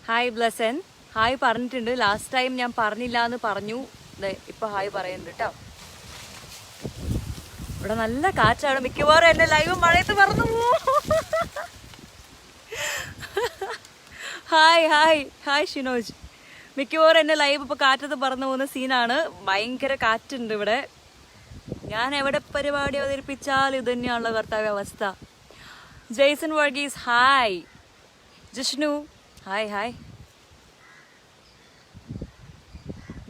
Hi Blessan. Hi പറഞ്ഞിട്ടുണ്ട്. Last time ഞാൻ പറഞ്ഞില്ല എന്ന് പറഞ്ഞു. ഇപ്പൊ ഹായ് പറയുന്നുണ്ട് കേട്ടോ. ഇവിടെ നല്ല കാറ്റാണ്. മിക്കവാറും എന്റെ ലൈവ് മഴയത്ത് പറഞ്ഞു. Hi hi hi Shinoj. മിക്കവാറും എന്റെ ലൈവ് ഇപ്പൊ കാറ്റത്ത് പറന്നു പോകുന്ന സീനാണ്. ഭയങ്കര കാറ്റുണ്ട് ഇവിടെ. ഞാൻ എവിടെ പരിപാടി അവതരിപ്പിച്ചാൽ ഇത് തന്നെയാണല്ലോ കർത്താവ്യ അവസ്ഥ. Jaison Varghese hi. Jishnu hi hi.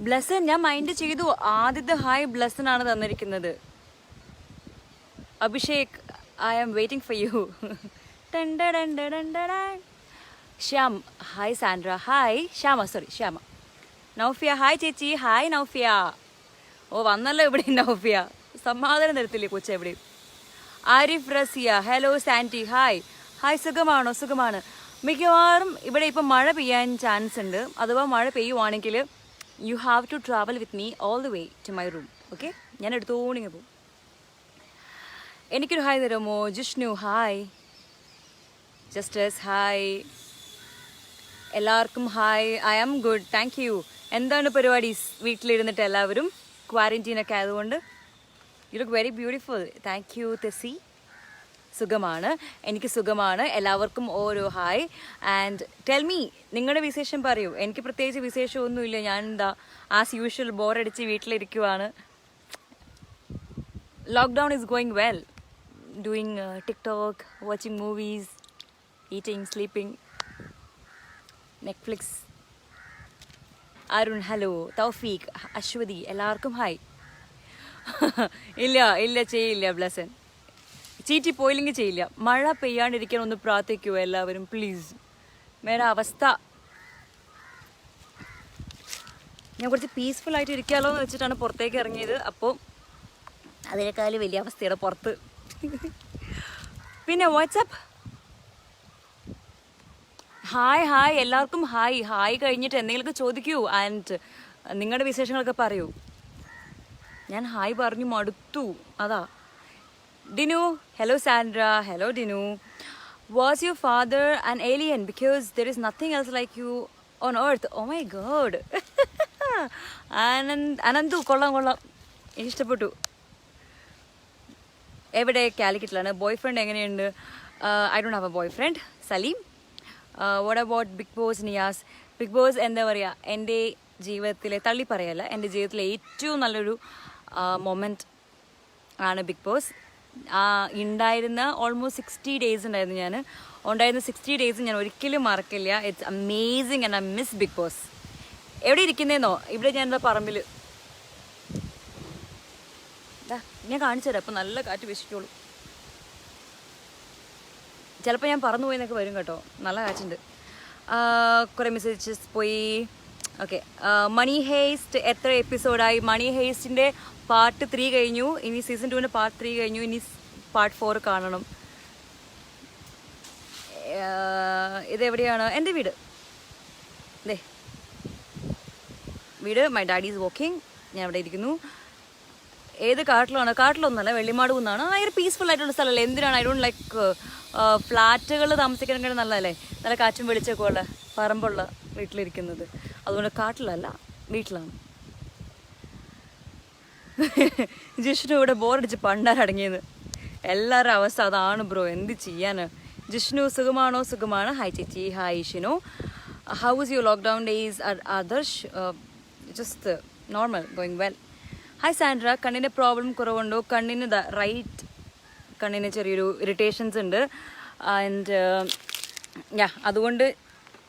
Blesson ഞാൻ മൈൻഡ് ചെയ്തു. ആദ്യത്തെ ഹായ് ബ്ലസൻ ആണ് തന്നിരിക്കുന്നത്. Abhishek I am waiting for you. Shyam hi. Sandra hi. Shyama. Naufiya hi ചേച്ചി. ഹായ് നൗഫിയ. ഓ വന്നല്ലോ ഇവിടെ നൗഫിയ. സമാധാനം തരത്തില്ലേ കൊച്ചെവിടെ. Arif Rasiya hello. Santy hi. Hi സുഖമാണോ? സുഖമാണ്. മിക്കവാറും ഇവിടെ ഇപ്പം മഴ പെയ്യാൻ ചാൻസ് ഉണ്ട്. അഥവാ മഴ പെയ്യുവാണെങ്കിൽ you have to travel with me all the way to my room. Okay, ഞാൻ എടുത്തോണിങ്ങ് പോകും. എനിക്കൊരു ഹായ് തരുമോ? ജിഷ്ണു ഹായ്. Justus hi. എല്ലാവർക്കും hi. I am good, thank you. എന്താണ് പരിപാടി? വീട്ടിലിരുന്നിട്ട് എല്ലാവരും ക്വാറന്റീനൊക്കെ ആയതുകൊണ്ട്. You look very beautiful. Thank you Tessy. സുഖമാണ്, എനിക്ക് സുഖമാണ്. എല്ലാവർക്കും ഓരോ ഹായ്. ആൻഡ് ടെൽ മീ, നിങ്ങളുടെ വിശേഷം പറയൂ. എനിക്ക് പ്രത്യേകിച്ച് വിശേഷമൊന്നുമില്ല. ഞാൻ എന്താ ആസ് യൂഷ്വൽ ബോറടിച്ച് വീട്ടിലിരിക്കുവാണ്. Lockdown is going well. Doing TikTok, watching movies, eating, sleeping, Netflix. Arun hello. Thoufeeq, Aswathy, എല്ലാവർക്കും ഹായ്. ഇല്ല ചെയ്യില്ല ബ്ലസൻ. ചീറ്റി പോയില്ലെങ്കിൽ ചെയ്യില്ല. മഴ പെയ്യാണ്ടിരിക്കാൻ ഒന്ന് പ്രാർത്ഥിക്കുമോ എല്ലാവരും പ്ലീസ്. മേര അവസ്ഥ ഞാൻ കുറച്ച് പീസ്ഫുൾ ആയിട്ട് ഇരിക്കാമല്ലോ എന്ന് വെച്ചിട്ടാണ് പുറത്തേക്ക് ഇറങ്ങിയത്. അപ്പോൾ അതിനേക്കാളും വലിയ അവസ്ഥയുടെ പുറത്ത്. പിന്നെ വാട്സാപ്പ് ഹായ്. എല്ലാവർക്കും ഹായ് കഴിഞ്ഞിട്ട് എന്തെങ്കിലുമൊക്കെ ചോദിക്കൂ. ആൻഡ് നിങ്ങളുടെ വിശേഷങ്ങളൊക്കെ പറയൂ. ഞാൻ ഹായ് പറഞ്ഞു മടുത്തു, അതാ. Dinu, hello Sandra, hello Dinu. Was your father an alien? Because there is nothing else like you on earth. Oh my god. Anandu, കൊള്ളാം. ഇഷ്ടപ്പെട്ടു. എവിടെ? കാലിക്കറ്റിലാണ്. ബോയ് ഫ്രണ്ട് എങ്ങനെയുണ്ട്? I don't have a boyfriend. Salim. What about Bigg Boss? Niyas. Bigg Boss എന്താ പറയുക, എൻ്റെ ജീവിതത്തിലെ, തള്ളി പറയല്ല, എൻ്റെ ജീവിതത്തിലെ ഏറ്റവും നല്ലൊരു മൊമെൻറ്റ് ആണ് ബിഗ് ബോസ്. ഉണ്ടായിരുന്ന ഓൾമോസ്റ്റ് 60 days ഉണ്ടായിരുന്നു. ഞാൻ ഉണ്ടായിരുന്ന 60 days ഞാൻ ഒരിക്കലും മറക്കില്ല. It's amazing and I miss big Boss. എവിടെ ഇരിക്കുന്നേന്നോ? ഇവിടെ ഞാൻ എന്താ പറമ്പിൽ. ഞാൻ കാണിച്ചു തരാം. അപ്പം നല്ല കാറ്റ് വീശിക്കോളൂ. ചിലപ്പോൾ ഞാൻ പറന്നു പോയെന്നൊക്കെ വരും കേട്ടോ. നല്ല കാറ്റുണ്ട്. കുറേ മെസ്സേജസ് പോയി. ഓക്കെ, മണി ഹേസ്റ്റ് എത്ര എപ്പിസോഡായി? മണി ഹേസ്റ്റിൻ്റെ പാർട്ട് 3 കഴിഞ്ഞു. ഇനി സീസൺ 2ൻ്റെ പാർട്ട് 3 കഴിഞ്ഞു. ഇനി പാർട്ട് 4 കാണണം. ഇതെവിടെയാണ്? എൻ്റെ വീട്. വീട് മൈ ഡാഡി ഈസ് വാക്കിംഗ്. ഞാൻ അവിടെ ഇരിക്കുന്നു. ഏത് കാട്ടിലാണ്? കാട്ടിലൊന്നല്ല, വെള്ളിമാട് കുന്നാണ്. ഭയങ്കര പീസ്ഫുൾ ആയിട്ടുള്ള സ്ഥലമല്ലേ. എന്തിനാണ്? ഐ ഡോണ്ട് ലൈക്ക് ഫ്ലാറ്റുകൾ താമസിക്കാനൊക്കെ നല്ലതല്ലേ, നല്ല കാറ്റും വെളിച്ചമൊക്കെ ഉള്ള പറമ്പുള്ള വീട്ടിലിരിക്കുന്നത്. അതുകൊണ്ട് കാട്ടിലല്ല, വീട്ടിലാണ്. ജിഷ്ണു ഇവിടെ ബോറടിച്ച് പണ്ടാരടങ്ങിയത്. എല്ലാവരുടെ അവസ്ഥ അതാണ് ബ്രോ, എന്ത് ചെയ്യാൻ. ജിഷ്ണു സുഖമാണോ? സുഖമാണ്. ഹായ് ചേച്ചി. Hi Shinu. How is your lockdown days? Adarsh just normal, going well. Hi Sandra. കണ്ണിൻ്റെ പ്രോബ്ലം കുറവുണ്ടോ? കണ്ണിന് റൈറ്റ് കണ്ണിന് ചെറിയൊരു ഇറിറ്റേഷൻസ് ഉണ്ട്. ആൻഡ് അതുകൊണ്ട്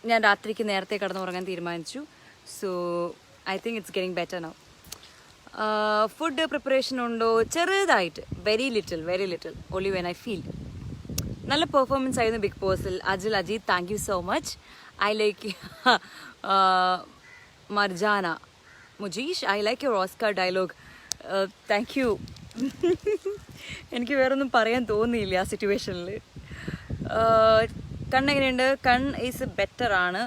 ഞാൻ രാത്രിക്ക് നേരത്തെ കിടന്നുറങ്ങാൻ തീരുമാനിച്ചു. So I think it's getting better now. Food preparation ഉണ്ടോ? ചെറുതായിട്ട്, very little only when I feel. നല്ല പെർഫോമൻസ് ആയിരുന്നു ബിഗ് ബോസിൽ. Ajith thank you so much. I like Marjana. Mujeesh I like your Oscar dialogue. Thank you. എനിക്ക് വേറൊന്നും പറയാൻ തോന്നിയില്ല ആ സിറ്റുവേഷനിൽ. കണ്ണെങ്ങനെയുണ്ട്? ഈസ് ബെറ്റർ ആണ്.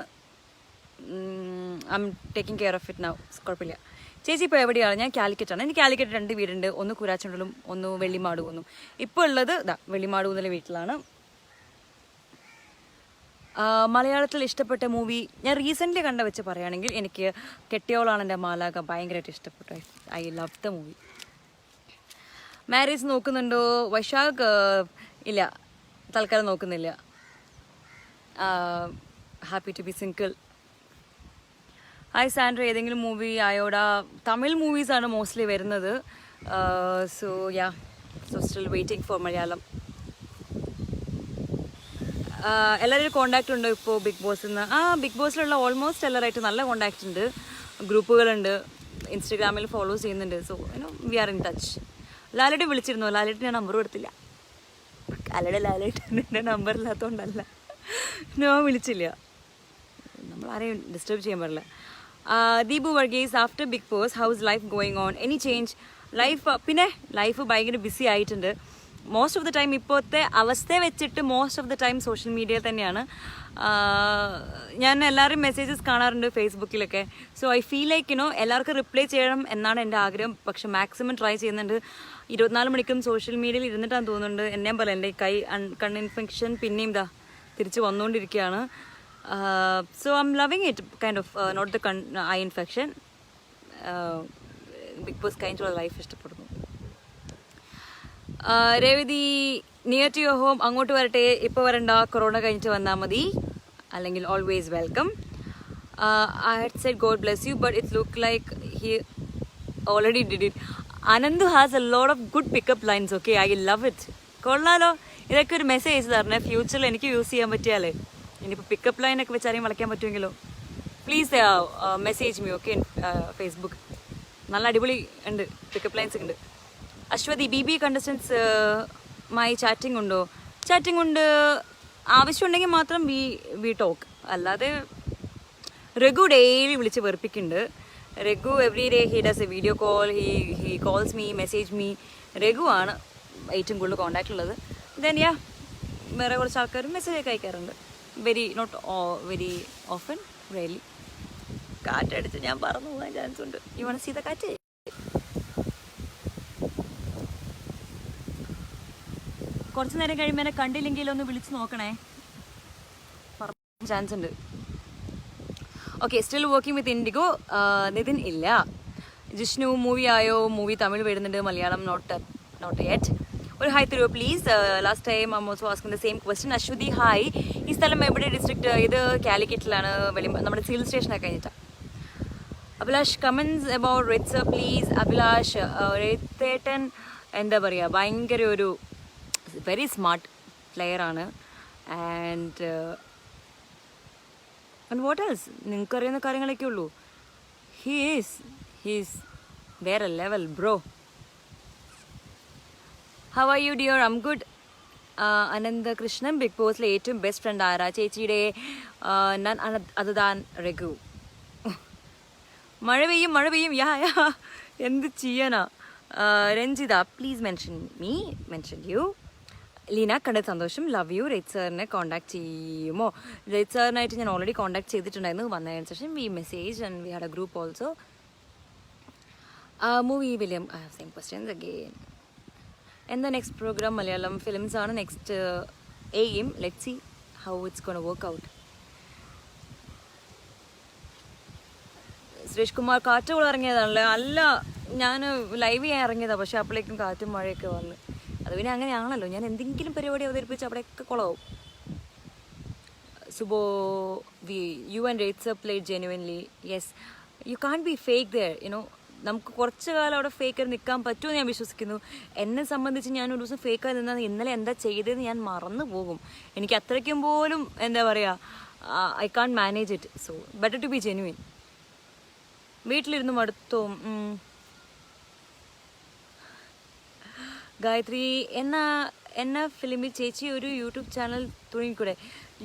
I am taking care of it now. കുഴപ്പമില്ല. ചേച്ചി ഇപ്പോൾ എവിടെയാണ്? ഞാൻ കാലിക്കറ്റാണ്. എനിക്ക് കാലിക്കറ്റ് 2 വീടുണ്ട്. ഒന്ന് കുരാച്ചുണ്ടലും ഒന്ന് വെള്ളിമാട് കുന്നും. ഇപ്പോൾ ഉള്ളത് വെള്ളിമാട് കുന്നിലെ വീട്ടിലാണ്. മലയാളത്തിൽ ഇഷ്ടപ്പെട്ട മൂവി ഞാൻ റീസെൻ്റ്ലി കണ്ട വെച്ച് പറയുകയാണെങ്കിൽ എനിക്ക് കെട്ടിയോളാണ് എൻ്റെ മാലാക ഭയങ്കരമായിട്ട് ഇഷ്ടപ്പെട്ടു. I love the movie. Marriage നോക്കുന്നുണ്ടോ? വൈശാഖ് ഇല്ല, തൽക്കാലം നോക്കുന്നില്ല. Happy to be single. Hi Sandra, ഏതെങ്കിലും മൂവി ആയോടാ? തമിഴ് മൂവീസാണ് മോസ്റ്റ്ലി വരുന്നത്. So still waiting for Malayalam. എല്ലാവരും കോണ്ടാക്റ്റ് ഉണ്ടോ ഇപ്പോൾ ബിഗ് ബോസിൽ നിന്ന്? ബിഗ് ബോസിലുള്ള ഓൾമോസ്റ്റ് എല്ലാവരായിട്ട് നല്ല കോണ്ടാക്റ്റ് ഉണ്ട്. ഗ്രൂപ്പുകളുണ്ട്, ഇൻസ്റ്റഗ്രാമിൽ ഫോളോ ചെയ്യുന്നുണ്ട്. So we are in touch. Lalettan വിളിച്ചിരുന്നു. ലാലേട്ടൻ ഞാൻ നമ്പർ കൊടുത്തില്ല. ലാലേട്ടൻ്റെ നമ്പർ ഇല്ലാത്തതുകൊണ്ടല്ല, ഞാൻ വിളിച്ചില്ല. നമ്മൾ ആരെയും ഡിസ്റ്റർബ് ചെയ്യാൻ പാടില്ല. Deepu Varghese, after big Boss house life going on? Any change? പിന്നെ ലൈഫ് ഭയങ്കര ബിസി ആയിട്ടുണ്ട്. മോസ്റ്റ് ഓഫ് ദ ടൈം ഇപ്പോഴത്തെ അവസ്ഥയെ വെച്ചിട്ട് most of the time social മീഡിയയിൽ തന്നെയാണ്. ഞാൻ എല്ലാവരും മെസ്സേജസ് കാണാറുണ്ട് ഫേസ്ബുക്കിലൊക്കെ. സോ ഐ ഫീൽ ലൈക്ക് എല്ലാവർക്കും റിപ്ലൈ ചെയ്യണം എന്നാണ് എൻ്റെ ആഗ്രഹം. പക്ഷെ മാക്സിമം ട്രൈ ചെയ്യുന്നുണ്ട്. 24 മണിക്കും സോഷ്യൽ മീഡിയയിൽ ഇരുന്നിട്ടാന്ന് തോന്നുന്നുണ്ട്. എന്നെയും പോലെ എൻ്റെ കണ്ണ് ഇൻഫെക്ഷൻ പിന്നെയും തിരിച്ച് വന്നുകൊണ്ടിരിക്കുകയാണ്. So I am loving it kind of, not the I infection. Bigg Boss കഴിഞ്ഞുള്ള ലൈഫ് ഇഷ്ടപ്പെടുന്നു. Revathi, near to your home, അങ്ങോട്ട് വരട്ടെ? ഇപ്പോൾ വരണ്ട, കൊറോണ കഴിഞ്ഞിട്ട് വന്നാൽ മതി. അല്ലെങ്കിൽ always welcome. I had said God bless you but it look like he already did it. Anandu has a lot of good pickup lines. Okay, I love it. കൊള്ളാലോ. ഇതൊക്കെ ഒരു മെസ്സേജ് തരണേ, ഫ്യൂച്ചറിൽ എനിക്ക് യൂസ് ചെയ്യാൻ പറ്റിയാലേ. ഇനിയിപ്പോൾ പിക്കപ്പ് ലൈനൊക്കെ വെച്ച് ആരെയും വളയ്ക്കാൻ പറ്റുമെങ്കിലോ? Please message me. Okay, Facebook നല്ല അടിപൊളി ഉണ്ട്, പിക്കപ്പ് ലൈൻസ് ഉണ്ട്. അശ്വതി, BB കണ്ടസ്റ്റൻസ് മായി ചാറ്റിംഗ് ഉണ്ടോ? ചാറ്റിംഗ് ഉണ്ട്. ആവശ്യമുണ്ടെങ്കിൽ മാത്രം വി ടോക്ക്. അല്ലാതെ രഘു ഡെയിലി വിളിച്ച് വെറുപ്പിക്കുന്നുണ്ട്. Raghu every day he does a video call, he calls me, message me. Raghu ആണ് ഏറ്റവും കൂടുതൽ കോണ്ടാക്റ്റ് ഉള്ളത്. ദെൻ വേറെ കുറച്ച് ആൾക്കാരും മെസ്സേജൊക്കെ അയക്കാറുണ്ട്. Not very often, really. കാറ്റടിച്ച് ഞാൻ പറന്നു പോകാൻ ചാൻസ് ഉണ്ട്. You want to see the കാറ്റ്? കുറച്ച് നേരം കഴിയുമ്പോൾ എന്നെ കണ്ടില്ലെങ്കിൽ ഒന്ന് വിളിച്ച് നോക്കണേ, ചാൻസ് ഉണ്ട്. Okay, still working with IndiGo. Nitin ഇല്ല. ജിഷ്ണു, മൂവി ആയോ? മൂവി തമിഴ് വരുന്നുണ്ട്, മലയാളം നോട്ട് യെറ്റ്. ഒരു ഹായ് തരുമോ please? Last time I also asking the same question. Aswathi hi. ഈ സ്ഥലം എവിടെ ഡിസ്ട്രിക്ട്? ഇത് കാലിക്കറ്റിലാണ്, നമ്മുടെ സിവിൽ സ്റ്റേഷനൊക്കെ കഴിഞ്ഞിട്ടാണ്. Abhilash, comments about Ritz please. Abhilash, Rithettan എന്താ പറയുക, ഭയങ്കര ഒരു വെരി സ്മാർട്ട് പ്ലെയർ ആണ്. And what else? നിങ്ങൾക്ക് അറിയുന്ന കാര്യങ്ങളൊക്കെ ഉള്ളൂ. ഹീസ് വേറെ level bro. How are you dear? I'm good. Ananthakrishnan, Big ബോസിലെ ഏറ്റവും ബെസ്റ്റ് ഫ്രണ്ട് ആരാ? ചേച്ചിയുടെ ഞാൻ അതുതാൻ രഘു. മഴ പെയ്യും. യാ എന്ത് ചെയ്യാനാ? Ranjitha, please mention U. Leena, കണ്ട സന്തോഷം, ലവ് യു. രജിത് സാറിനെ കോൺടാക്ട് ചെയ്യുമോ? രജിത് സാറിനായിട്ട് ഞാൻ ഓൾറെഡി കോൺടാക്ട് ചെയ്തിട്ടുണ്ടായിരുന്നു. വന്നതിന് ശേഷം we message and we had a group also. Movie William, same questions again. എന്താ നെക്സ്റ്റ് പ്രോഗ്രാം? മലയാളം ഫിലിംസ് ആണ് next aim. Let's see how it's gonna work out. Suresh Kumar, കാറ്റ് കൂടെ ഇറങ്ങിയതാണല്ലേ? അല്ല, ഞാൻ ലൈവ് ചെയ്യാൻ ഇറങ്ങിയതാണ്. പക്ഷെ അപ്പോഴേക്കും കാറ്റും മഴയൊക്കെ വന്ന്. അത് പിന്നെ അങ്ങനെയാണല്ലോ, ഞാൻ എന്തെങ്കിലും പരിപാടി അവതരിപ്പിച്ച് അവിടെയൊക്കെ കുളവും. Subo, you and Rajith sir played genuinely. Yes, you can be fake there. നമുക്ക് കുറച്ച് കാലം അവിടെ ഫേക്കായി നിൽക്കാൻ പറ്റുമെന്ന് ഞാൻ വിശ്വസിക്കുന്നു. എന്നെ സംബന്ധിച്ച് ഞാൻ ഒരു ദിവസം ഫേക്കായി നിന്നാൽ ഇന്നലെ എന്താ ചെയ്തതെന്ന് ഞാൻ മറന്നു പോകും. എനിക്ക് അത്രയ്ക്കും പോലും എന്താ പറയുക, I can manage it. So better to be genuine. വീട്ടിലിരുന്ന് മടുത്തോ? ഗായത്രി, എന്നാ ഫിലിമിൽ ചേച്ചി ഒരു യൂട്യൂബ് ചാനൽ തുടങ്ങിക്കൂടെ?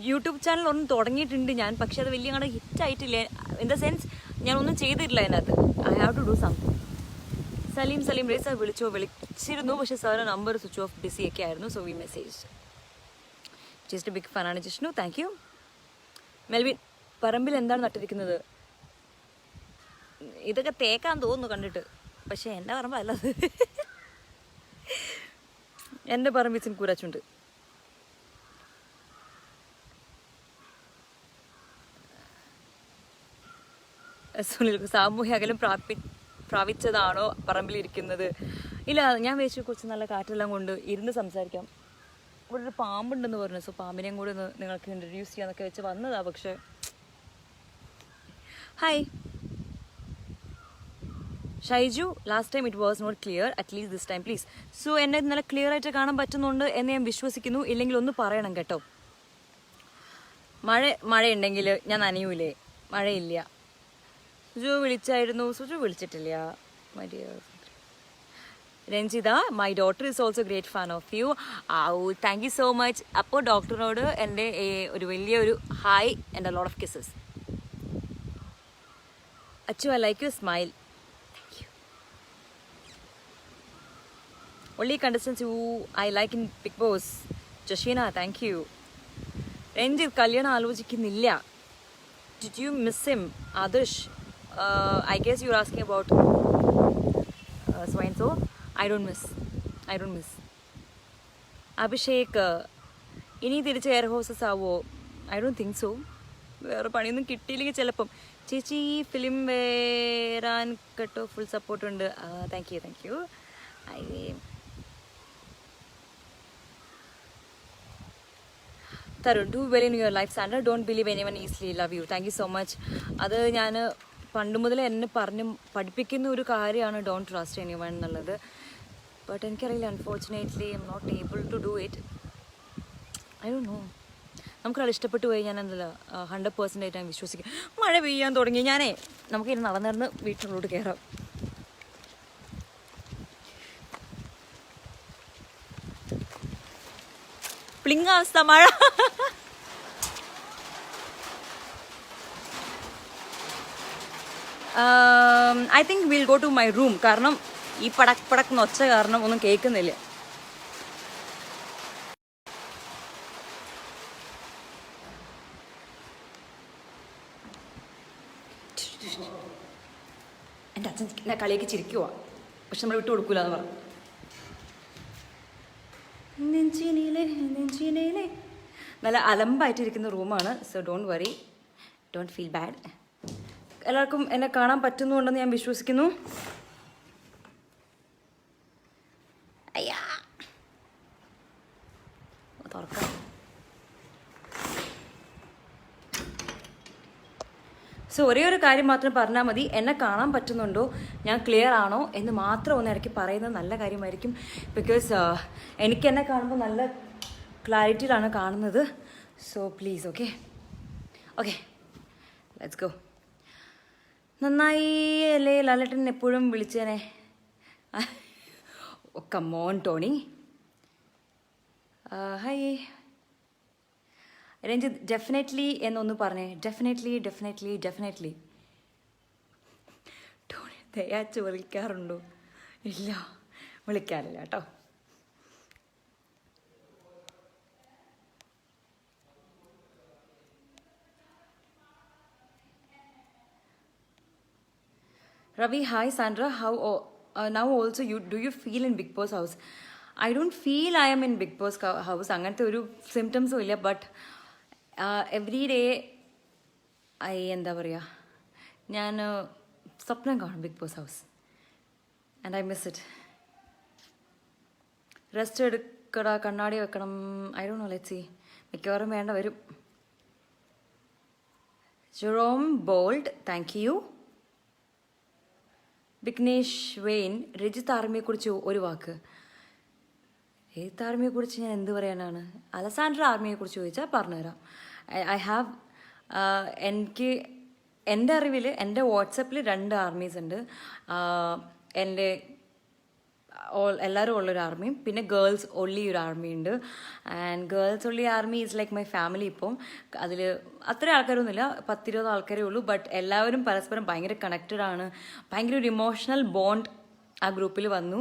യൂട്യൂബ് ചാനൽ ഒന്നും തുടങ്ങിയിട്ടുണ്ട് ഞാൻ, പക്ഷെ അത് വലിയ അങ്ങോട്ട് ഹിറ്റായിട്ടില്ല. ഇൻ ദ സെൻസ് ഞാൻ ഒന്നും ചെയ്തിട്ടില്ല അതിനകത്ത്. I have to do something. Salim Ray sir വിളിച്ചിരുന്നു, പക്ഷെ സാറിൻ്റെ നമ്പർ സ്വിച്ച് ഓഫ് ബിസി ഒക്കെ ആയിരുന്നു. So we message. Just big ഫാനാണ് ജിഷ്ണു, താങ്ക് യു. മെൽവിൻ, പറമ്പിൽ എന്താണ് നട്ടിരിക്കുന്നത്? ഇതൊക്കെ തേക്കാൻ തോന്നുന്നു കണ്ടിട്ട്, പക്ഷെ എൻ്റെ പറമ്പല്ലത്. എൻ്റെ പറമ്പിൽ കൂരാച്ചുണ്ട്. സുനിൽ സാമൂഹ്യ അകലം പ്രാപിച്ചതാണോ പറമ്പിലിരിക്കുന്നത്? ഇല്ല, ഞാൻ വെച്ച് കുറച്ച് നല്ല കാറ്റെല്ലാം കൊണ്ട് ഇരുന്ന് സംസാരിക്കാം. ഇവിടെ ഒരു പാമ്പുണ്ടെന്ന് പറഞ്ഞു, സോ പാമ്പിനെയും കൂടി ഒന്ന് നിങ്ങൾക്ക് ഇൻട്രൊഡ്യൂസ് ചെയ്യാന്നൊക്കെ വെച്ച് വന്നതാ. പക്ഷെ hi Shaiju, last time it was not clear, at least this time please. So എന്നെ നല്ല ക്ലിയർ ആയിട്ട് കാണാൻ പറ്റുന്നുണ്ട് എന്ന് ഞാൻ വിശ്വസിക്കുന്നു. ഇല്ലെങ്കിൽ ഒന്ന് പറയണം കേട്ടോ. മഴയുണ്ടെങ്കിൽ ഞാൻ നനയൂലേ? മഴയില്ല. സുജു വിളിച്ചായിരുന്നു, സുജു വിളിച്ചിട്ടില്ല. Ranjitha, my daughter is also great fan of you. Thank you so much. അപ്പോൾ ഡോക്ടറിനോട് എൻ്റെ ഒരു വലിയൊരു hi and a lot of kisses. Achu, I like you smile. Thank you. only contestants who I like in Big Boss. Jasheena, thank you. Ranjith കല്യാണം ആലോചിക്കുന്നില്ല. Did you miss him? Adarsh, I guess you're asking about so and so. I don't miss. Abhishek, ഇനി തിരിച്ച് air hostess ആവോ? I don't think so. വേറെ പണിയൊന്നും കിട്ടിയില്ലെങ്കിൽ ചിലപ്പം. ചേച്ചി ഫിലിം വരാൻ കേട്ടോ, ഫുൾ സപ്പോർട്ടുണ്ട്. Thank you. Tharun, do well in your life Sander, don't believe anyone easily, love you. Thank you so much. അത് ഞാൻ പണ്ട് മുതലേ എന്നെ പഠിപ്പിക്കുന്ന ഒരു കാര്യമാണ് ഡോണ്ട് ട്രസ്റ്റ് എനിവൺ എന്നുള്ളത്. ബട്ട് എനിക്കറിയില്ല, unfortunately I am not able to do it. I don't know. നമുക്കത് ഇഷ്ടപ്പെട്ടു പോയി ഞാൻ എന്തല്ല 100% ഞാൻ വിശ്വസിക്കും. മഴ പെയ്യാൻ തുടങ്ങി. നമുക്കിനി നടന്നിരുന്ന് വീട്ടിലോട്ട് കയറാം. പ്ലിങ് അവസ്ഥ മഴ. I think will go to my room. കാരണം ഈ പടക്ക് ഒച്ച കാരണം ഒന്നും കേൾക്കുന്നില്ല. എൻ്റെ അച്ഛൻ എന്നെ കളിയൊക്കെ ചിരിക്കുവാ, പക്ഷെ നമ്മൾ വിട്ടു കൊടുക്കൂല എന്ന് പറഞ്ഞു. നെഞ്ചിനയിലെ നല്ല അലമ്പായിട്ടിരിക്കുന്ന റൂമാണ്. So don't worry, don't feel bad. എല്ലാവർക്കും എന്നെ കാണാൻ പറ്റുന്നുണ്ടെന്ന് ഞാൻ വിശ്വസിക്കുന്നു. അയ്യാ തുറക്കാം. സോ ഒരേ ഒരു കാര്യം മാത്രം പറഞ്ഞാൽ മതി, എന്നെ കാണാൻ പറ്റുന്നുണ്ടോ, ഞാൻ ക്ലിയർ ആണോ എന്ന് മാത്രം ഒന്ന് ഇടയ്ക്ക് പറയുന്നത് നല്ല കാര്യമായിരിക്കും. ബിക്കോസ് എനിക്ക് എന്നെ കാണുമ്പോൾ നല്ല ക്ലാരിറ്റിയിലാണ് കാണുന്നത്. So please, okay let's go. നന്നായി അല്ലേ ലാലേട്ടൻ എപ്പോഴും വിളിച്ചേനെ. Come on Tony. Hi Ranjith, definitely എന്നൊന്ന് പറഞ്ഞേ. ഡെഫിനറ്റ്ലി. ടോണി ദയാച്ച് വിളിക്കാറുണ്ടോ? ഇല്ല, വിളിക്കാറില്ല കേട്ടോ. Ravi, hi Sandra, how now also do you feel in Big Boss house? I don't feel I am in Big Boss house. അങ്ങനത്തെ ഒരു സിംറ്റംസും ഇല്ല. ബട്ട് എവറി ഡേ എന്താ പറയുക, ഞാൻ സ്വപ്നം കാണും Big Boss house. And I miss it. Rest എടുക്കടാ, കണ്ണാടി വെക്കണം. I don't know, let's see. മിക്കവാറും വേണ്ട വരും. Jerome bold, thank you. Vignesh വെയിൻ, രജിത്ത് ആർമിയെക്കുറിച്ച് ഒരു വാക്ക്. രജിത്ത് ആർമിയെക്കുറിച്ച് ഞാൻ എന്ത് പറയാനാണ്? അലസാൻഡ്ര ആർമിയെക്കുറിച്ച് ചോദിച്ചാൽ പറഞ്ഞുതരാം. ഐ ഹാവ് എനിക്ക് എൻ്റെ അറിവിൽ എൻ്റെ വാട്സപ്പിൽ 2 ആർമീസ് ഉണ്ട്. എൻ്റെ എല്ലാവരും ഉള്ളൊരു ആർമിയും പിന്നെ ഗേൾസ് ഒള്ളി ഒരു ആർമി ഉണ്ട്. And girls only army is like my family. ഇപ്പം അതിൽ അത്ര ആൾക്കാരൊന്നുമില്ല, 10-20 ആൾക്കാരേ ഉള്ളൂ. ബട്ട് എല്ലാവരും പരസ്പരം ഭയങ്കര കണക്റ്റഡ് ആണ്. ഭയങ്കര ഒരു ഇമോഷണൽ ബോണ്ട് ആ ഗ്രൂപ്പിൽ വന്നു.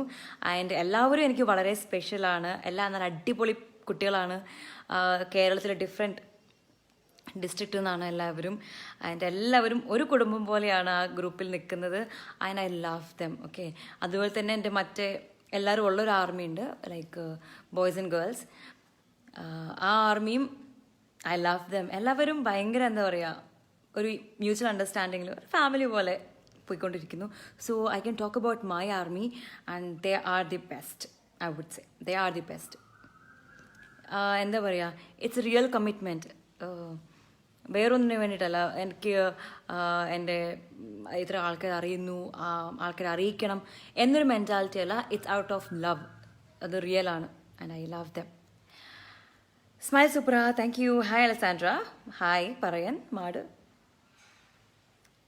ആൻഡ് എല്ലാവരും എനിക്ക് വളരെ സ്പെഷ്യലാണ്. എല്ലാം നല്ല അടിപൊളി കുട്ടികളാണ്. കേരളത്തിലെ ഡിഫറെൻറ്റ് ഡിസ്ട്രിക്റ്റിൽ നിന്നാണ് എല്ലാവരും. ആൻഡ് എല്ലാവരും ഒരു കുടുംബം പോലെയാണ് ആ ഗ്രൂപ്പിൽ നിൽക്കുന്നത്. And I love dum. Okay, അതുപോലെ തന്നെ എൻ്റെ മറ്റേ എല്ലാവരും ഉള്ളൊരു ആർമി ഉണ്ട്, ലൈക്ക് ബോയ്സ് ആൻഡ് ഗേൾസ്. ആ ആർമിയും ഐ ലവ് ദം. എല്ലാവരും ഭയങ്കര എന്താ പറയുക, ഒരു മ്യൂച്വൽ അണ്ടർസ്റ്റാൻഡിങ്ങിൽ ഒരു ഫാമിലി പോലെ പോയിക്കൊണ്ടിരിക്കുന്നു. So I can talk about my army and they are the best. I would say they are the best. എന്താ പറയുക, ഇറ്റ്സ് എ റിയൽ കമ്മിറ്റ്മെൻറ്റ്. വേറൊന്നിനു വേണ്ടിയിട്ടല്ല, എനിക്ക് എൻ്റെ ഇത്ര ആൾക്കാർ അറിയുന്നു, ആൾക്കാരെ അറിയിക്കണം എന്നൊരു മെൻറ്റാലിറ്റി അല്ല. It's out of love. അത് റിയലാണ് and I love them. Smile സൂപ്ര, thank you. Hi Alessandra. Hi പറയാൻ മാട്.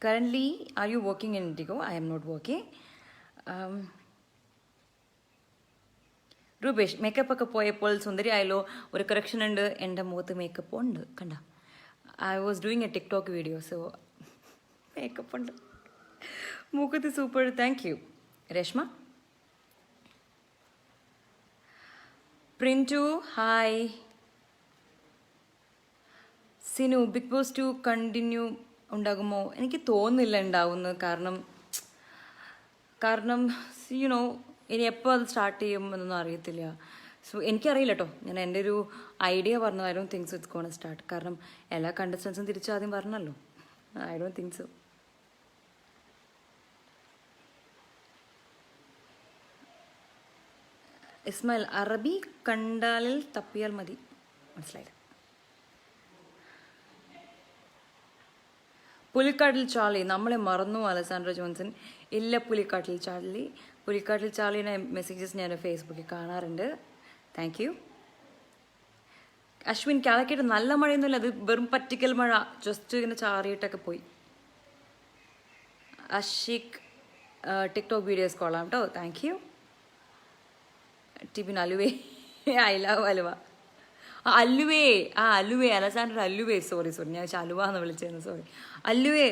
Currently are you working in IndiGo? I am not working. Rupesh, makeup ഒക്കെ പോയപ്പോൾ സുന്ദരി ആയല്ലോ, ഒരു കറക്ഷൻ ഉണ്ട്, എൻ്റെ മുഖത്ത് മേക്കപ്പ് ഉണ്ട് കണ്ട. I was doing a TikTok video, so makeup ഉണ്ട്, മൂക്കത്ത് super. Thank you Reshma. Printu hi. Sinu, Big Boss 2 continue ഉണ്ടാകുമോ? എനിക്ക് തോന്നുന്നില്ല ഉണ്ടാവുന്നത്. കാരണം യുനോ ഇനി എപ്പോൾ അത് സ്റ്റാർട്ട് ചെയ്യും എന്നൊന്നും അറിയത്തില്ല. സോ എനിക്കറിയില്ല കേട്ടോ, ഞാൻ എൻ്റെ ഒരു ഐഡിയ പറഞ്ഞതായിരുന്നു. Things it's gone start. കാരണം എല്ലാ കണ്ടസ്റ്റൻസും തിരിച്ചു ആദ്യം പറഞ്ഞല്ലോ. I don't think so. Ismail, അറബി കണ്ടാലിൽ തപ്പിയാൽ മതി. മനസ്സിലായില്ല. പുലിക്കാട്ടിൽ ചാർലി, നമ്മളെ മറന്നു അലസാൻഡ്ര ജോൺസൺ. ഇല്ല, പുലിക്കാട്ടിൽ ചാർലിയുടെ മെസ്സേജസ് ഞാൻ ഫേസ്ബുക്കിൽ കാണാറുണ്ട്. Thank you. അശ്വിൻ, കാലക്കേട്ട് നല്ല മഴയൊന്നുമില്ല, അത് വെറും പറ്റിക്കൽ മഴ, ജസ്റ്റ് ഇങ്ങനെ ചാറിയിട്ടൊക്കെ പോയി. അഷിഖ്, ടിക്ടോക്ക് വീഡിയോസ് കൊള്ളാം കേട്ടോ. Thank you. ടിബിൻ, അലുവേ, ഐ ലവ് അലുവ. അലുവേ അലസാൻഡർ അല്ലുവേ. സോറി ഞാൻ അലുവ എന്ന് വിളിച്ചിരുന്നു, സോറി. അല്ലുവേ.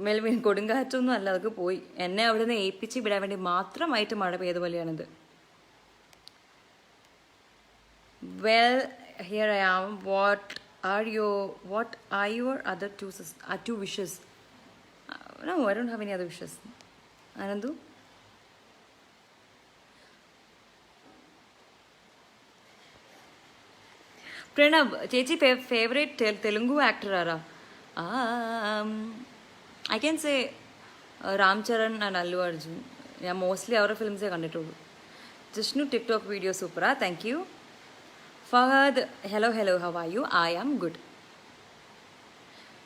മെൽവിൻ, കൊടുങ്കാറ്റൊന്നും അല്ല, അതൊക്കെ പോയി. എന്നെ അവിടെ നിന്ന് ഏൽപ്പിച്ച് വിടാൻ വേണ്ടി മാത്രമായിട്ട് മഴ പെയ്ത പോലെയാണിത്. Well, here I am. What are your other two wishes? No, I don't have any other wishes. Anandu? Pranav ചേച്ചി, ഫേവറേറ്റ് തെലുങ്കു ആക്ടർ ആരാ? I can say Ram Charan and Allu Arjun. ഞാൻ മോസ്റ്റ്ലി അവരുടെ ഫിലിംസേ കണ്ടിട്ടുള്ളൂ. ജിഷ്ണു, ടിക്ടോക്ക് വീഡിയോ സൂപ്പറാ. Thank you. Fahad, hello, how are you? I am good.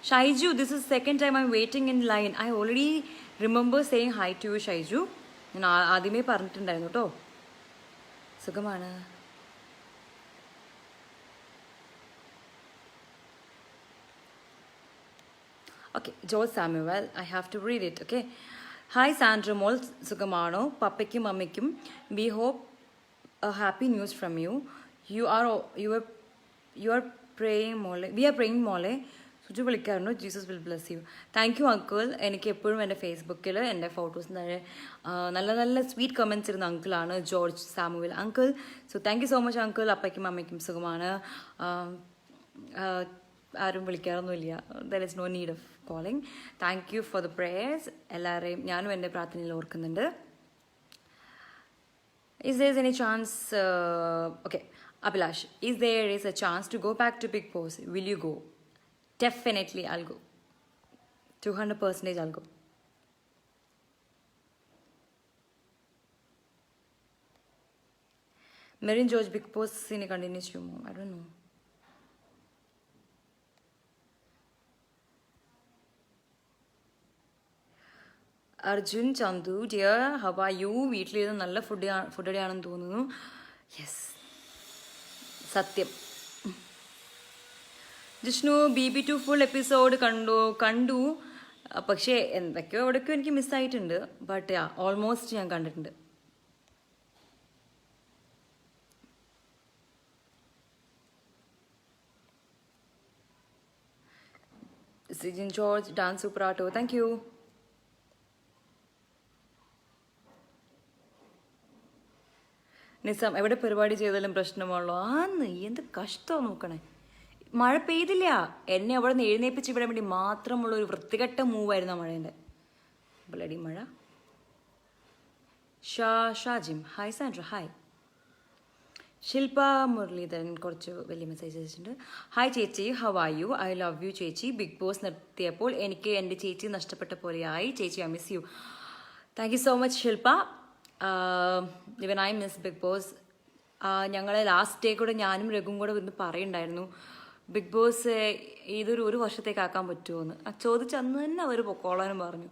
Shaiju, this is second time I am waiting in line. I already remember saying hi to you Shaiju. ഞാൻ ആദ്യമേ പറഞ്ഞിട്ടുണ്ടായിരുന്നു കേട്ടോ. സുഖമാണ്. Okay, Joel Samuel, I have to read it, okay? Hi Sandra Mol, Sugamano, Papekkum Mammikkum. We hope a happy news from you. You are praying mole. We are praying mole. Suju vilikkarunnu. Jesus will bless you. Thank you uncle. എനിക്ക് എപ്പോഴും എൻ്റെ ഫേസ്ബുക്കിൽ എൻ്റെ photos നല്ല sweet comments ഇരുന്ന അങ്കിളാണ് George Samuel uncle. So thank you so much uncle. അപ്പയ്ക്കും അമ്മയ്ക്കും സുഖമാണ്. ആരും വിളിക്കാറൊന്നുമില്ല. There is no need of calling. Thank you for the prayers. എല്ലാവരെയും ഞാനും എൻ്റെ പ്രാർത്ഥനയിൽ ഓർക്കുന്നുണ്ട്. Is there any chance, okay, Abhilash, is there a chance to go back to Big Boss? Will you go? Definitely, I'll go. 200% I'll go. Marin George Big Boss scene continues to move. I don't know. Arjun, Chandu dear, how are you? വീട്ടിലിരുന്ന് നല്ല ഫുഡടിയാണെന്ന് തോന്നുന്നു. Yes, സത്യം. Jishnu, BB2 full episode കണ്ടു. പക്ഷേ എന്തൊക്കെയോ എവിടെയൊക്കെയോ എനിക്ക് മിസ്സായിട്ടുണ്ട്. But almost ഞാൻ കണ്ടിട്ടുണ്ട്. സിജിൻ ജോർജ്, ഡാൻസ് സൂപ്പറാട്ടോ. Thank you. നിസാം, എവിടെ പരിപാടി ചെയ്താലും പ്രശ്നമാണല്ലോ. എന്ത് കഷ്ടമാണ് നോക്കണേ. മഴ പെയ്തില്ല, എന്നെ അവിടെ നിന്ന് എഴുന്നേപ്പിച്ച് വിടാൻ വേണ്ടി മാത്രമുള്ള ഒരു വൃത്തികെട്ട മൂവായിരുന്നു ആ മഴേൻ്റെ. ബ്ലഡി മഴ. Shajim, hi Sandra, hi. Shilpa Muraleedharan കുറച്ച് വലിയ മെസ്സേജ് അയച്ചിട്ടുണ്ട്. ഹായ് ചേച്ചി, how are you? I love you ചേച്ചി. ബിഗ് ബോസ് നിർത്തിയപ്പോൾ എനിക്ക് എൻ്റെ ചേച്ചി നഷ്ടപ്പെട്ട പോലെയായി ചേച്ചി. I miss you. Thank you so much Shilpa. Even I miss big Boss. ഞങ്ങളെ ലാസ്റ്റ് ഡേ കൂടെ ഞാനും രഘുവും കൂടെ ഇന്ന് പറയുണ്ടായിരുന്നു ബിഗ് ബോസ് ഇതൊരു വർഷത്തേക്ക് ആക്കാൻ പറ്റുമോ എന്ന്. ചോദിച്ച് അന്ന് തന്നെ അവർ പൊക്കോളാനും പറഞ്ഞു.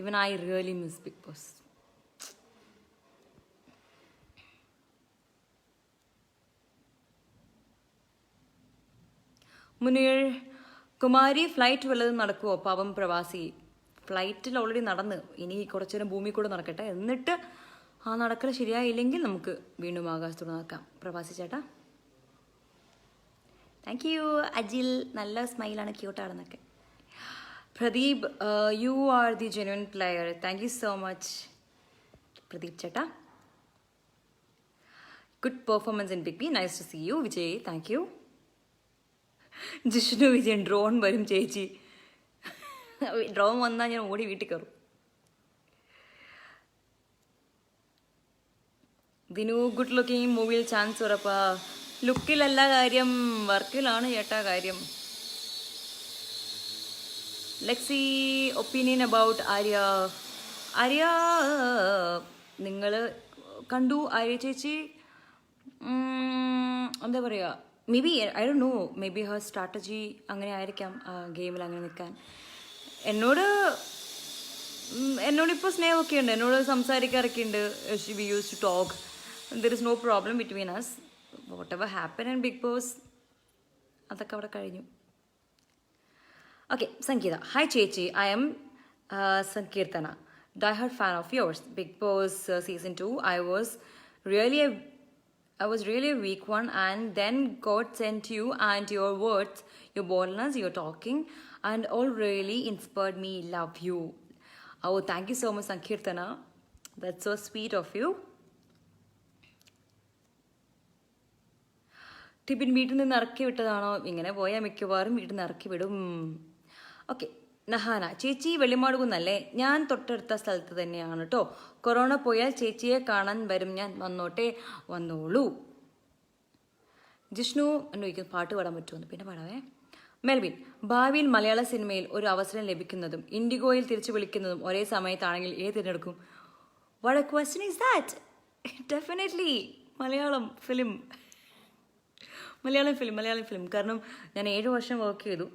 ഇവൻ I really miss big Boss. Muneer Kumari, flight വല്ലതും നടക്കുമോ? പാവം പ്രവാസി. ഫ്ലൈറ്റിൽ ഓൾറെഡി നടന്ന് ഇനി കുറച്ചു നേരം ഭൂമി കൂടെ നടക്കട്ടെ, എന്നിട്ട് ആ നടക്കൽ ശരിയായില്ലെങ്കിൽ നമുക്ക് വീണ്ടും ആകാശത്തോട് നടക്കാം. പ്രവാസി ചേട്ടാ താങ്ക് യു. അജിൽ നല്ല സ്മൈലാണ്, ക്യൂട്ടാണെന്നൊക്കെ. Pradeep, you are the genuine player. Thank you so much Pradeep ചേട്ടാ. Good performance in Big B. Nice to see you. Vijay thank you. Jishnu Vijayan, drone വരും ചേച്ചി. ഡ്രോൺ വന്നാൽ ഞാൻ ഓടി വീട്ടിൽ കയറും. ദിനു, ഗുഡ് ലുക്കിംഗ്, മൂവിയിൽ ചാൻസ് ഉറപ്പാ. ലുക്കിലല്ല കാര്യം, വർക്കിലാണ് ചേട്ടാ കാര്യം. Lexi, opinion about Arya. Arya നിങ്ങൾ കണ്ടു? ആര്യ ചേച്ചി എന്താ പറയുക, maybe I don't know, may be Har strategy അങ്ങനെ ആയിരിക്കാം ഗെയിമിൽ അങ്ങനെ നിൽക്കാൻ. എന്നോടിപ്പോൾ സ്നേഹമൊക്കെ ഉണ്ട്, എന്നോട് സംസാരിക്കാറൊക്കെ ഉണ്ട്. We use to talk. There is no problem between us. Whatever happen in Bigg Boss അതൊക്കെ അവിടെ കഴിഞ്ഞു. ഓക്കെ, സംഗീത. ഹായ് ചേച്ചി, I am Sankeerthana, die-hard fan of yours. Big Boss season 2, I was really a weak one, and then God sent you, and your words, your boldness, your talking, and all really inspired me. Love you. Oh, thank you so much, Sankirtana. That's so sweet of you. Tibin വീട്ടിൽ നിന്ന് ഇറക്കി വിട്ടതാണോ? ഇങ്ങനെ പോയാൽ മിക്കവാറും വീട്ടിൽ നിന്ന് ഇറക്കി വിടും. ഓക്കെ. നഹാന, ചേച്ചി വെള്ളിമാടുകുന്നല്ലേ? ഞാൻ തൊട്ടടുത്ത സ്ഥലത്ത് തന്നെയാണ് കേട്ടോ. കൊറോണ പോയാൽ ചേച്ചിയെ കാണാൻ വരും ഞാൻ. വന്നോട്ടെ. വന്നോളൂ. ജിഷ്ണു എന്നൊരിക്കലും പാട്ട് പാടാൻ പറ്റുമെന്ന് പിന്നെ പാടാവേ. മെൽവിൻ, ഭാവിയിൽ മലയാള സിനിമയിൽ ഒരു അവസരം ലഭിക്കുന്നതും ഇൻഡിഗോയിൽ തിരിച്ചു വിളിക്കുന്നതും ഒരേ സമയത്താണെങ്കിൽ ഏത് തിരഞ്ഞെടുക്കും? What A question is that? Definitely Malayalam film. Malayalam film. കാരണം ഞാൻ 7 വർഷം വർക്ക് ചെയ്തു.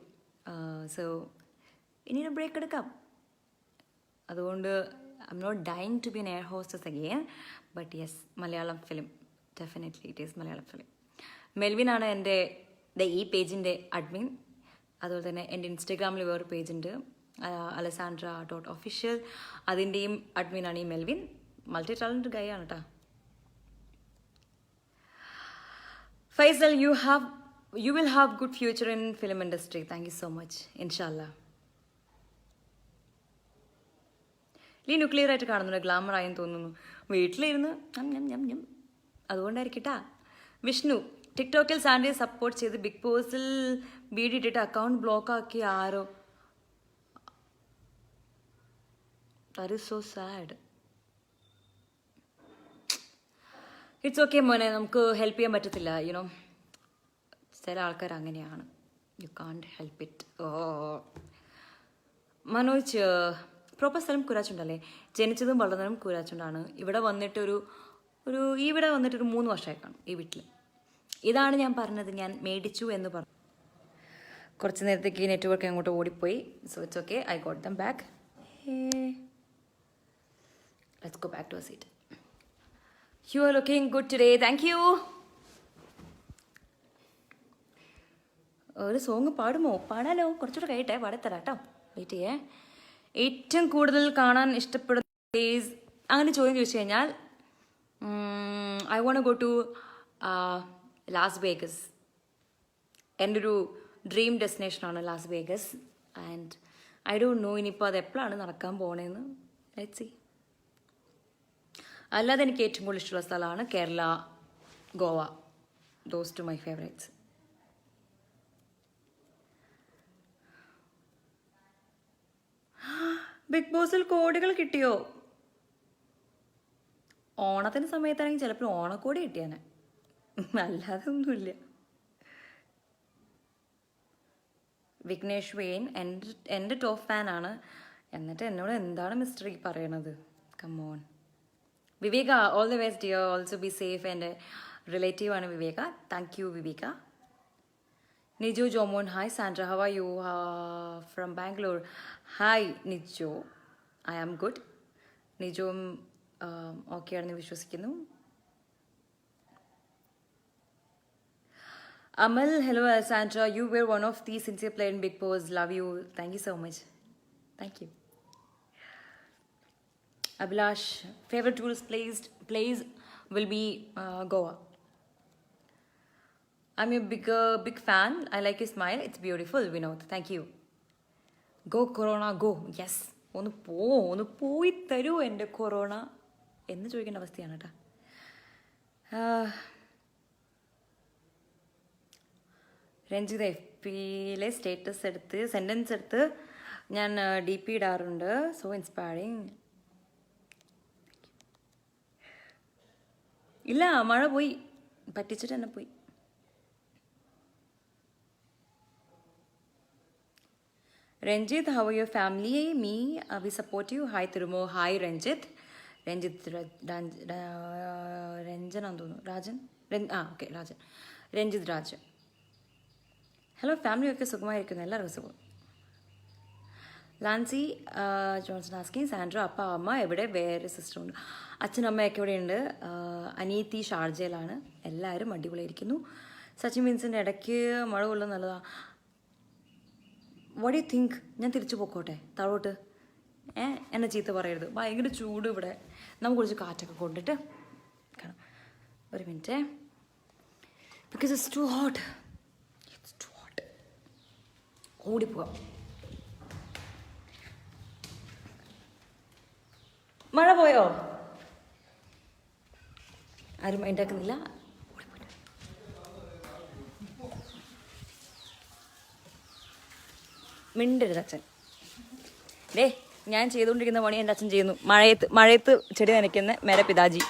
സോ ഇനിയൊരു ബ്രേക്ക് എടുക്കാം. അതുകൊണ്ട് I am not dying to be an air hostess again. But yes, Malayalam film. Definitely it is Malayalam film. മെൽവിനാണ് എൻ്റെ ഈ പേജിൻ്റെ അഡ്മിൻ. അതുപോലെ തന്നെ എൻ്റെ ഇൻസ്റ്റഗ്രാമിൽ വേറൊരു പേജുണ്ട്, alessandra.official. അതിൻ്റെയും അഡ്മിനാണ് ഈ മെൽവിൻ. മൾട്ടി ടാലൻറ്റഡ് ഗൈ ആണ് കേട്ടോ. Faisal, you will have good future in film industry. Thank you so much. Inshallah. ലീ ന്യൂക്ലിയർ ആയിട്ട് കാണുന്നുണ്ട്, ഗ്ലാമർ ആയെന്ന് തോന്നുന്നു. വീട്ടിലിരുന്ന് അതുകൊണ്ടായിരിക്കട്ടാ. വിഷ്ണു, ടിക്ടോക്കിൽ സാൻഡിയെ സപ്പോർട്ട് ചെയ്ത് ബിഗ് ബോസിൽ ബീഡിട്ടിട്ട് അക്കൗണ്ട് ബ്ലോക്ക് ആക്കി ആരോ. That is so sad. It's okay മോനെ, നമുക്ക് ഹെൽപ്പ് ചെയ്യാൻ പറ്റത്തില്ല. യുനോ, ചില ആൾക്കാർ അങ്ങനെയാണ്. You can't help it. ഓ മനോജ്, പ്രോപ്പർ സ്ഥലം കൂരാച്ചുണ്ടല്ലേ? ജനിച്ചതും വളർന്നതും കൂരാച്ചുണ്ടാണ്. ഇവിടെ വന്നിട്ടൊരു 3 വർഷമായി കാണും ഈ വീട്ടിൽ. ഇതാണ് ഞാൻ പറഞ്ഞത്, ഞാൻ മേടിച്ചു എന്ന് പറഞ്ഞു. കുറച്ച് നേരത്തേക്ക് നെറ്റ്വർക്ക് അങ്ങോട്ട് ഓടിപ്പോയി. So it's okay, I got them back. Let's go back to a seat. You are looking good today. Thank you. ഒരു സോങ് പാടുമോ? പാടാലോ, കുറച്ചുകൂടെ കഴിയട്ടെ, പാടത്തരാം കേട്ടോ. വെയിറ്റ് ചെയ്യേ. ഏറ്റവും കൂടുതൽ കാണാൻ ഇഷ്ടപ്പെടുന്ന പ്ലേസ് അങ്ങനെ ചോദ്യം ചോദിച്ചു കഴിഞ്ഞാൽ I won't go to Las Vegas. എൻ്റെ ഒരു ഡ്രീം ഡെസ്റ്റിനേഷനാണ് Las Vegas. And I don't know ഇനിയിപ്പോൾ അത് എപ്പോഴാണ് നടക്കാൻ പോണേന്ന്. Let's see. അല്ലാതെ എനിക്ക് ഏറ്റവും കൂടുതൽ ഇഷ്ടമുള്ള സ്ഥലമാണ് Kerala, Goa. Those two my favourites. Bigg ബോസിൽ കോടികൾ കിട്ടിയോ? ഓണത്തിന് സമയത്താണെങ്കിൽ ചിലപ്പോൾ ഓണക്കോടി കിട്ടിയാനെ. അല്ലാതെ ഒന്നുമില്ല. വിഘ്നേഷ് വെയിൻ എൻ്റെ ടോപ്പ് ഫാനാണ്. എന്നിട്ട് എന്നോട് എന്താണ് മിസ്റ്റർ പറയണത്? Come on. Viveka, all the best dear. Also be safe. എൻ്റെ റിലേറ്റീവാണ് വിവേക. Thank you Viveka. Nijo Jomon, hi Sandra, how are you? From Bangalore. Hi Nijo, I am good. Nijo, okay ആണെന്ന് വിശ്വസിക്കുന്നു. Amal, hello Sandra, you were one of the sincere player in Big Boss. Love you. Thank you so much. Thank you. Abhilash, favorite tourist place will be Goa. I'm your big fan. I like your smile. It's beautiful, Vinod. Thank you. Go Corona, go. Yes. ഒന്ന് പോയി തരൂ എൻ്റെ corona എന്ന് ചോദിക്കേണ്ട അവസ്ഥയാണ് കേട്ടോ. Ranjitha, FBയിലെ status എടുത്ത് sentence എടുത്ത് ഞാൻ DP ഇടാറുണ്ട്. So inspiring. ഇല്ല, മഴ പോയി, പറ്റിച്ചിട്ട് തന്നെ പോയി. Ranjit, how are your family? Me, we support you. Hi Thirumo. Hi Ranjit. Ranjan andonu. Rajan? Okay, Rajan. Ranjit Rajan. Hello family, okay, സുഖമായിരിക്കുന്നു. എല്ലാവർക്കും സുഖം. ലാൻസി ജോൺസൺ ആസ്കിങ്, സാൻഡ്ര അപ്പ അമ്മ എവിടെ? വേറെ സിസ്റ്റർ ഉണ്ട്. അച്ഛനമ്മയൊക്കെ ഇവിടെയുണ്ട്. അനിയത്തി ഷാർജയിലാണ്. എല്ലാവരും അടിപൊളിയായിരിക്കുന്നു. സച്ചിൻ വിൻസിൻ്റെ ഇടയ്ക്ക് മഴ കൊള്ളുന്നത് നല്ലതാണ്. What you think? ഞാൻ തിരിച്ചു പോക്കോട്ടെ താഴോട്ട്? എന്നെ ചീത്ത പറയരുത്. ഭയങ്കര ചൂട് ഇവിടെ. നമുക്ക് കുറച്ച് കാറ്റൊക്കെ കൊണ്ടിട്ട് കാണാം. ഒരു minute. Because it's too hot. ഓടിപ്പോവാം. മഴ പോയോ? ആരും ഉണ്ടാക്കുന്നില്ല. മിണ്ടരുത് അച്ഛൻ. ഞാൻ ചെയ്തുകൊണ്ടിരിക്കുന്ന പണി എൻ്റെ അച്ഛൻ ചെയ്യുന്നു. മഴയത്ത് ചെടി നനയ്ക്കുന്ന മേരെ പിതാജി.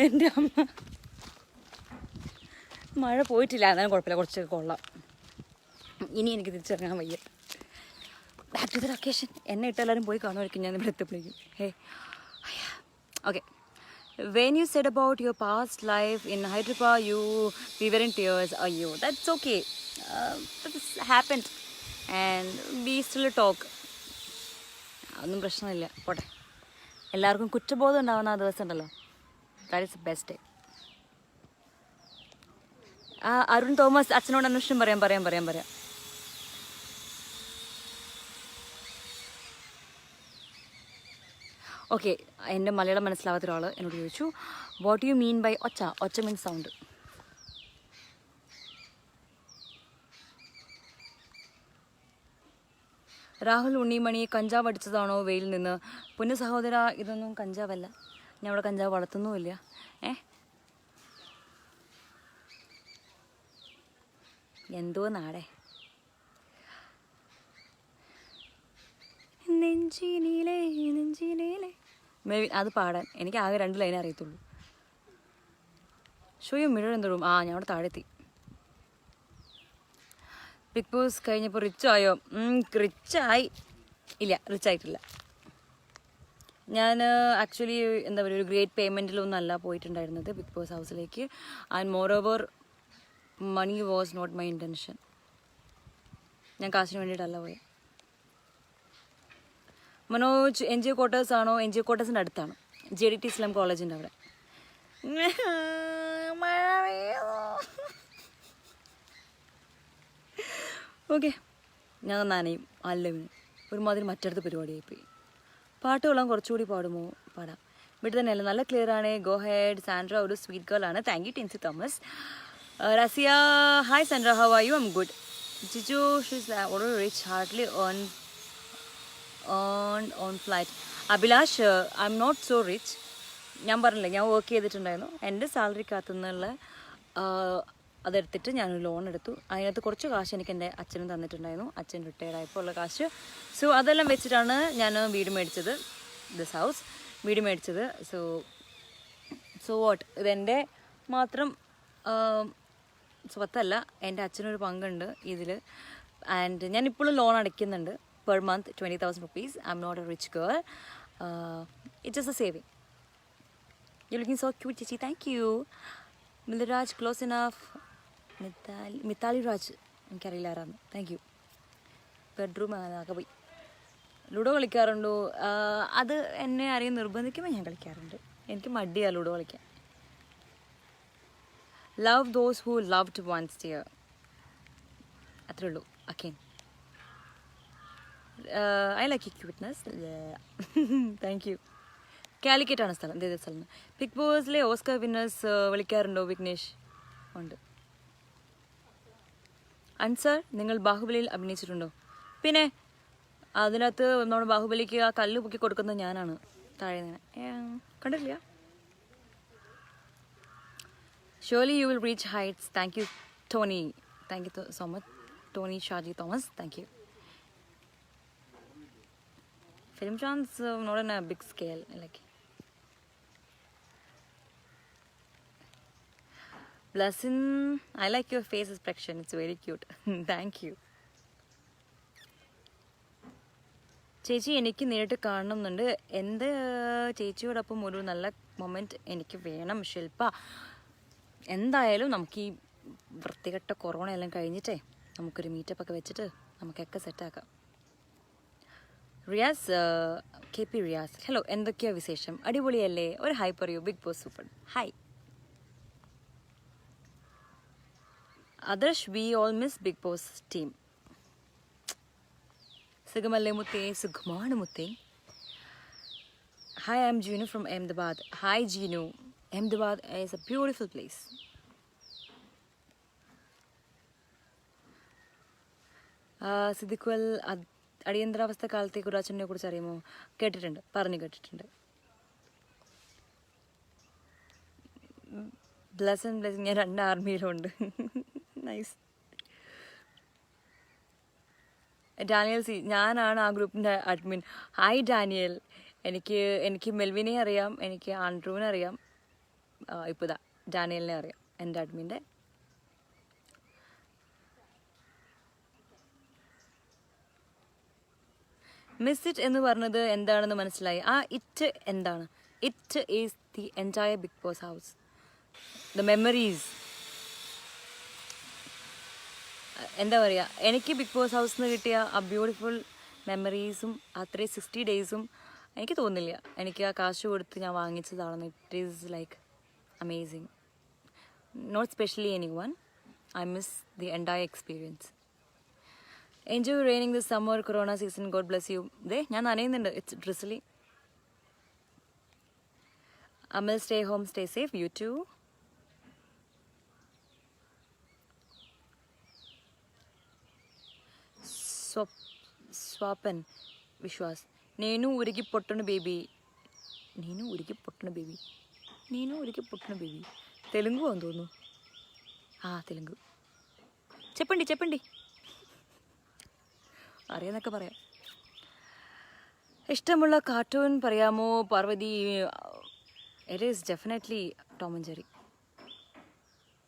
എൻ്റെ അമ്മ. മഴ പോയിട്ടില്ല, എന്നാലും കുഴപ്പമില്ല, കുറച്ചൊക്കെ കൊള്ളാം. ഇനി എനിക്ക് തിരിച്ചിറങ്ങാൻ വയ്യ. Back to the location. എന്നെ ഇട്ട് എല്ലാവരും പോയി കാണുമായിരിക്കും ഞാൻ ഇവിടെ എത്തിയപ്പോഴേക്കും. Okay. When you said about your past life in Hyderabad, we were in tears. Ayyo, that's okay. That happened, and we still talk. ഒന്നും പ്രശ്നമില്ല, പോട്ടെ. എല്ലാവർക്കും കുറ്റബോധം ഉണ്ടാവുന്ന ആ ദിവസം ഉണ്ടല്ലോ, that is the best day. Arun Thomas, അച്ഛനോട് അന്വേഷണം പറയാം. ഓക്കെ, എൻ്റെ മലയാളം മനസ്സിലാവാത്ത ഒരാൾ എന്നോട് ചോദിച്ചു, വാട്ട് യു മീൻ ബൈ ഒച്ച? ഒച്ച മീൻസ് സൗണ്ട്. രാഹുൽ ഉണ്ണിമണി, കഞ്ചാവ് അടിച്ചതാണോ വെയിലിൽ നിന്ന്? പൊന്നു സഹോദര, ഇതൊന്നും കഞ്ചാവല്ല. ഞാൻ അവിടെ കഞ്ചാവ് വളർത്തുന്നുമില്ല. എന്തോ നാടേ. നെഞ്ചിനിലേ അത് പാടാൻ എനിക്ക് ആകെ 2 ലൈനേ അറിയത്തുള്ളൂ. Show you mirror in the room. ഞാൻ അവിടെ താഴെത്തി. ബിഗ് ബോസ് കഴിഞ്ഞപ്പോൾ റിച്ചായോ? റിച്ചായി. ഇല്ല, റിച്ചായിട്ടില്ല. ഞാൻ ആക്ച്വലി എന്താ പറയുക, ഒരു ഗ്രേറ്റ് പേയ്മെൻറ്റിലൊന്നും അല്ല പോയിട്ടുണ്ടായിരുന്നത് ബിഗ് ബോസ് ഹൗസിലേക്ക്. And moreover money was not my intention. ഞാൻ കാശിന് വേണ്ടിയിട്ടല്ല പോയത്. മനോജ്, NGO ക്വാർട്ടേഴ്സ് ആണോ? NGO ക്വാർട്ടേഴ്സിൻ്റെ അടുത്താണ്, JDT ഇസ്ലാം കോളേജിൻ്റെ അവിടെ. ഓക്കെ, ഞാൻ നനയും. അല്ലവിന് ഒരുമാതിരി മറ്റടുത്ത പരിപാടിയായിപ്പോയി. പാട്ട് കൊള്ളാൻ, കുറച്ചുകൂടി പാടുമോ? പാടാം. ഇവിടെ തന്നെയല്ല, നല്ല ക്ലിയർ ആണ്. Go ahead. സാൻഡ്ര ഒരു സ്വീറ്റ് ഗേൾ ആണ്. Thank you Tincy Thomas. Razia, hi Sandra, how are you? I am good. Jiju, she's already rich, hardly on flight. Abhilash, I am not so rich. ഞാൻ പറഞ്ഞില്ലേ, ഞാൻ വർക്ക് ചെയ്തിട്ടുണ്ടായിരുന്നു. എൻ്റെ സാലറിക്കകത്തുനിന്നുള്ള അതെടുത്തിട്ട് ഞാനൊരു ലോൺ എടുത്തു. അതിനകത്ത് കുറച്ച് കാശ് എനിക്ക് എൻ്റെ അച്ഛനും തന്നിട്ടുണ്ടായിരുന്നു. അച്ഛൻ റിട്ടയർഡായപ്പോൾ ഉള്ള കാശ്. സോ അതെല്ലാം വെച്ചിട്ടാണ് ഞാൻ വീട് മേടിച്ചത്. ദിസ് ഹൗസ് വീട് മേടിച്ചത്. സോ സോ വാട്ട്, ഇതെൻ്റെ മാത്രം സ്വത്തല്ല, എൻ്റെ അച്ഛനൊരു പങ്കുണ്ട് ഇതിൽ. ആൻഡ് ഞാൻ ഇപ്പോഴും ലോൺ അടയ്ക്കുന്നുണ്ട് per month 20,000 rupees. I am not a rich girl. It is a saving. You looking so cute ചേച്ചി, thank you. Mithuraj close enough. Mithali Raj, എനിക്കറിയില്ല ആരാന്ന്. Thank you. ബെഡ്റൂം ആകെ പോയി. ലുഡോ കളിക്കാറുണ്ടോ? അത് എന്നെ ആരെയും നിർബന്ധിക്കുമ്പോൾ ഞാൻ കളിക്കാറുണ്ട്. എനിക്ക് മടിയാണ് ലുഡോ കളിക്കാൻ. Love those who loved once dear. അത്രേ ഉള്ളൂ. Again I like you cuteness. Thank you. കാലിക്കറ്റാണ് സ്ഥലം. ഇതേ സ്ഥലം. ബിഗ് ബോസിലെ ഓസ്കർ വിന്നേഴ്സ് വിളിക്കാറുണ്ടോ വിഘ്നേഷ്? ഉണ്ട്. അൻസർ, നിങ്ങൾ ബാഹുബലിയിൽ അഭിനയിച്ചിട്ടുണ്ടോ? പിന്നെ അതിനകത്ത് നമ്മുടെ ബാഹുബലിക്ക് ആ കല്ല് പൊക്കി കൊടുക്കുന്നത് ഞാനാണ് താഴെ നിന്ന്. കണ്ടില്ല? Surely you will reach heights. Thank you Tony. Thank you so much Tony Shaji Thomas. Thank you. Film chance not in a big scale. Like blessing, I like your face expression. It's very cute. Thank you. ചേച്ചി, എനിക്ക് നേരിട്ട് കാണണമെന്നുണ്ട്. എൻ്റെ ചേച്ചിയോടൊപ്പം ഒരു നല്ല moment എനിക്ക് വേണം ശില്പ. എന്തായാലും നമുക്ക് ഈ വൃത്തികെട്ട കൊറോണ എല്ലാം കഴിഞ്ഞിട്ടേ നമുക്കൊരു മീറ്റപ്പ് ഒക്കെ വെച്ചിട്ട് നമുക്കൊക്കെ സെറ്റാക്കാം. Riyas, K P Riyas, hello, എന്തൊക്കെയോ വിശേഷം? അടിപൊളിയല്ലേ? ഒരു ഹായ് പറയൂ. Big Boss super. Hi. Adarsh, we all miss big Boss team. സുഖമല്ലേ മുത്തേ? സുഖമാണ് മുത്തേ. Hi, I am Jeenu from Ahmedabad. Hi Jeenu. Ahmedabad is a beautiful place. Siddiqul, അടിയന്തരാവസ്ഥ കാലത്തെ കുറാച്ചനെ കുറിച്ച് അറിയുമോ? കേട്ടിട്ടുണ്ട്, പറഞ്ഞു കേട്ടിട്ടുണ്ട്. ബ്ലസ്സിങ്, ഞാൻ 2 ആർമിയിലുണ്ട്. നൈസ്. ഡാനിയൽ സി, ഞാനാണ് ആ ഗ്രൂപ്പിൻ്റെ അഡ്മിൻ. Hi Daniel. എനിക്ക് മെൽവിനെ അറിയാം, എനിക്ക് ആൻഡ്രൂവിനെ അറിയാം, ഇപ്പോൾ ഇതാ ഡാനിയലിനെ അറിയാം, എൻ്റെ അഡ്മിൻ്റെ. മിസ് ഇറ്റ് എന്ന് പറഞ്ഞത് എന്താണെന്ന് മനസ്സിലായി. ഇറ്റ് എന്താണ്? It is the entire Bigg Boss house, the memories. എന്താ പറയുക, എനിക്ക് ബിഗ് ബോസ് ഹൗസിൽ നിന്ന് കിട്ടിയ ആ ബ്യൂട്ടിഫുൾ മെമ്മറീസും അത്രയും 60 daysഉം എനിക്ക് തോന്നില്ല എനിക്ക് ആ കാശ് കൊടുത്ത് ഞാൻ വാങ്ങിച്ചതാണെന്ന്. It is like amazing. Not specially any one. I miss the entire experience. Enjoy raining this summer corona season. God bless you. ദേ ഞാൻ നനയുന്നുണ്ട്. It's drizzly. Amal, stay home, stay safe. You too. Swapan Viswas, నేను ఉరికి పొట్టును బేబీ. నేను ఉరికి పొట్టును baby. నేను ఉరికి పొట్టును బేబీ. తెలుగు అని തോന്നുന്നു. തെലുങ്ക്. చెప్పండి അറിയാന്നൊക്കെ പറയാം. ഇഷ്ടമുള്ള കാർട്ടൂൺ പറയാമോ Parvathy? It is definitely Tom and Jerry.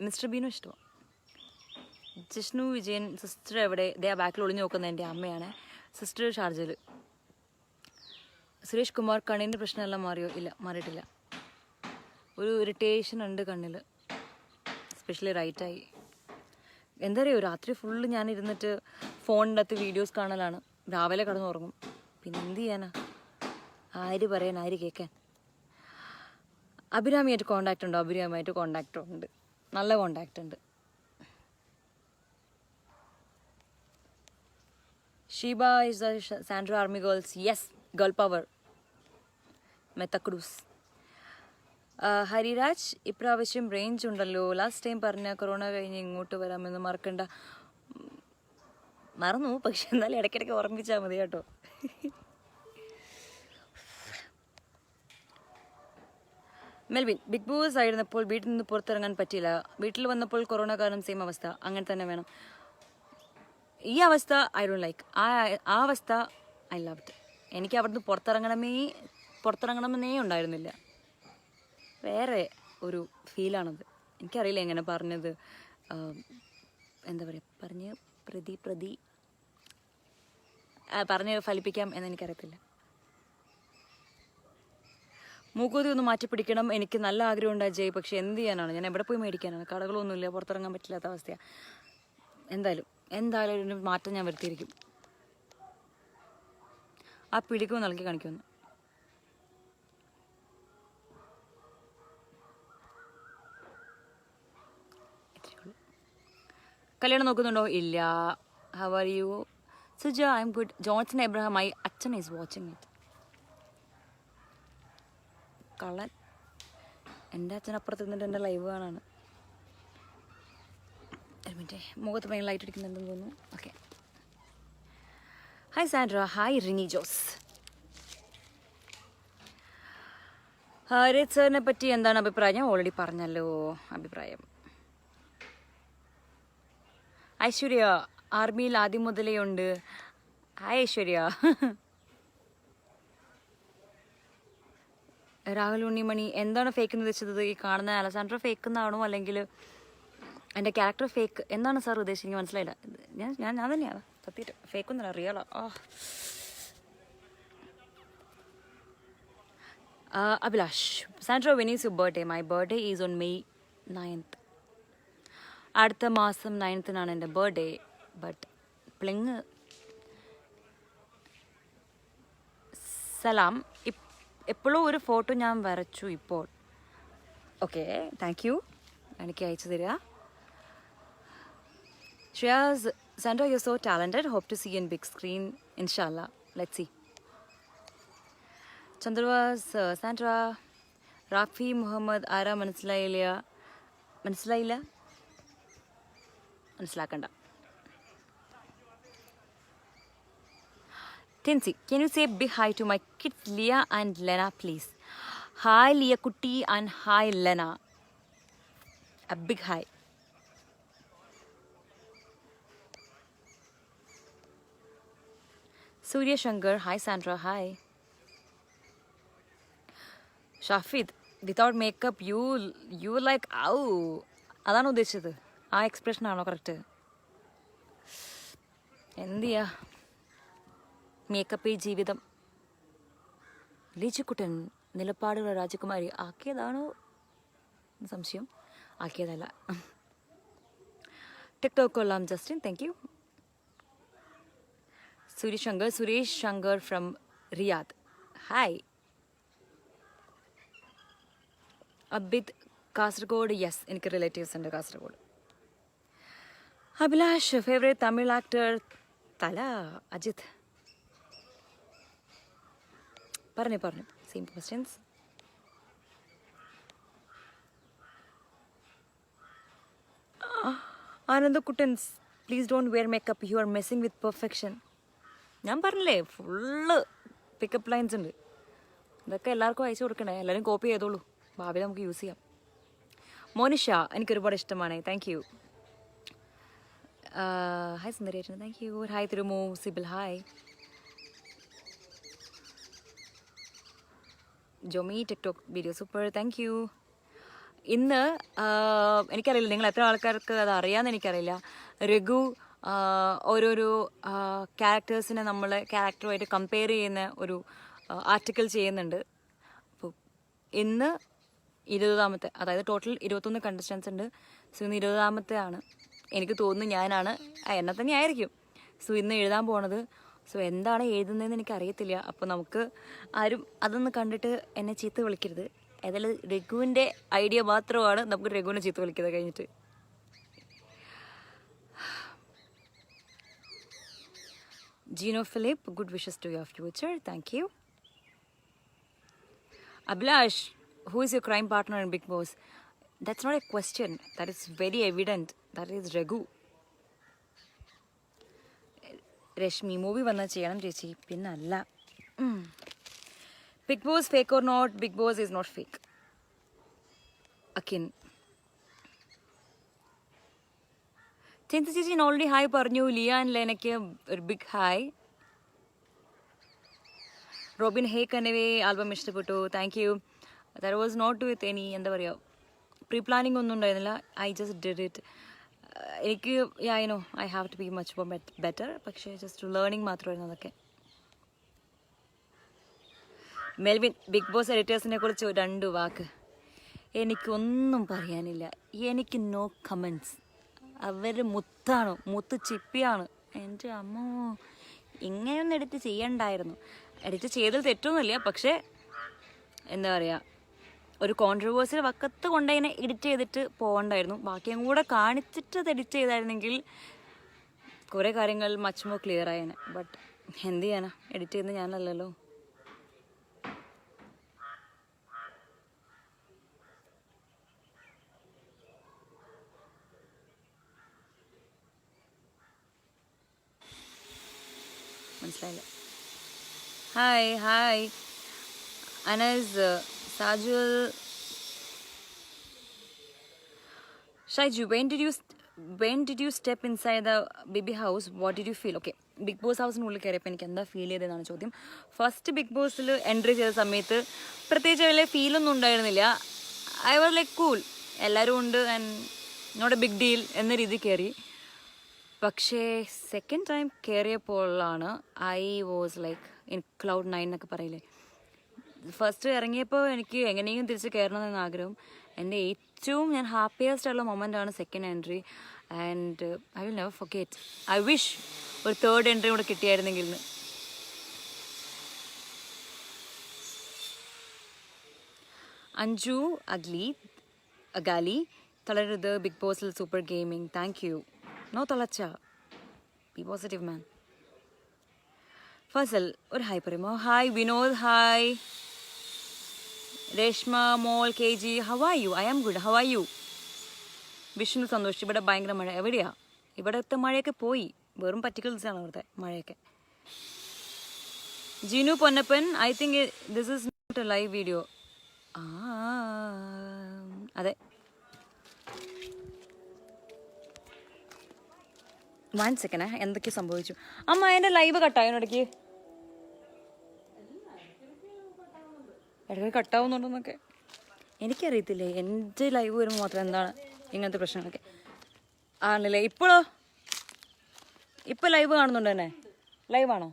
Mister ബീനും ഇഷ്ടമാണ്. ജിഷ്ണു വിജയൻ, സിസ്റ്റർ എവിടെ? ദേ ബാക്കിൽ ഒളിഞ്ഞു നോക്കുന്ന എൻ്റെ അമ്മയാണ്. സിസ്റ്റർ ഷാർജയിൽ. സുരേഷ് കുമാർ, കണ്ണിൻ്റെ പ്രശ്നമെല്ലാം മാറിയോ? ഇല്ല, മാറിയിട്ടില്ല. ഒരു ഇറിറ്റേഷൻ ഉണ്ട് കണ്ണിൽ, എസ്പെഷ്യലി റൈറ്റായി. എന്താ പറയുക, രാത്രി ഫുള്ള് ഞാൻ ഇരുന്നിട്ട് ഫോണിൻ്റെ അകത്ത് വീഡിയോസ് കാണലാണ്. രാവിലെ കിടന്നുറങ്ങും. പിന്നെ എന്ത് ചെയ്യാനാ? ആര് പറയാൻ, ആര് കേൾക്കാൻ? അഭിരാമിയായിട്ട് കോണ്ടാക്റ്റ് ഉണ്ടോ? അഭിരാമിയായിട്ട് കോണ്ടാക്റ്റ് ഉണ്ട്, നല്ല കോണ്ടാക്റ്റ് ഉണ്ട്. Sheeba is the Sandro army girls. Yes, girl power. മെത്തക്രൂസ്. ഹരിരാജ്, ഇപ്രാവശ്യം റേഞ്ച് ഉണ്ടല്ലോ. ലാസ്റ്റ് ടൈം പറഞ്ഞ കൊറോണ കഴിഞ്ഞ് ഇങ്ങോട്ട് വരാമെന്ന് മറക്കണ്ട. മറന്നു, പക്ഷെ എന്നാലും ഇടയ്ക്കിടയ്ക്ക് ഓർമ്മിച്ചാൽ മതി കേട്ടോ. മെൽവിൻ, ബിഗ് ബോസ് ആയിരുന്നപ്പോൾ വീട്ടിൽ നിന്ന് പുറത്തിറങ്ങാൻ പറ്റിയില്ല. വീട്ടിൽ വന്നപ്പോൾ കൊറോണ കാരണം സെയിം അവസ്ഥ. അങ്ങനെ തന്നെ വേണം. ഈ അവസ്ഥ ഐ ഡോണ്ട് ലൈക്ക്. ആ അവസ്ഥ ഐ ലവ് ഇറ്റ്. എനിക്ക് അവിടുന്ന് പുറത്തിറങ്ങണമെന്നേ ഉണ്ടായിരുന്നില്ല. വേറെ ഒരു ഫീലാണത്. എനിക്കറിയില്ല എങ്ങനെ പറഞ്ഞത്, എന്താ പറയുക, പറഞ്ഞ് ഫലിപ്പിക്കാം എന്നെനിക്കറിയത്തില്ല. മൂക്കൂതി ഒന്ന് മാറ്റി പിടിക്കണം, എനിക്ക് നല്ല ആഗ്രഹമുണ്ട് അജയ്. പക്ഷെ എന്ത് ചെയ്യാനാണ്, ഞാൻ എവിടെ പോയി മേടിക്കാനാണ്? കടകളൊന്നുമില്ല, പുറത്തിറങ്ങാൻ പറ്റില്ലാത്ത അവസ്ഥയാണ്. എന്തായാലും ഒരു മാറ്റം ഞാൻ വരുത്തിയിരിക്കും. ആ പിടിക്കും നൽകി കാണിക്കുമെന്ന്. കല്യാണം നോക്കുന്നുണ്ടോ? ഇല്ല. How are U? Suja, I am good. Johnson Abraham, my അച്ഛൻ ഈസ് വാച്ചിങ് ഇറ്റ്. കള്ളൻ. എൻ്റെ അച്ഛൻ അപ്പുറത്ത് നിന്നിട്ട് എൻ്റെ ലൈവ് കാണാണ്. ഒരു മിനിറ്റ്, മുഖത്ത് ഭയങ്കര ലൈറ്റ് അടിക്കുന്നുണ്ടെന്ന് തോന്നുന്നു. Okay. Hi Sandra. Hi Rini Jose. Harith സാറിനെ പറ്റി എന്താണ് അഭിപ്രായം? ഞാൻ ഓൾറെഡി പറഞ്ഞല്ലോ അഭിപ്രായം. ഐശ്വര്യ, ആർമിയിൽ ആദ്യം മുതലേ ഉണ്ട്. ഹായ് ഐശ്വര്യ. രാഹുൽ ഉണ്ണിമണി, എന്താണ് ഫേക്ക് എന്ന് ഉദ്ദേശിച്ചത്? ഈ കാണുന്ന അലസാൻഡ്രോ ഫേക്ക് എന്നാണോ, അല്ലെങ്കിൽ എൻ്റെ ക്യാരക്ടർ ഫേക്ക് എന്നാണ് സാർ ഉദ്ദേശിച്ചത്? എനിക്ക് മനസ്സിലായില്ല. ഞാൻ തന്നെയാണ് സത്യമായിട്ട്. ഫേക്ക് ഒന്നുമല്ല, റിയലാ. Abhilash, Sandro, when is your birthday? My birthday is on May 9th. അടുത്ത മാസം 9th എൻ്റെ ബർത്ത്ഡേ. ബട്ട് പ്ലിങ് സലാം. എപ്പോഴും ഒരു ഫോട്ടോ ഞാൻ വരച്ചു ഇപ്പോൾ. Okay, thank you. എനിക്ക് അയച്ചു തരിക. Shreyas, Sandro, you so talented. Hope to see in big screen ഇൻഷാല്ലാ. Let's see. Chandravas, Sandra. Rafi Muhammad, ആരാ? മനസ്സിലായില്ല. മനസ്സിലാക്കണ്ട. Tinsi, can you say big hi to my kids Leah and Lena, please? Hi Leah Kutti and hi Lena. A big hi. Surya Shankar, hi Sandra, hi. Shafid, without makeup you like ow. അതാണ് ഉദ്ദേശിച്ചത്. ആ expression ആണോ correct? എന്ത് ചെയ്യാ, makeup ഈ ജീവിതം. ലീച്ചുക്കുട്ടൻ, നിലപാടുള്ള രാജകുമാരി ആക്കിയതാണോ സംശയം? ആക്കിയതല്ല. ടിക്ടോക്ക് കൊള്ളാം Justin, thank you. Suresh Shankar from Riyadh, hi. Abid, Kasaragod. Yes, എനിക്ക് റിലേറ്റീവ്സ് ഉണ്ട് കാസർഗോഡ്. Abhilash, favourite Tamil actor? തല അജിത്. പറഞ്ഞു സെയിം ക്വസ്റ്റ്യൻസ്. ആനന്ദക്കുട്ടൻസ്, please don't wear makeup, you are messing with perfection. ഞാൻ പറഞ്ഞില്ലേ, ഫുള്ള് പിക്കപ്പ് ലൈൻസ് ഉണ്ട്. ഇതൊക്കെ എല്ലാവർക്കും അയച്ചു കൊടുക്കണേ, എല്ലാവരും കോപ്പി ചെയ്തോളൂ, ഭാവിയിൽ നമുക്ക് യൂസ് ചെയ്യാം. മോനിഷ, എനിക്കൊരുപാട് ഇഷ്ടമാണ്, thank you. Hi Sundarettan, thank you. Hi തിരുമു സിബിൽ, hi. Jomi, TikTok video super, thank you. ഇന്ന് എനിക്കറിയില്ല നിങ്ങൾ എത്ര ആൾക്കാർക്ക് അത് അറിയാമെന്ന് എനിക്കറിയില്ല. രഘു ഓരോരോ ക്യാരക്ടേഴ്സിനെ നമ്മൾ ക്യാരക്ടറുമായിട്ട് കമ്പയർ ചെയ്യുന്ന ഒരു ആർട്ടിക്കിൾ ചെയ്യുന്നുണ്ട്. അപ്പോൾ ഇന്ന് 20ാമത്തെ, അതായത് ടോട്ടൽ 21 കണ്ടസ്റ്റൻസ് ഉണ്ട്. സോ ഇന്ന് 20ാമത്തെ ആണ്. എനിക്ക് തോന്നുന്നു ഞാനാണ്, എന്നെ തന്നെ ആയിരിക്കും. സോ ഇന്ന് എഴുതാൻ പോണത്. സോ എന്താണ് എഴുതുന്നതെന്ന് എനിക്കറിയത്തില്ല. അപ്പോൾ നമുക്ക് ആരും അതൊന്ന് കണ്ടിട്ട് എന്നെ ചീത്ത വിളിക്കരുത്. ഏതായാലും രഘുവിൻ്റെ ഐഡിയ മാത്രമാണ് നമുക്ക് രഘുവിനെ ചീത്ത വിളിക്കുന്നത് കഴിഞ്ഞിട്ട്. Jino Philip, good wishes to your future, thank you. Abhilash, who is your crime partner in Big Boss? That's not a question. That is very evident. That is Raghu. Reshmi, movie വന്നാൽ ചെയ്യണം ചേച്ചി, പിന്നല്ല. Big boss fake or not? Big boss is not fake. അക്കിൻ, ചിന്ത ചേച്ചി already hi പറഞ്ഞു. Liya and ലെനയ്ക്ക് ഒരു big hi. Robin, hey കനവേ, ആൽബം ഇഷ്ടപ്പെട്ടു, thank you. That was not with any എന്താ പറയുക പ്രീ പ്ലാനിങ് ഒന്നും ഉണ്ടായിരുന്നില്ല. I just did it. എനിക്ക് I know I have to be much more better, പക്ഷേ ജസ്റ്റ് ലേണിംഗ് മാത്രമായിരുന്നു അതൊക്കെ. മെൽവിൻ, ബിഗ് ബോസ് എഡിറ്റേഴ്സിനെ കുറിച്ച് 2 വാക്ക്. എനിക്കൊന്നും പറയാനില്ല. എനിക്ക് നോ കമൻസ്. അവർ മുത്താണ്, മുത്ത് ചിപ്പിയാണ്. എൻ്റെ അമ്മോ, ഇങ്ങനെയൊന്നും എഡിറ്റ് ചെയ്യണ്ടായിരുന്നു. എഡിറ്റ് ചെയ്തത് തെറ്റൊന്നുമില്ല, പക്ഷേ എന്താ പറയുക, ഒരു കോൺട്രവേഴ്സിയുടെ വക്കത്ത് കൊണ്ടതിനെ എഡിറ്റ് ചെയ്തിട്ട് പോകണ്ടായിരുന്നു. ബാക്കിയും കൂടെ കാണിച്ചിട്ട് അത് എഡിറ്റ് ചെയ്തായിരുന്നെങ്കിൽ കുറേ കാര്യങ്ങൾ മച്ച് മോർ ക്ലിയർ ആയേനെ. ബട്ട് എന്ത് ചെയ്യാനാ, എഡിറ്റ് ചെയ്യുന്നത് ഞാനല്ലല്ലോ. മനസ്സിലായില്ല. Hi Anas, Sajul, Shaiju, when did you step inside the baby house? What did you feel? Okay, big boss ഹൗസിനുള്ളിൽ കയറിയപ്പോൾ എനിക്ക് എന്താ ഫീൽ ചെയ്തതെന്നാണ് ചോദ്യം. ഫസ്റ്റ് ബിഗ് ബോസിൽ എൻട്രി ചെയ്ത സമയത്ത് പ്രത്യേകിച്ച് വലിയ ഫീലൊന്നും ഉണ്ടായിരുന്നില്ല. ഐ വാസ് ലൈക്ക് കൂൾ, എല്ലാവരും ഉണ്ട് and not a big deal എന്ന രീതി കയറി. പക്ഷേ സെക്കൻഡ് ടൈം കയറിയപ്പോഴാണ് I was like in cloud 9 എന്നൊക്കെ പറയില്ലേ. ഫസ്റ്റ് ഇറങ്ങിയപ്പോൾ എനിക്ക് എങ്ങനെയും തിരിച്ച് കയറണമെന്ന് ആഗ്രഹം. എൻ്റെ ഏറ്റവും ഞാൻ ഹാപ്പിയസ്റ്റ് ആയിട്ടുള്ള മൊമെൻ്റാണ് second entry. And I will never forget. I wish ഒരു തേർഡ് എൻട്രി കൂടെ കിട്ടിയായിരുന്നെങ്കിൽ. അഞ്ജു അഗാലി, തളരരുത്, ബിഗ് ബോസിൽ super gaming. Thank you. No തളച്ച, ബി പോസിറ്റീവ് മാൻ. ഫസൽ, ഒരു ഹായ് പറയുമോ? ഹായ് വിനോദ്, ഹായ് രേഷ്മ മോൾ KG, how are you? I am good, how are you? Vishnu Santhosh, ഇവിടെ ഭയങ്കര മഴ. എവിടെയാ? ഇവിടുത്തെ മഴയൊക്കെ പോയി, വെറും പറ്റിക്കൽസാണ് ഇവിടുത്തെ മഴയൊക്കെ. Jinu Ponnappan, I think this is not a live video. അതെ, 1 സെക്കൻഡ്, എന്തൊക്കെ സംഭവിച്ചു? അമ്മ, എൻ്റെ ലൈവ് കട്ടായോ ഇടയ്ക്ക്? ഇടയ്ക്ക് കട്ടാവുന്നുണ്ടെന്നൊക്കെ എനിക്കറിയത്തില്ലേ. എൻ്റെ ലൈവ് വരുമ്പോൾ മാത്രം എന്താണ് ഇങ്ങനത്തെ പ്രശ്നങ്ങളൊക്കെ ആണല്ലേ. ഇപ്പോഴോ? ഇപ്പോൾ ലൈവ് കാണുന്നുണ്ട് തന്നെ? ലൈവാണോ?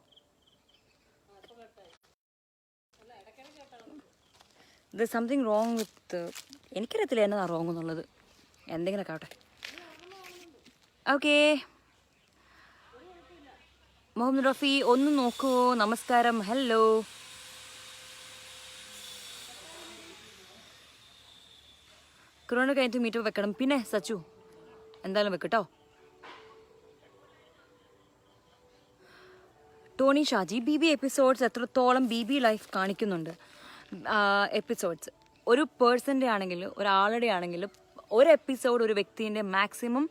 ഇത് സംതിങ് റോങ് വിത്ത്, എനിക്കറിയത്തില്ല എന്നതാ റോങ് എന്നുള്ളത്. എന്തെങ്കിലുമൊക്കെ ആവട്ടെ. ഓക്കേ, മുഹമ്മദ് റഫി, ഒന്ന് നോക്കുമോ? നമസ്കാരം, ഹലോ. കൊറോണ കഴിഞ്ഞിട്ട് മീറ്റപ്പ് വെക്കണം. പിന്നെ സച്ചു എന്തായാലും വെക്കട്ടോ. ടോണി ഷാജി, BB എപ്പിസോഡ്സ് എത്രത്തോളം BB ലൈഫ് കാണിക്കുന്നുണ്ട്? എപ്പിസോഡ്സ് ഒരു പേഴ്സൻ്റെ ആണെങ്കിൽ, ഒരാളുടെ ആണെങ്കിൽ, ഒരു എപ്പിസോഡ് ഒരു വ്യക്തിൻ്റെ മാക്സിമം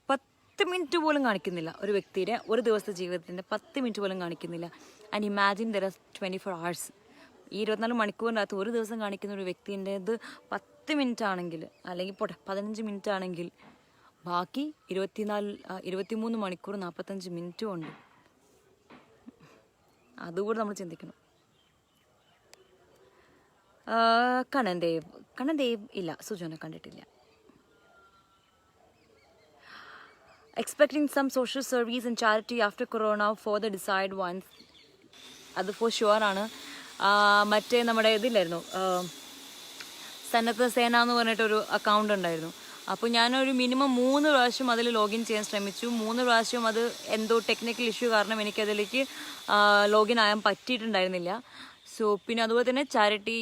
10 മിനിറ്റ് പോലും കാണിക്കുന്നില്ല. ഒരു വ്യക്തിയുടെ ഒരു ദിവസത്തെ ജീവിതത്തിൻ്റെ 10 മിനിറ്റ് പോലും കാണിക്കുന്നില്ല. And imagine there are 24 hours. ഈ 24 മണിക്കൂറിനകത്ത് ഒരു ദിവസം കാണിക്കുന്ന ഒരു വ്യക്തിൻ്റെത് 10 മിനിറ്റ് ആണെങ്കിൽ, അല്ലെങ്കിൽ പോട്ടെ 15 മിനിറ്റ് ആണെങ്കിൽ, ബാക്കി 23 മണിക്കൂർ 45 മിനിറ്റും ഉണ്ട്. അതുകൂടെ നമ്മൾ ചിന്തിക്കണം. കണ്ണൻ ദേവ് ഇല്ല, സുജോനെ കണ്ടിട്ടില്ല. Expecting some social service and charity after corona, further decide once. അത് ഫോർ ഷുവർ ആണ്. മറ്റേ നമ്മുടെ ഇതില്ലായിരുന്നു, സന്നദ്ധ സേന എന്ന് പറഞ്ഞിട്ടൊരു അക്കൗണ്ട് ഉണ്ടായിരുന്നു. അപ്പോൾ ഞാനൊരു മിനിമം 3 പ്രാവശ്യം അതിൽ ലോഗിൻ ചെയ്യാൻ ശ്രമിച്ചു. 3 പ്രാവശ്യം അത് എന്തോ ടെക്നിക്കൽ ഇഷ്യൂ കാരണം എനിക്കതിലേക്ക് ലോഗിൻ ആകാൻ പറ്റിയിട്ടുണ്ടായിരുന്നില്ല. സോ പിന്നെ അതുപോലെ തന്നെ ചാരിറ്റി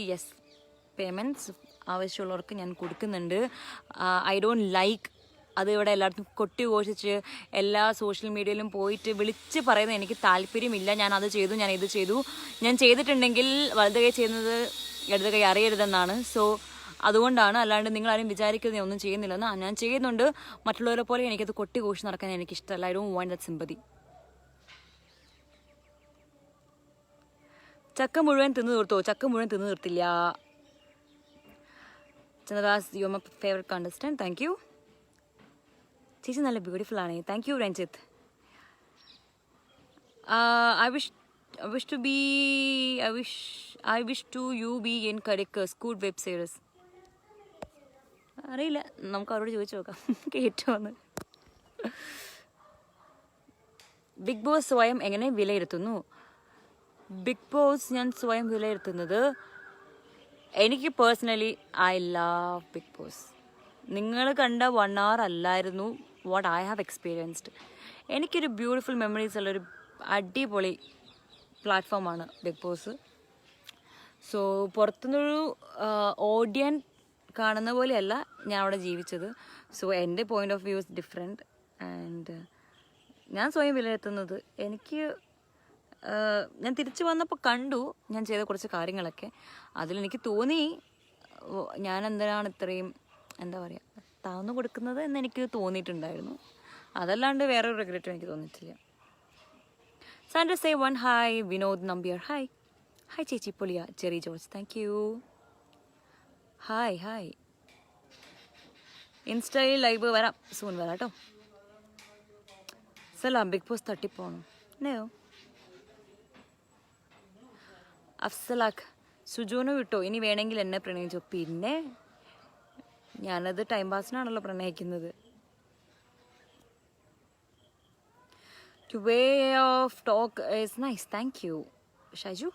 പേയ്മെൻറ്റ്സ് ആവശ്യമുള്ളവർക്ക് ഞാൻ കൊടുക്കുന്നുണ്ട്. ഐ ഡോണ്ട് ലൈക്ക് അത് ഇവിടെ എല്ലായിടത്തും കൊട്ടി ഘോഷിച്ച് എല്ലാ സോഷ്യൽ മീഡിയയിലും പോയിട്ട് വിളിച്ച് പറയുന്നത് എനിക്ക് താല്പര്യമില്ല. ഞാൻ അത് ചെയ്തു, ഞാൻ ഇത് ചെയ്തു. ഞാൻ ചെയ്തിട്ടുണ്ടെങ്കിൽ വലത് കൈ ചെയ്യുന്നത് ഇടത് കൈ അറിയരുതെന്നാണ്. സോ അതുകൊണ്ടാണ്, അല്ലാണ്ട് നിങ്ങളാരും വിചാരിക്കുന്നത് ഞാൻ ഒന്നും ചെയ്യുന്നില്ലെന്ന്. ഞാൻ ചെയ്യുന്നുണ്ട്. മറ്റുള്ളവരെ പോലെ എനിക്കത് കൊട്ടി ഘോഷിച്ച് നടക്കാൻ എനിക്കിഷ്ടമല്ല. I don't want that sympathy. ചക്ക മുഴുവൻ തിന്നു തീർത്തോ? ചക്ക മുഴുവൻ തിന്നു തീർത്തില്ല. Chandradas, you are my favourite contestant. Thank you. ചേച്ചി നല്ല ബ്യൂട്ടിഫുൾ ആണ്. Thank you Ranjith. I wish to you be in Kadek Scoot web series. അറിയില്ല, നമുക്ക് അവരോട് ചോദിച്ചു നോക്കാം കേട്ടോന്ന്. ബിഗ് ബോസ് സ്വയം എങ്ങനെ വിലയിരുത്തുന്നു? ബിഗ് ബോസ് ഞാൻ സ്വയം വിലയിരുത്തുന്നത്, എനിക്ക് personally I love Bigg Boss. നിങ്ങൾ കണ്ട 1 hour അല്ലായിരുന്നു വാട്ട് ഐ ഹാവ് എക്സ്പീരിയൻസ്ഡ്. എനിക്കൊരു ബ്യൂട്ടിഫുൾ മെമ്മറീസ് ഉള്ളൊരു അടിപൊളി പ്ലാറ്റ്ഫോമാണ് ബിഗ് ബോസ്. സോ പുറത്തുനിന്നൊരു ഓഡിയൻ കാണുന്ന പോലെയല്ല ഞാൻ അവിടെ ജീവിച്ചത്. സോ എൻ്റെ point of view is different. And ഞാൻ സ്വയം വിലയിരുത്തുന്നത്, എനിക്ക് ഞാൻ തിരിച്ചു വന്നപ്പോൾ കണ്ടു ഞാൻ ചെയ്ത കുറച്ച് കാര്യങ്ങളൊക്കെ. അതിലെനിക്ക് തോന്നി ഞാൻ എന്തിനാണ് ഇത്രയും എന്താ പറയുക താഴ്ന്നു കൊടുക്കുന്നത് എന്ന് എനിക്ക് തോന്നിയിട്ടുണ്ടായിരുന്നു. അതല്ലാണ്ട് വേറൊരു റിഗ്രറ്റും എനിക്ക് തോന്നിയിട്ടില്ല. Sandra say one hi. Vinod Nambiar hi. Hi ചേച്ചി പൊളിയ. Jerry George thank you. Hi hi. ഇൻസ്റ്റയിൽ ലൈവ് വരാം, സൂൺ വരാം കേട്ടോ. സലാം. ബിഗ് ബോസ് തട്ടിപ്പോണോ? നോ. അഫ്സലാഖ് സുജോന് വിട്ടോ, ഇനി വേണമെങ്കിൽ എന്നെ പ്രണയിച്ചോ. പിന്നെ ഞാനത് ടൈം പാസിനാണല്ലോ പ്രണയിക്കുന്നത്. Way of talk is nice. Thank you Shaju.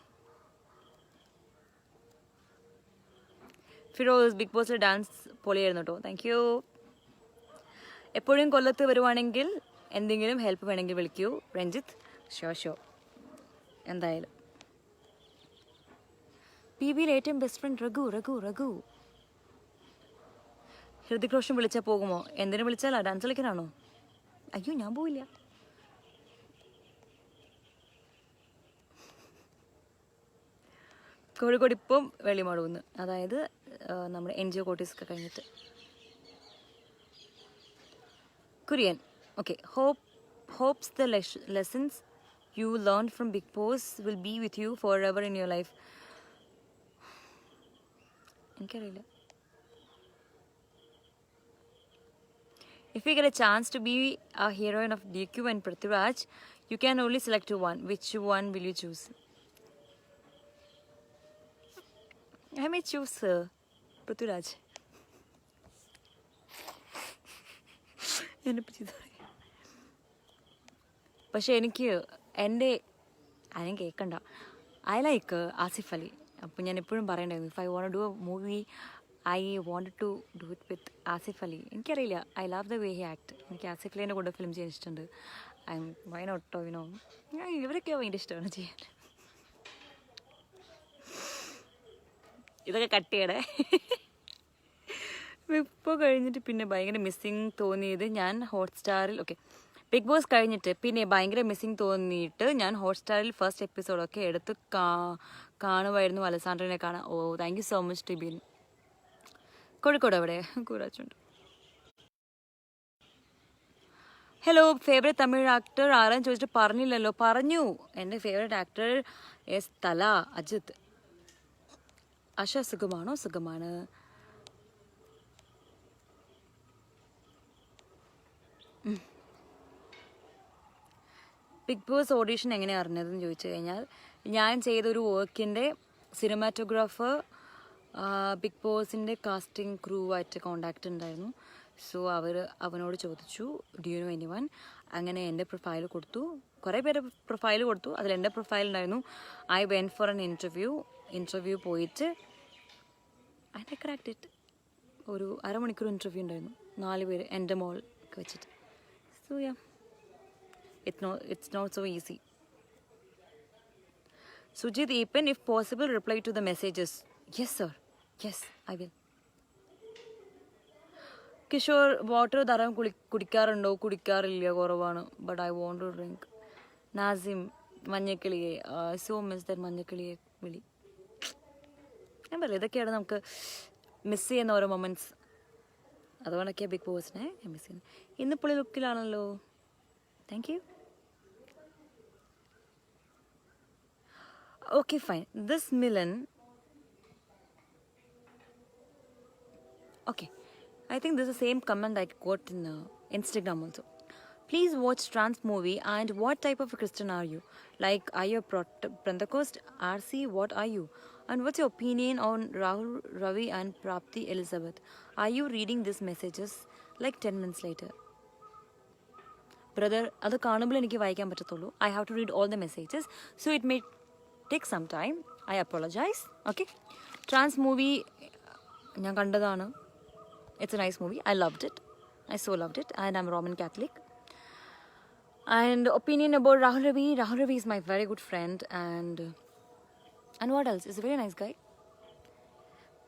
Firoz big ബോസിൽ ഡാൻസ് പൊളിയായിരുന്നു കേട്ടോ. Thank you. എപ്പോഴും കൊല്ലത്ത് വരുവാണെങ്കിൽ എന്തെങ്കിലും ഹെൽപ്പ് വേണമെങ്കിൽ വിളിക്കൂ രഞ്ജിത്ത്. ഷോ എന്തായാലും. പി ബിയിൽ ഏറ്റവും ബെസ്റ്റ് ഫ്രണ്ട് രഘു. ഹൃതിക് റോഷൻ വിളിച്ചാൽ പോകുമോ? എന്തിനു വിളിച്ചാലോ? ഡാൻസ് കളിക്കാനാണോ? അയ്യോ ഞാൻ പോവില്ല. കോഴിക്കോട് ഇപ്പം വെള്ളിമാടുന്ന്, അതായത് നമ്മുടെ NGO കോട്ടീസൊക്കെ കഴിഞ്ഞിട്ട്. Kurian okay. Hopes the lessons you learned from Big Boss will be with you forever in your life. എനിക്കറിയില്ല. If you get a chance to be a heroine of DQ and Prithviraj, you can only select one. Which one will you choose? I may choose Prithviraj. എന്നെ പറ്റി പക്ഷെ എനിക്ക് എൻ്റെ ആരും കേൾക്കണ്ട. I like Asif Ali. അപ്പോൾ ഞാൻ എപ്പോഴും പറയണ്ടായിരുന്നു, if I want do a movie I want to do it with Asif Ali. എനിക്കറിയില്ല, I love the way he act. എനിക്ക് ആസിഫ് അലീൻ്റെ കൂടെ ഫിലിം ചെയ്യാൻ ഇഷ്ടമുണ്ട്. I'm why not Tovino, ഇവരൊക്കെ ഭയങ്കര ഇഷ്ടമാണ് ചെയ്യാൻ. ഇതൊക്കെ കട്ട് ചെയ്യണേ. ഇപ്പോൾ കഴിഞ്ഞിട്ട് പിന്നെ ഭയങ്കര മിസ്സിങ് തോന്നിയത് ഞാൻ ഹോട്ട്സ്റ്റാറിൽ, ഓക്കെ ബിഗ് ബോസ് കഴിഞ്ഞിട്ട് പിന്നെ ഭയങ്കര മിസ്സിങ് തോന്നിയിട്ട് ഞാൻ ഹോട്ട്സ്റ്റാറിൽ ഫസ്റ്റ് എപ്പിസോഡൊക്കെ എടുത്ത് കാണുമായിരുന്നു. അലസാൻഡ്രനെ കാണാൻ. Oh thank you so much Tibin. Kozhikode എവിടെ? Koorachundu. Hello. Favourite Tamil actor ആരാന്ന് ചോദിച്ചിട്ട് പറഞ്ഞില്ലല്ലോ. പറഞ്ഞു. എൻ്റെ ഫേവറേറ്റ് ആക്ടർ എസ് തല അജിത്ത്. അശ സുഖമാണോ? സുഖമാണ്. ബിഗ് ബോസ് ഓഡീഷൻ എങ്ങനെയാണ് അറിഞ്ഞതെന്ന് ചോദിച്ചു കഴിഞ്ഞാൽ, ഞാൻ ചെയ്തൊരു വർക്കിൻ്റെ സിനിമാറ്റോഗ്രാഫർ ബിഗ് ബോസിൻ്റെ കാസ്റ്റിംഗ് ക്രൂ ആയിട്ട് കോണ്ടാക്റ്റ് ഉണ്ടായിരുന്നു. സോ അവനോട് ചോദിച്ചു ഡു യു നോ എനിവൺ. അങ്ങനെ എൻ്റെ പ്രൊഫൈൽ കൊടുത്തു. കുറേ പേര് പ്രൊഫൈൽ കൊടുത്തു, അതിൽ എൻ്റെ പ്രൊഫൈൽ ഉണ്ടായിരുന്നു. I went for an interview പോയിട്ട് അതിൻ്റെ ക്രാക്ട് ഇറ്റ്. ഒരു അരമണിക്കൂർ ഇൻ്റർവ്യൂ ഉണ്ടായിരുന്നു, 4 പേര് എൻ്റെ മോൾ ഒക്കെ വെച്ചിട്ട്. So yeah, it's not so easy. Sujit Epen, if possible reply to the messages. Yes sir, yes I will. Kishore water ധാരാളം കുടിക്കാറുണ്ടോ? കുടിക്കാറില്ല, കുറവാണ്. But I want to drink. Nasim മഞ്ഞക്കിളിയെ സോ മിസ് ദാറ്റ് മഞ്ഞക്കിളിയെ വിളി. ഞാൻ പറയാം, ഇതൊക്കെയാണ് നമുക്ക് മിസ് ചെയ്യുന്ന ഓരോ മൊമെൻറ്റ്സ്. അതുകൊണ്ടൊക്കെയാണ് ബിഗ് ബോസിനെ മിസ് ചെയ്യുന്നത്. ഇന്ന് പുള്ളി ലുക്കിലാണല്ലോ. Thank you. Okay, fine. This Milan. Okay. I think this is the same comment I got in Instagram also. Please watch Trans movie. And what type of a Christian are you? Like, are you a Pentecost, RC? What are you? And what's your opinion on Rahul Ravi and Prapti Elizabeth? Are you reading these messages like 10 minutes later? Brother, അത് കാണുമ്പോൾ എനിക്ക് വായിക്കാൻ പറ്റത്തുള്ളൂ. I have to read all the messages. So it may take some time. I apologize. Okay. Trans movie ഞാൻ കണ്ടതാണ്. It's a nice movie. I loved it. I so loved it. And I'm Roman Catholic. And opinion about Rahul Ravi. Rahul Ravi is my very good friend. And what else? He's a very nice guy.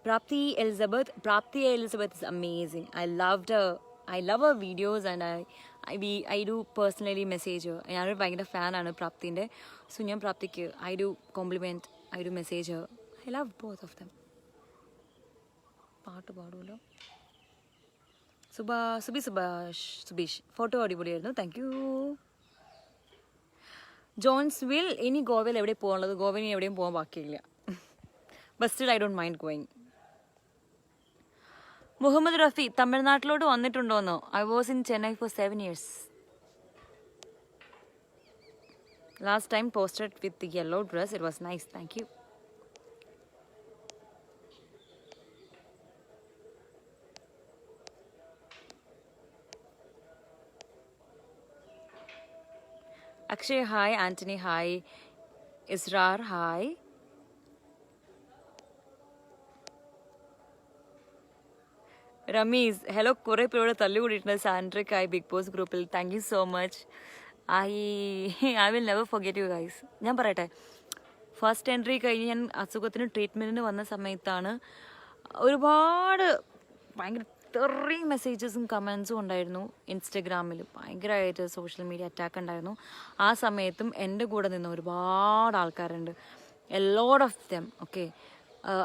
Prapti Elizabeth is amazing. I love her videos, and I do personally message her. ഞാനൊരു ഭയങ്കര ഫാനാണ് പ്രാപ്തിൻ്റെ. So ഞാൻ പ്രാപ്തിക്ക് I do compliment, I do message her. I love both of them. പാട്ട് പാടുമല്ലോ. Subeesh photo അടിപൊളിയായിരുന്നു. Thank you. ജോൺസ്വിൽ, ഇനി ഗോവയിൽ എവിടെ പോകാനുള്ളത്? ഗോവയിൽ ഇനി എവിടെയും പോകാൻ ബാക്കിയില്ല. But still I don't mind going. Muhammad Rafi, തമിഴ്നാട്ടിലോട്ട് വന്നിട്ടുണ്ടോന്നോ? I was in Chennai for 7 years. Last time posted with yellow dress. It was nice. Thank you. Akshay, hi. Anthony, hi. Israr, hi. Ramesh, hello. കുറേ പേരോട് തല്ലുകൂടിയിട്ടുണ്ട് സാൻഡ്രിക്കായി ബിഗ് ബോസ് ഗ്രൂപ്പിൽ. Thank you so much. I will never forget you guys. ഞാൻ പറയട്ടെ, first entry കഴിഞ്ഞ് ഞാൻ അസുഖത്തിന് ട്രീറ്റ്മെൻറ്റിന് വന്ന സമയത്താണ് ഒരുപാട് ഭയങ്കര ഇത്രയും മെസ്സേജസും കമൻസും ഉണ്ടായിരുന്നു. ഇൻസ്റ്റഗ്രാമിൽ ഭയങ്കരമായിട്ട് സോഷ്യൽ മീഡിയ അറ്റാക്ക് ഉണ്ടായിരുന്നു. ആ സമയത്തും എൻ്റെ കൂടെ നിന്ന് ഒരുപാട് ആൾക്കാരുണ്ട്. A lot of them. Okay,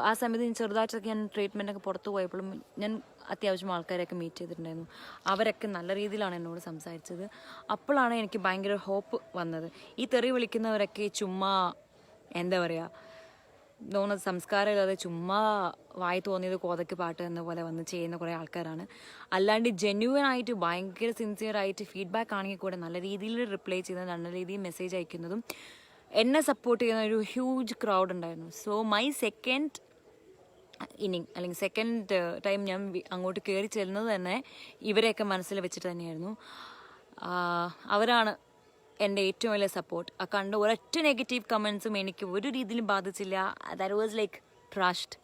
ആ സമയത്ത് ഞാൻ ചെറുതായിട്ടൊക്കെ ഞാൻ ട്രീറ്റ്മെൻറ്റൊക്കെ പുറത്ത് പോയപ്പോഴും ഞാൻ അത്യാവശ്യം ആൾക്കാരെയൊക്കെ മീറ്റ് ചെയ്തിട്ടുണ്ടായിരുന്നു. അവരൊക്കെ നല്ല രീതിയിലാണ് എന്നോട് സംസാരിച്ചത്. അപ്പോഴാണ് എനിക്ക് ഭയങ്കര ഹോപ്പ് വന്നത്. ഈ തെറി വിളിക്കുന്നവരൊക്കെ ചുമ്മാ എന്താ പറയുക, തോന്നുന്നത് സംസ്കാരമില്ലാതെ ചുമ്മാ വായി തോന്നിയത് കോതയ്ക്ക് പാട്ട് എന്ന പോലെ വന്ന് ചെയ്യുന്ന കുറേ ആൾക്കാരാണ്. അല്ലാണ്ട് ജെന്യുവൻ ആയിട്ട് ഭയങ്കര സിൻസിയറായിട്ട് ഫീഡ്ബാക്ക് ആണെങ്കിൽ കൂടെ നല്ല രീതിയിൽ റിപ്ലൈ ചെയ്യുന്നതും നല്ല രീതിയിൽ മെസ്സേജ് അയക്കുന്നതും എന്നെ സപ്പോർട്ട് ചെയ്യുന്ന ഒരു ഹ്യൂജ് ക്രൗഡ് ഉണ്ടായിരുന്നു. സോ മൈ സെക്കൻഡ് ഇന്നിങ് അല്ലെങ്കിൽ സെക്കൻഡ് ടൈം ഞാൻ അങ്ങോട്ട് കയറി ചെല്ലുന്നത് തന്നെ ഇവരെയൊക്കെ മനസ്സിൽ വെച്ചിട്ട് തന്നെയായിരുന്നു. അവരാണ് എൻ്റെ ഏറ്റവും വലിയ സപ്പോർട്ട്. ആ കണ്ട ഒരൊറ്റ നെഗറ്റീവ് കമൻസും എനിക്ക് ഒരു രീതിയിലും ബാധിച്ചില്ല. That was like trust.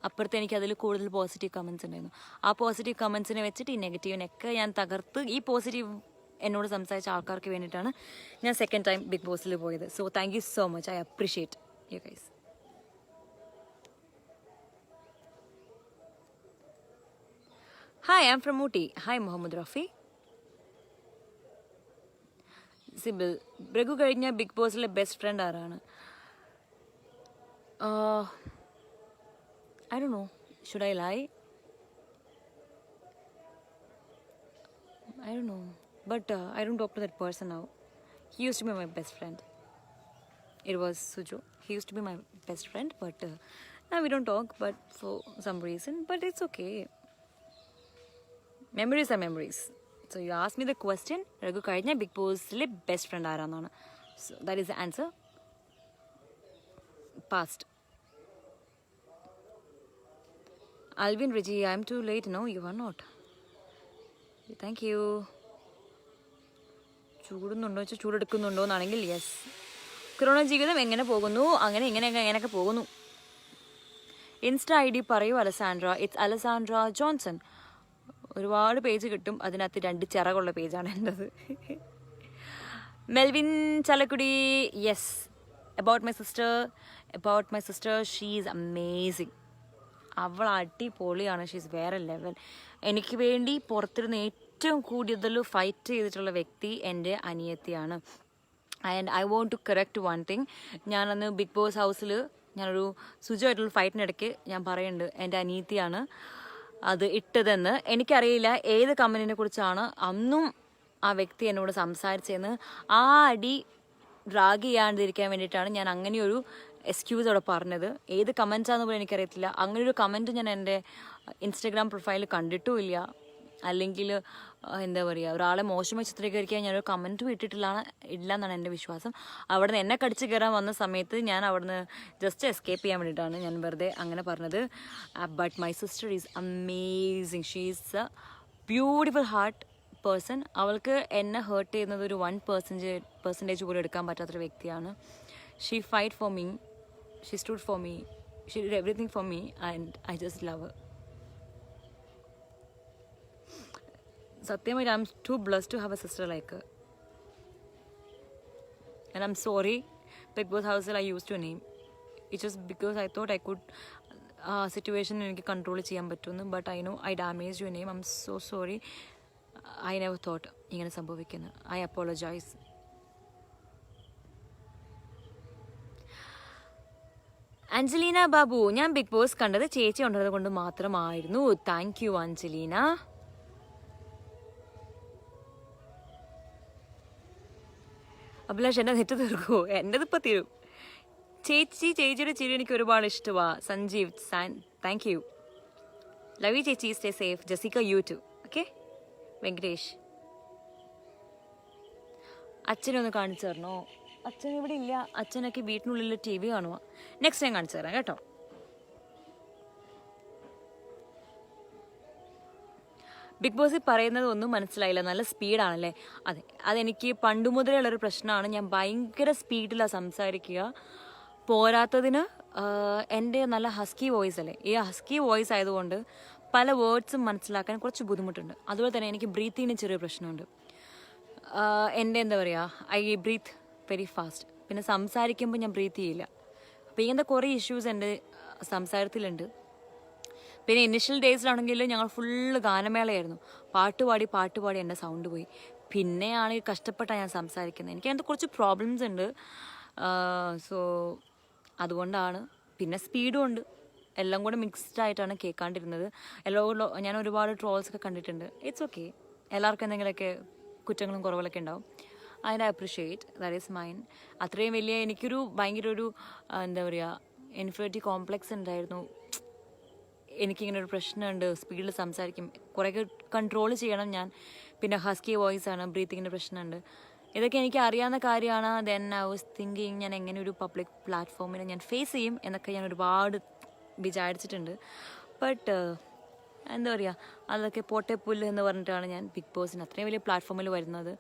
അപ്പുറത്ത് എനിക്ക് അതിൽ കൂടുതൽ പോസിറ്റീവ് കമൻസ് ഉണ്ടായിരുന്നു. ആ പോസിറ്റീവ് കമൻസിനെ വെച്ചിട്ട് ഈ നെഗറ്റീവിനൊക്കെ ഞാൻ തകർത്ത് ഈ പോസിറ്റീവ് എന്നോട് സംസാരിച്ച ആൾക്കാർക്ക് വേണ്ടിയിട്ടാണ് ഞാൻ സെക്കൻഡ് ടൈം ബിഗ് ബോസിൽ പോയത്. So thank you so much. I appreciate you guys. Hi, I am from Ooty. Hi Muhammad Rafi. Sibil, ബ്രഗു കഴിഞ്ഞ ബിഗ് ബോസിലെ ബെസ്റ്റ് ഫ്രണ്ട് ആരാണ്? I don't know. Should I lie? I don't know. But I don't talk to that person now. He used to be my best friend. It was Sujo. He used to be my best friend, but now we don't talk, but for some reason. But it's okay. Memories are memories. So you asked me the question, Raghu Kaidnya Big Boss-le best friend ആരാന്നാണ്. So that is the answer. Past. Alvin Reggie, I am too late. No, you are not. Thank you. ചൂടുന്നുണ്ടോ വെച്ചാൽ ചൂടെടുക്കുന്നുണ്ടോ എന്നാണെങ്കിൽ yes. Corona ജീവിതം എങ്ങനെ പോകുന്നു? അങ്ങനെയൊക്കെ പോകുന്നു. Insta ID പറയൂ Alessandra. It's Alessandra Johnson. ഒരുപാട് page കിട്ടും, അതിനകത്ത് 2 ചിറകുള്ള പേജാണ് എൻ്റെത്. Melvin Chalakudy, yes. About my sister she is amazing. അവൾ അടിപൊളിയാണ്. ഷീ ഈസ് വേറെ ലെവൽ. എനിക്ക് വേണ്ടി പുറത്തിരുന്ന് ഏറ്റവും കൂടുതൽ ഫൈറ്റ് ചെയ്തിട്ടുള്ള വ്യക്തി എൻ്റെ അനിയത്തിയാണ്. And I want to correct one thing. ഞാനന്ന് ബിഗ് ബോസ് ഹൗസിൽ ഞാനൊരു സുജുവായിട്ടുള്ള ഫൈറ്റിനിടയ്ക്ക് ഞാൻ പറയുന്നുണ്ട് എൻ്റെ അനിയത്തിയാണ് അത് ഇട്ടതെന്ന്. എനിക്കറിയില്ല ഏത് കമൻറ്റിനെ കുറിച്ചാണ് അന്നും ആ വ്യക്തി എന്നോട് സംസാരിച്ചതെന്ന്. ആ അടി ഡ്രാഗ് ചെയ്യാണ്ടിരിക്കാൻ വേണ്ടിയിട്ടാണ് ഞാൻ അങ്ങനെയൊരു എക്സ്ക്യൂസ് അവിടെ പറഞ്ഞത്. ഏത് കമൻറ്റാന്ന് പോലും എനിക്കറിയത്തില്ല. അങ്ങനെയൊരു കമൻറ്റ് ഞാൻ എൻ്റെ ഇൻസ്റ്റഗ്രാം പ്രൊഫൈലിൽ കണ്ടിട്ടുമില്ല. അല്ലെങ്കിൽ എന്താ പറയുക, ഒരാളെ മോശമായി ചിത്രീകരിക്കാൻ ഞാനൊരു കമൻറ്റും ഇല്ല എന്നാണ് എൻ്റെ വിശ്വാസം. അവിടുന്ന് എന്നെ കടിച്ച് കയറാൻ വന്ന സമയത്ത് ഞാൻ അവിടുന്ന് ജസ്റ്റ് എസ്കേപ്പ് ചെയ്യാൻ വേണ്ടിയിട്ടാണ് ഞാൻ വെറുതെ അങ്ങനെ പറഞ്ഞത്. But my sister is amazing. She is a beautiful heart person. അവൾക്ക് എന്നെ ഹേർട്ട് ചെയ്യുന്നത് ഒരു 1% പോലും എടുക്കാൻ പറ്റാത്തൊരു വ്യക്തിയാണ്. She fight for me, she stood for me, she did everything for me and I just love her. സത്യമായിട്ട് I'm too blessed to have a sister like her. And I'm sorry, Big Boss House I used your name. It's just because I thought I could situation എനിക്ക് control ചെയ്യാൻ പറ്റുമെന്ന്. But I know I damage your name. I M so sorry. I never thought ഇങ്ങനെ സംഭവിക്കുന്നത്. I apologise. അഞ്ജലീന Babu, ഞാൻ big boss കണ്ടത് ചേച്ചി ഉണ്ടത് കൊണ്ട് മാത്രമായിരുന്നു. Thank you അഞ്ജലീന. അഭിലാഷ് എൻ്റെ നെറ്റ് തീർക്കുമോ? എൻ്റെത് ഇപ്പം തീരും. ചേച്ചിയുടെ ചിരി എനിക്ക് ഒരുപാട് ഇഷ്ടമാണ്. Sanjeev thank you. Love you ചേച്ചി. Stay safe. Jessica you too. Okay. Venkatesh, അച്ഛനെ ഒന്ന് കാണിച്ചു തരണോ? അച്ഛൻ ഇവിടെ ഇല്ല. അച്ഛനൊക്കെ വീട്ടിനുള്ളിൽ TV കാണുക. നെക്സ്റ്റ് ടൈം കാണിച്ചു തരാം കേട്ടോ. ബിഗ് ബോസിൽ പറയുന്നത് ഒന്നും മനസ്സിലായില്ല. നല്ല സ്പീഡാണല്ലേ? അതെ, അതെനിക്ക് പണ്ട് മുതലേ ഉള്ളൊരു പ്രശ്നമാണ്. ഞാൻ ഭയങ്കര സ്പീഡിലാണ് സംസാരിക്കുക. പോരാത്തതിന് എൻ്റെ നല്ല ഹസ്കി വോയിസ് അല്ലേ, ഈ ഹസ്കി വോയിസ് ആയതുകൊണ്ട് പല വേർഡ്സും മനസ്സിലാക്കാൻ കുറച്ച് ബുദ്ധിമുട്ടുണ്ട്. അതുപോലെ തന്നെ എനിക്ക് ബ്രീത്തിങ്ങിന് ചെറിയ പ്രശ്നമുണ്ട്. എൻ്റെ എന്താ പറയുക, ഐ ബ്രീത്ത് വെരി ഫാസ്റ്റ്. പിന്നെ സംസാരിക്കുമ്പോൾ ഞാൻ ബ്രീത്ത് ചെയ്യില്ല. അപ്പോൾ ഇങ്ങനത്തെ കുറേ ഇഷ്യൂസ് എൻ്റെ സംസാരത്തിലുണ്ട്. പിന്നെ ഇനിഷ്യൽ ഡേയ്സിലാണെങ്കിൽ ഞങ്ങൾ ഫുള്ള് ഗാനമേളയായിരുന്നു. പാട്ടുപാടി എൻ്റെ സൗണ്ട് പോയി. പിന്നെയാണ് കഷ്ടപ്പെട്ടാണ് ഞാൻ സംസാരിക്കുന്നത്. എനിക്ക് അതിനകത്ത് കുറച്ച് പ്രോബ്ലംസ് ഉണ്ട്. സോ അതുകൊണ്ടാണ്. പിന്നെ സ്പീഡും ഉണ്ട്. എല്ലാം കൂടെ മിക്സ്ഡ് ആയിട്ടാണ് കേൾക്കാണ്ടിരുന്നത്. ഞാൻ ഒരുപാട് ട്രോൾസൊക്കെ കണ്ടിട്ടുണ്ട്. It's okay. എല്ലാവർക്കും എന്തെങ്കിലുമൊക്കെ കുറ്റങ്ങളും കുറവുകളൊക്കെ ഉണ്ടാവും. അതിനെ അപ്രിഷ്യേറ്റ്. That is mine. അത്രയും വലിയ എനിക്കൊരു ഭയങ്കര ഒരു എന്താ പറയുക, ഇൻഫീരിയോറിറ്റി കോംപ്ലക്സ് ഉണ്ടായിരുന്നു. എനിക്കിങ്ങനെ ഒരു പ്രശ്നമുണ്ട്, സ്പീഡിൽ സംസാരിക്കും, കുറേ കൺട്രോൾ ചെയ്യണം ഞാൻ. പിന്നെ ഹസ്കി വോയിസ് ആണ്, ബ്രീത്തിങ്ങിൻ്റെ പ്രശ്നമുണ്ട്. ഇതൊക്കെ എനിക്ക് അറിയാവുന്ന കാര്യമാണ്. ദെൻ ഐ വാസ് തിങ്കിങ് ഞാൻ എങ്ങനെ ഒരു പബ്ലിക് പ്ലാറ്റ്ഫോമിൽ ഞാൻ ഫേസ് ചെയ്യും എന്നൊക്കെ ഞാൻ ഒരുപാട് വിചാരിച്ചിട്ടുണ്ട്. ബട്ട് എന്താ പറയുക, അതൊക്കെ പോട്ടെ പുല്ല് എന്ന് പറഞ്ഞിട്ടാണ് ഞാൻ ബിഗ് ബോസിന് അത്രയും വലിയ പ്ലാറ്റ്ഫോമിൽ വരുന്നത്.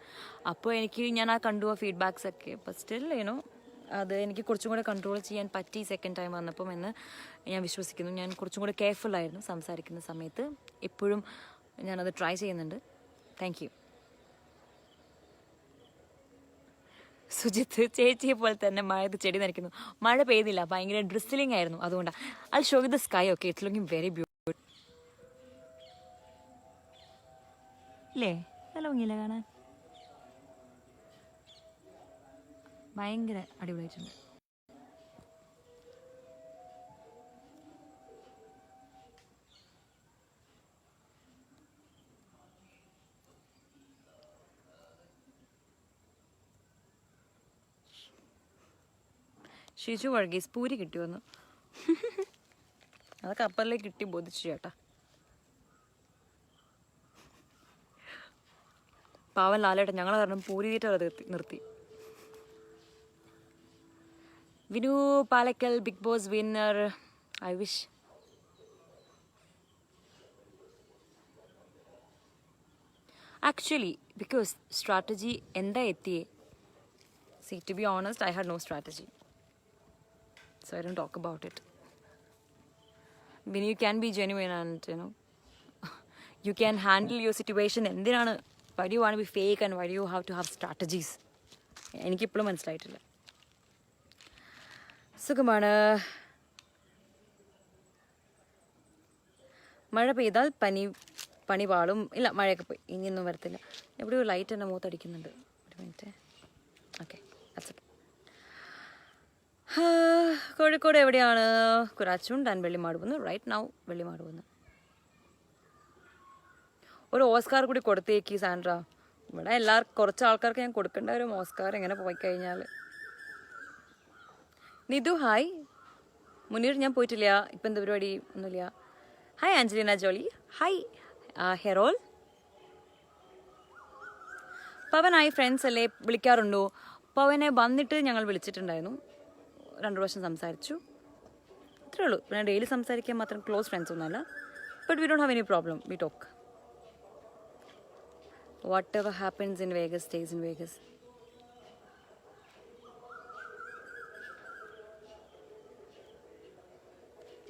അപ്പോൾ ഞാൻ കണ്ടുപോയ ഫീഡ്ബാക്സ് ഒക്കെ ഇപ്പോൾ സ്റ്റിൽ അത് എനിക്ക് കുറച്ചും കൂടെ കൺട്രോൾ ചെയ്യാൻ പറ്റി സെക്കൻഡ് ടൈം വന്നപ്പം എന്ന് ഞാൻ വിശ്വസിക്കുന്നു. ഞാൻ കുറച്ചും കൂടെ കെയർഫുള്ളായിരുന്നു സംസാരിക്കുന്ന സമയത്ത്. ഇപ്പോഴും ഞാനത് ട്രൈ ചെയ്യുന്നുണ്ട്. Thank you. സുജിത്ത്, ചേച്ചിയെ പോലെ തന്നെ മഴത്ത് ചെടി നനയ്ക്കുന്നു. മഴ പെയ്തില്ല, ഭയങ്കര ഡ്രിസിലിംഗ് ആയിരുന്നു. അതുകൊണ്ടാണ്. I show you the sky. Okay, it's looking very beautiful ഇല്ലേ? നല്ല ഭംഗിയില്ല കാണാൻ. ഭയങ്കര അടിപൊളിയായിട്ടുണ്ട്. ഷിജു വർഗീസ്, പൂരി കിട്ടിവന്നു. അത് കപ്പലിലേക്ക് കിട്ടി ബോധിച്ചു ചേട്ടാ. പാവൻ ലാലേട്ടൻ ഞങ്ങളെ കാരണം പൂരി തീറ്റ നിർത്തി. Vinu Palakkal, Bigg Boss winner. I wish. Actually because strategy എന്താ എത്തിയേ? See, to be honest, I had no strategy. So I don't talk about it. When you can be genuine and, you can handle your situation. എന്തിനാണ്, why do you want to be fake and why do you have to have strategies? എനിക്കിപ്പോഴും മനസ്സിലായിട്ടില്ല. സുഖമാണ്. മഴ പെയ്താൽ പണി പാടും. ഇല്ല, മഴയൊക്കെ പോയി, ഇനിയൊന്നും വരത്തില്ല. എവിടെയോ ലൈറ്റ് എൻ്റെ മുഖത്തടിക്കുന്നുണ്ട്. ഒരു മിനിറ്റ്. Okay, okay. കോഴിക്കോട് എവിടെയാണ്? കുരാച്ചുണ്ട് ആൻഡ് വെള്ളിമാടുവന്ന്. റൈറ്റ് നൗ വെള്ളിമാടുവന്ന്. ഒരു ഓസ്കാർ കൂടി കൊടുത്തേക്ക് സാൻഡ്ര. ഇവിടെ കുറച്ച് ആൾക്കാർക്ക് ഞാൻ കൊടുക്കേണ്ട ഒരു ഓസ്കാർ ഇങ്ങനെ പോയി കഴിഞ്ഞാൽ. നിധു ഹായ്. മുനീർ ഞാൻ പോയിട്ടില്ല. ഇപ്പം എന്താ പരിപാടി? ഒന്നുമില്ല. Hi Angelina Jolie. Hi Harold. പവനായി ഫ്രണ്ട്സ് അല്ലേ, വിളിക്കാറുണ്ടോ? പവനെ വന്നിട്ട് ഞങ്ങൾ വിളിച്ചിട്ടുണ്ടായിരുന്നു, 2 പ്രാവശ്യം സംസാരിച്ചു, അത്രേ ഉള്ളൂ. പിന്നെ ഡെയിലി സംസാരിക്കാൻ മാത്രം ക്ലോസ് ഫ്രണ്ട്സ് ഒന്നുമല്ല. But we don't have any problem, we talk. Whatever happens in Vegas stays in Vegas.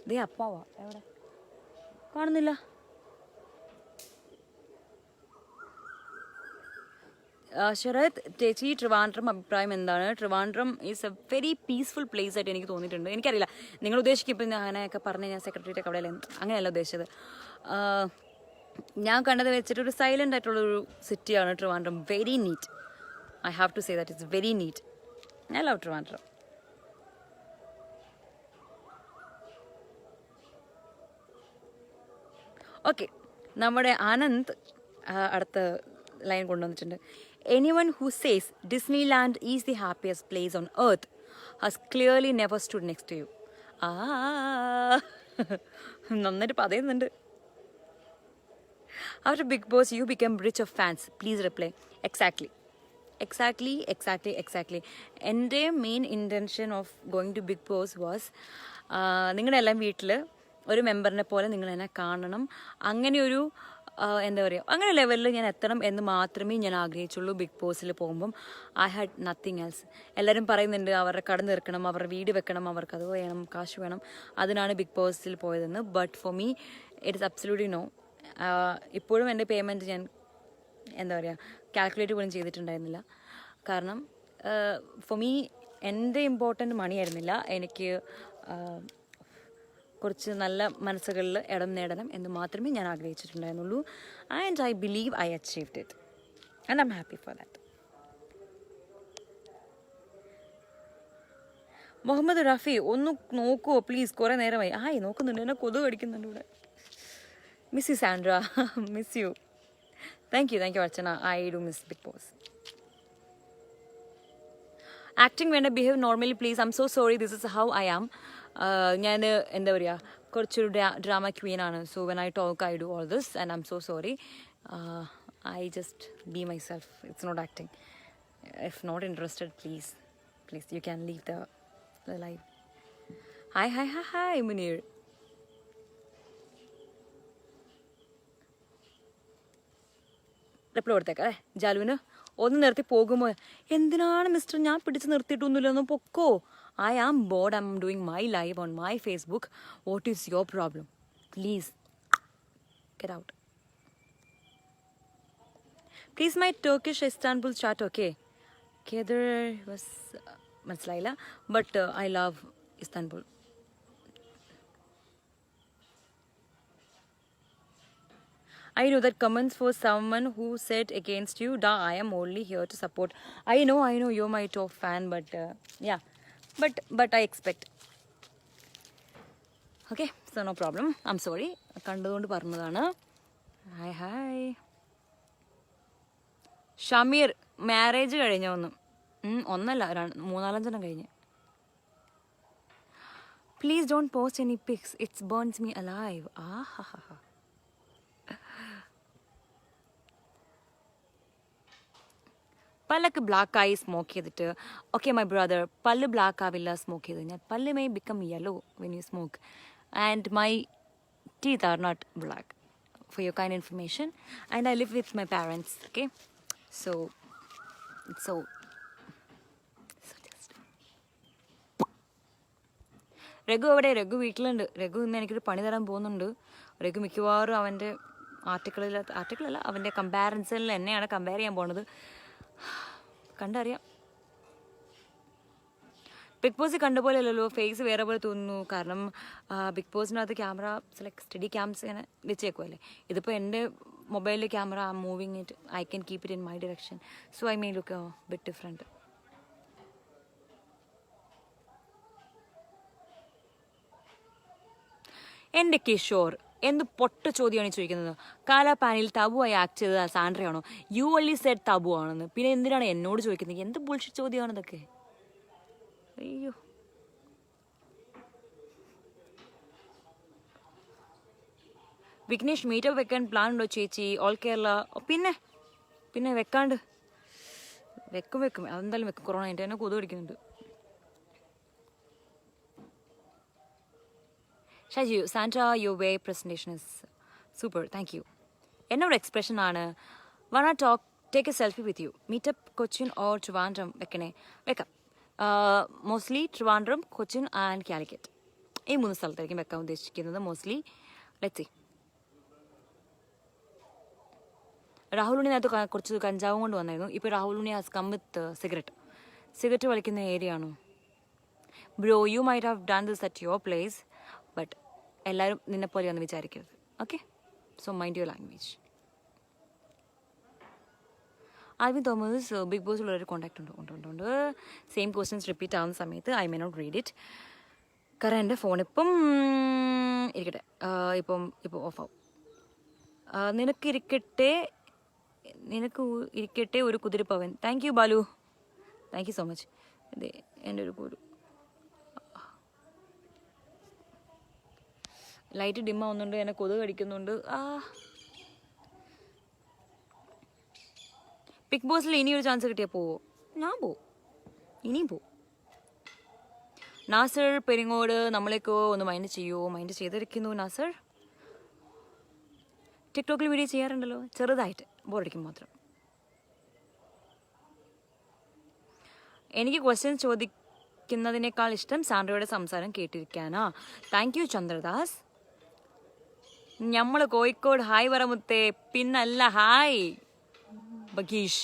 ദേ അപ്പാവാ, എവിടെ കാണുന്നില്ല. ശരത് ചേച്ചി, ട്രിവാൻഡ്രം അഭിപ്രായം എന്താണ്? Trivandrum is a very peaceful place ആയിട്ട് എനിക്ക് തോന്നിയിട്ടുണ്ട്. എനിക്കറിയില്ല നിങ്ങൾ ഉദ്ദേശിക്കും ഇപ്പം അങ്ങനെയൊക്കെ പറഞ്ഞ് ഞാൻ സെക്രട്ടറിയേറ്റ് അവിടെ അങ്ങനെയല്ല ഉദ്ദേശിച്ചത്. ഞാൻ കണ്ടത് വെച്ചിട്ട് ഒരു സൈലൻ്റ് ആയിട്ടുള്ളൊരു സിറ്റിയാണ് Trivandrum. Very neat, I have to say that it's very neat. I love Trivandrum. Okay, നമ്മുടെ ആനന്ദ് അടുത്ത ലൈൻ കൊണ്ടുവന്നിട്ടുണ്ട്. Anyone who says Disneyland is the happiest place on earth has clearly never stood next to you. നന്നായിട്ട് പറയുന്നുണ്ട്. After big boss you become rich of fans, please reply. Exactly. എൻ്റെ main intention of going to big boss was നിങ്ങളുടെ എല്ലാം വീട്ടിൽ ഒരു മെമ്പറിനെ പോലെ നിങ്ങൾ എന്നെ കാണണം, അങ്ങനെയൊരു എന്താ പറയുക, അങ്ങനെ ലെവലിൽ ഞാൻ എത്തണം എന്ന് മാത്രമേ ഞാൻ ആഗ്രഹിച്ചുള്ളൂ. ബിഗ് ബോസിൽ പോകുമ്പം ഐ ഹാഡ് നത്തിങ് എൽസ്. എല്ലാവരും പറയുന്നുണ്ട് അവരുടെ കട തീർക്കണം, അവരുടെ വീട് വെക്കണം, അവർക്ക് അത് വേണം, കാശ് വേണം, അതിനാണ് ബിഗ് ബോസിൽ പോയതെന്ന്. But for me it is absolutely no. ഇപ്പോഴും എൻ്റെ പേയ്മെൻറ്റ് ഞാൻ എന്താ പറയുക കാൽക്കുലേറ്റ് പോലും ചെയ്തിട്ടുണ്ടായിരുന്നില്ല. കാരണം ഫോർ മീ എൻ്റെ ഇമ്പോർട്ടൻറ്റ് മണി ആയിരുന്നില്ല, എനിക്ക് കുറച്ച് നല്ല മനസ്സുകളിൽ ഇടം നേടണം എന്ന് മാത്രമേ ഞാൻ ആഗ്രഹിച്ചിട്ടുണ്ടായിരുന്നുള്ളൂ. And I believe I achieved it and I'm happy for that. Muhammad Rafi, ഒന്ന് നോക്കുമോ പ്ലീസ്? കുറേ നേരമായി. നോക്കുന്നുണ്ട്, എന്നെ കൊതുക് കടിക്കുന്നുണ്ട് ഇവിടെ. Miss you Sandra, miss you. Thank you Archana. I do miss big boss. Acting വേണ്ട, behave normally please. I'm so sorry, this is how I am. ഞാൻ എന്താ പറയുക, കുറച്ചൊരു ഡ്രാമ ക്വീനാണ്. So when I talk I do all this and I'm so sorry. I just be myself, it's not acting. If not interested please you can leave the live. Hi Muneer. Reply കൊടുത്തേക്കാം ജാലുവിന്. ഒന്ന് നിർത്തി പോകുമോ? എന്തിനാണ് mister, ഞാൻ പിടിച്ച് നിർത്തിയിട്ടൊന്നുമില്ല, ഒന്ന് പൊക്കോ. I am bored. I'm doing my live on my Facebook. What is your problem? Please get out. Please my Turkish Istanbul chat, okay? Kedar was Manslaila, but I love Istanbul. I know that comments for someone who said against you. Da, I am only here to support. I know you're my top fan, but yeah. But I expect. Okay, so no problem. I'm sorry. കണ്ടതുകൊണ്ട് പറഞ്ഞതാണ്. Hi. Shameer, marriage കഴിഞ്ഞ ഒന്നല്ല 3-4 കഴിഞ്ഞ്. Please don't post any pics, it's burns me alive. പല്ലൊക്കെ black ആയി smoke ചെയ്തിട്ട്. Okay my brother, പല്ല് black ആവില്ല സ്മോക്ക് ചെയ്ത് കഴിഞ്ഞാൽ. പല്ല് may become yellow when you smoke and my teeth are not black, for your kind information. And I live with my parents. Okay, so Raghu എവിടെ? രഘു വീട്ടിലുണ്ട്. രഘു ഇന്ന് എനിക്കൊരു പണി തരാൻ പോകുന്നുണ്ട്. രഘു മിക്കവാറും അവൻ്റെ ആർട്ടിക്കിളല്ല അവൻ്റെ കമ്പാരിസണിൽ എന്നെയാണ് കമ്പയർ ചെയ്യാൻ പോകുന്നത്. കണ്ടറിയാം. ബിഗ് ബോസ് കണ്ട പോലെ അല്ലല്ലോ, ഫേസ് വേറെ പോലെ തോന്നുന്നു. കാരണം ബിഗ് ബോസിനകത്ത് ക്യാമറ ലൈക്ക് സ്റ്റഡി ക്യാംസ് ഇങ്ങനെ വെച്ചേക്കുമല്ലേ. ഇതിപ്പോൾ എൻ്റെ മൊബൈലിൽ camera moving it, I can keep it in my direction, so I may look bit different. എൻ്റെ കിഷോർ എന്ത് പൊട്ട ചോദ്യമാണ് ചോദിക്കുന്നത്. കാലാപാനിൽ തബുവായി ആക്ട് ചെയ്തത് സാൻഡ്രയാണോ? യു ഓൺലി സെഡ് തബു ആണെന്ന്. പിന്നെ എന്തിനാണ് എന്നോട് ചോദിക്കുന്നത്? എന്ത് ബുൾഷിറ്റ് ചോദ്യമാണ് ഇതൊക്കെ? അയ്യോ. വിഘ്നേഷ്, മീറ്റപ്പ് വെക്കാൻ പ്ലാൻ ഉണ്ടോ ചേച്ചി? ഓൾ കേരള? പിന്നെ വെക്കാണ്ട് വെക്കും അതെന്തായാലും വെക്കും. കൊറോണ കഴിഞ്ഞിട്ട് തന്നെ കൊതു കടിക്കുന്നുണ്ട്. Shaji, Sandra, your way presentation is super, thank you. എന്നോട് എക്സ്പ്രഷൻ ആണ് one ah talk take a selfie with you, meetup Cochin or Trivandrum. വെക്കാം. മോസ്റ്റ്ലി ട്രിവാൻഡ്രം, കൊച്ചിൻ ആൻഡ് കാലിക്കറ്റ്, ഈ 3 സ്ഥലത്തായിരിക്കും വെക്കാൻ ഉദ്ദേശിക്കുന്നത് mostly. Let's see. Rahul Unni നേരത്തെ കുറച്ച് കഞ്ചാവും കൊണ്ട് വന്നായിരുന്നു. ഇപ്പോൾ Rahul Unni has come with cigarette വലിക്കുന്ന ഏരിയ ആണോ? Bro, you might have done this at your place, but എല്ലാവരും നിന്നെ പോലെയൊന്നും വിചാരിക്കരുത്. Okay, so mind your language. Alvin Thomas, big ബോസിലുള്ളൊരു കോൺടാക്ട് ഉണ്ട്. സെയിം ക്വസ്റ്റ്യൻസ് റിപ്പീറ്റ് ആവുന്ന സമയത്ത് I may not read it. കാരണം എൻ്റെ ഫോൺ ഇപ്പം ഇരിക്കട്ടെ, ഇപ്പോൾ ഓഫാവും. നിനക്ക് ഇരിക്കട്ടെ ഒരു കുതിരപ്പവൻ. Thank you Balu, thank you so much. അതെ, എൻ്റെ ഒരു ലൈറ്റ് ഡിമ്മാവുന്നുണ്ട്, എന്നെ കൊതുക് കടിക്കുന്നുണ്ട്. ബിഗ് ബോസിൽ ഇനിയൊരു ചാൻസ് കിട്ടിയാൽ പോവോ? ഞാൻ പോവും, ഇനിയും പോവും. നാസർ പെരിങ്ങോട്, നമ്മളേക്കോ ഒന്ന് മൈൻഡ് ചെയ്യുമോ? മൈൻഡ് ചെയ്തിരിക്കുന്നു നാസർ. ടിക്ടോക്കിൽ വീഡിയോ ചെയ്യാറുണ്ടല്ലോ, ചെറുതായിട്ട് ബോറടിക്കും മാത്രം. എനിക്ക് ക്വസ്റ്റ്യൻ ചോദിക്കുന്നതിനേക്കാൾ ഇഷ്ടം സാൻഡ്രയുടെ സംസാരം കേട്ടിരിക്കാനാ. Thank you Chandradas. നമ്മൾ കോഴിക്കോട് ഹായ് പറമുത്തേ, പിന്നല്ല ഹായ് ബഗീഷ്.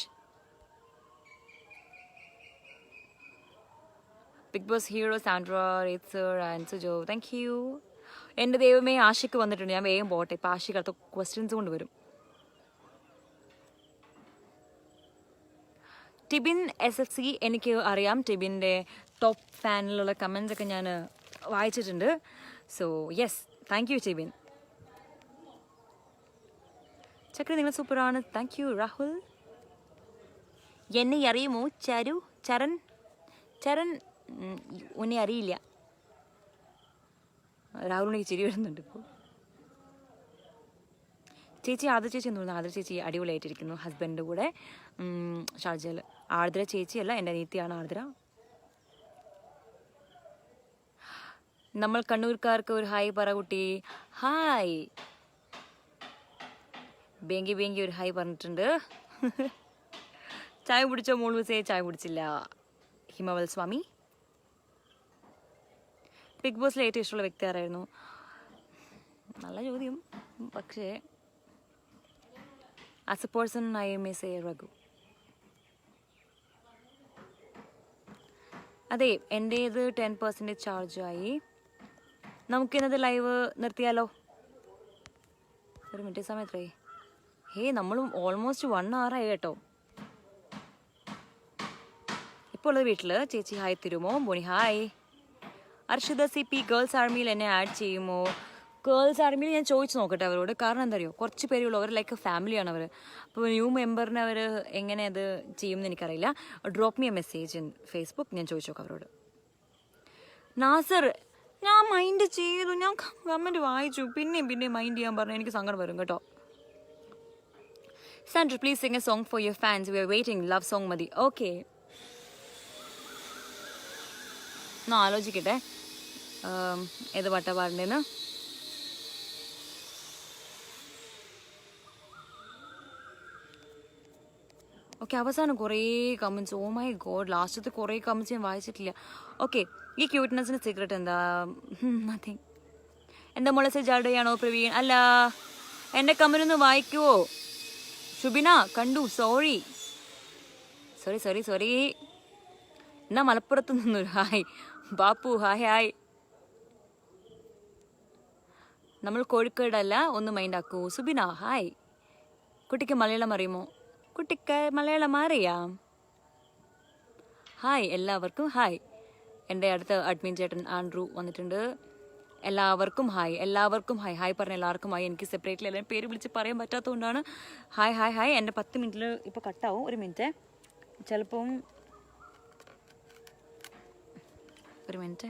ബിഗ് ബോസ് ഹീറോ സാൻഡ്ര, റേറ്റ്സർ ആൻഡ് സുജോ, താങ്ക് യു. എൻ്റെ ദൈവമേ, ആഷിക്ക് വന്നിട്ടുണ്ട്, ഞാൻ വേഗം പോട്ടെ. ഇപ്പം ആഷിക്ക് അടുത്ത ക്വസ്റ്റ്യൻസ് കൊണ്ട് വരും. ടിബിൻ SFC, എനിക്ക് അറിയാം ടിബിൻ്റെ ടോപ്പ് ഫാനിലുള്ള കമൻസ് ഒക്കെ ഞാൻ വായിച്ചിട്ടുണ്ട്. So yes, thank you Tibin. Chakra, നിങ്ങൾ സൂപ്പറാണ്, താങ്ക് യു. രാഹുൽ, എന്നെ അറിയുമോ? ചരൺ ഉന്നെ അറിയില്ല. രാഹുലിനേക്ക് ചിരി വരുന്നുണ്ട് ഇപ്പോൾ. ചേച്ചി ആദ്യ ചേച്ചി എന്ന് പറഞ്ഞാൽ ആദ്യ ചേച്ചി അടിപൊളിയായിട്ടിരിക്കുന്നു ഹസ്ബൻഡിൻ്റെ കൂടെ ഷാർജയിൽ. ആർദ്ര ചേച്ചിയല്ല, എൻ്റെ അനിയത്തിയാണ് ആർദ്ര. നമ്മൾ കണ്ണൂർക്കാർക്ക് ഒരു ഹായ് പറ കുട്ടി. ഹായ്. ബേങ്കി ഒരു ഹായ് പറഞ്ഞിട്ടുണ്ട്. ചായ കുടിച്ചോ മോളൂസേ? ചായ കുടിച്ചില്ല. ഹിമവൽ സ്വാമി, ബിഗ് ബോസിലെ ഏറ്റവും ഇഷ്ടമുള്ള വ്യക്തി ആരായിരുന്നു? നല്ല ചോദ്യം, പക്ഷേ as a person I may say Raghu. അതെ, എൻ്റേത് 10% ചാർജായി. നമുക്കിന്നത് ലൈവ് നിർത്തിയാലോ? ഒരു മിനിറ്റ്, സമയത്രേ? നമ്മൾ ഓൾമോസ്റ്റ് 1 hour ആയി കേട്ടോ. ഇപ്പോൾ ഉള്ളത് വീട്ടിൽ. ചേച്ചി ഹായ് തരുമോ? Bonnie hi. Arshitha CP, girls ആർമിയിൽ എന്നെ ആഡ് ചെയ്യുമോ? ഗേൾസ് ആർമിയിൽ ഞാൻ ചോദിച്ചു നോക്കട്ടെ അവരോട്. കാരണം എന്താ അറിയോ, കുറച്ച് പേരുള്ളൂ, അവർ ലൈക്ക് ഫാമിലിയാണ് അവർ. അപ്പോൾ ന്യൂ മെമ്പറിനെ അവർ എങ്ങനെ അത് ചെയ്യുമെന്ന് എനിക്കറിയില്ല. Drop me A message in Facebook, ഞാൻ ചോദിച്ചു നോക്കാം അവരോട്. നാസർ, ഞാൻ മൈൻഡ് ചെയ്തു, ഞാൻ കമൻറ്റ് വായിച്ചു, പിന്നെ മൈൻഡ് ചെയ്യാൻ പറഞ്ഞു. എനിക്ക് സങ്കടം വരും കേട്ടോ. Sandra, please sing a song for your fans, we are waiting. Love song മതി. ഓക്കെ, ഒന്ന് ആലോചിക്കട്ടെ ഏത് പാട്ടാ പാടേണ്ടതെന്ന്. ഓക്കെ, അവസാനം കുറേ കമൻറ്റ്സ്. ഓ മൈ ഗോഡ്, ലാസ്റ്റത്തെ കുറേ കമൻറ്റ്സ് ഞാൻ വായിച്ചിട്ടില്ല. ഓക്കെ, ഈ ക്യൂട്ട്നെസ്സിൻ്റെ സീക്രട്ട് എന്താ? നത്തിങ്. എൻ്റെ മോളെ ജാഡയാണോ പ്രവീൺ? അല്ല, എൻ്റെ കമൻറ്റ് ഒന്ന് വായിക്കുവോ? ഷുബിന കണ്ടു, സോറി. എന്നാ മലപ്പുറത്ത് നിന്നൊരു ഹായ്. ബാപ്പു ഹായ്. നമ്മൾ കോഴിക്കോടല്ല, ഒന്ന് മൈൻഡ് ആക്കൂ. സുബിന ഹായ്. കുട്ടിക്ക് മലയാളം അറിയുമോ? കുട്ടിക്ക് മലയാളം അറിയാം. ഹായ് എല്ലാവർക്കും ഹായ്. എൻ്റെ അടുത്ത അഡ്മിൻ ചേട്ടൻ ആൻഡ്രൂ വന്നിട്ടുണ്ട്. എല്ലാവർക്കും ഹായ്. ഹായ് പറഞ്ഞ എല്ലാവർക്കും ഹായ്. എനിക്ക് സെപ്പറേറ്റ്ലി എല്ലാവരും പേര് വിളിച്ച് പറയാൻ പറ്റാത്തതുകൊണ്ടാണ് ഹായ്. എൻ്റെ 10 മിനിറ്റിൽ ഇപ്പോൾ കട്ടാവും. ഒരു മിനിറ്റ്, ചിലപ്പം ഒരു മിനിറ്റ്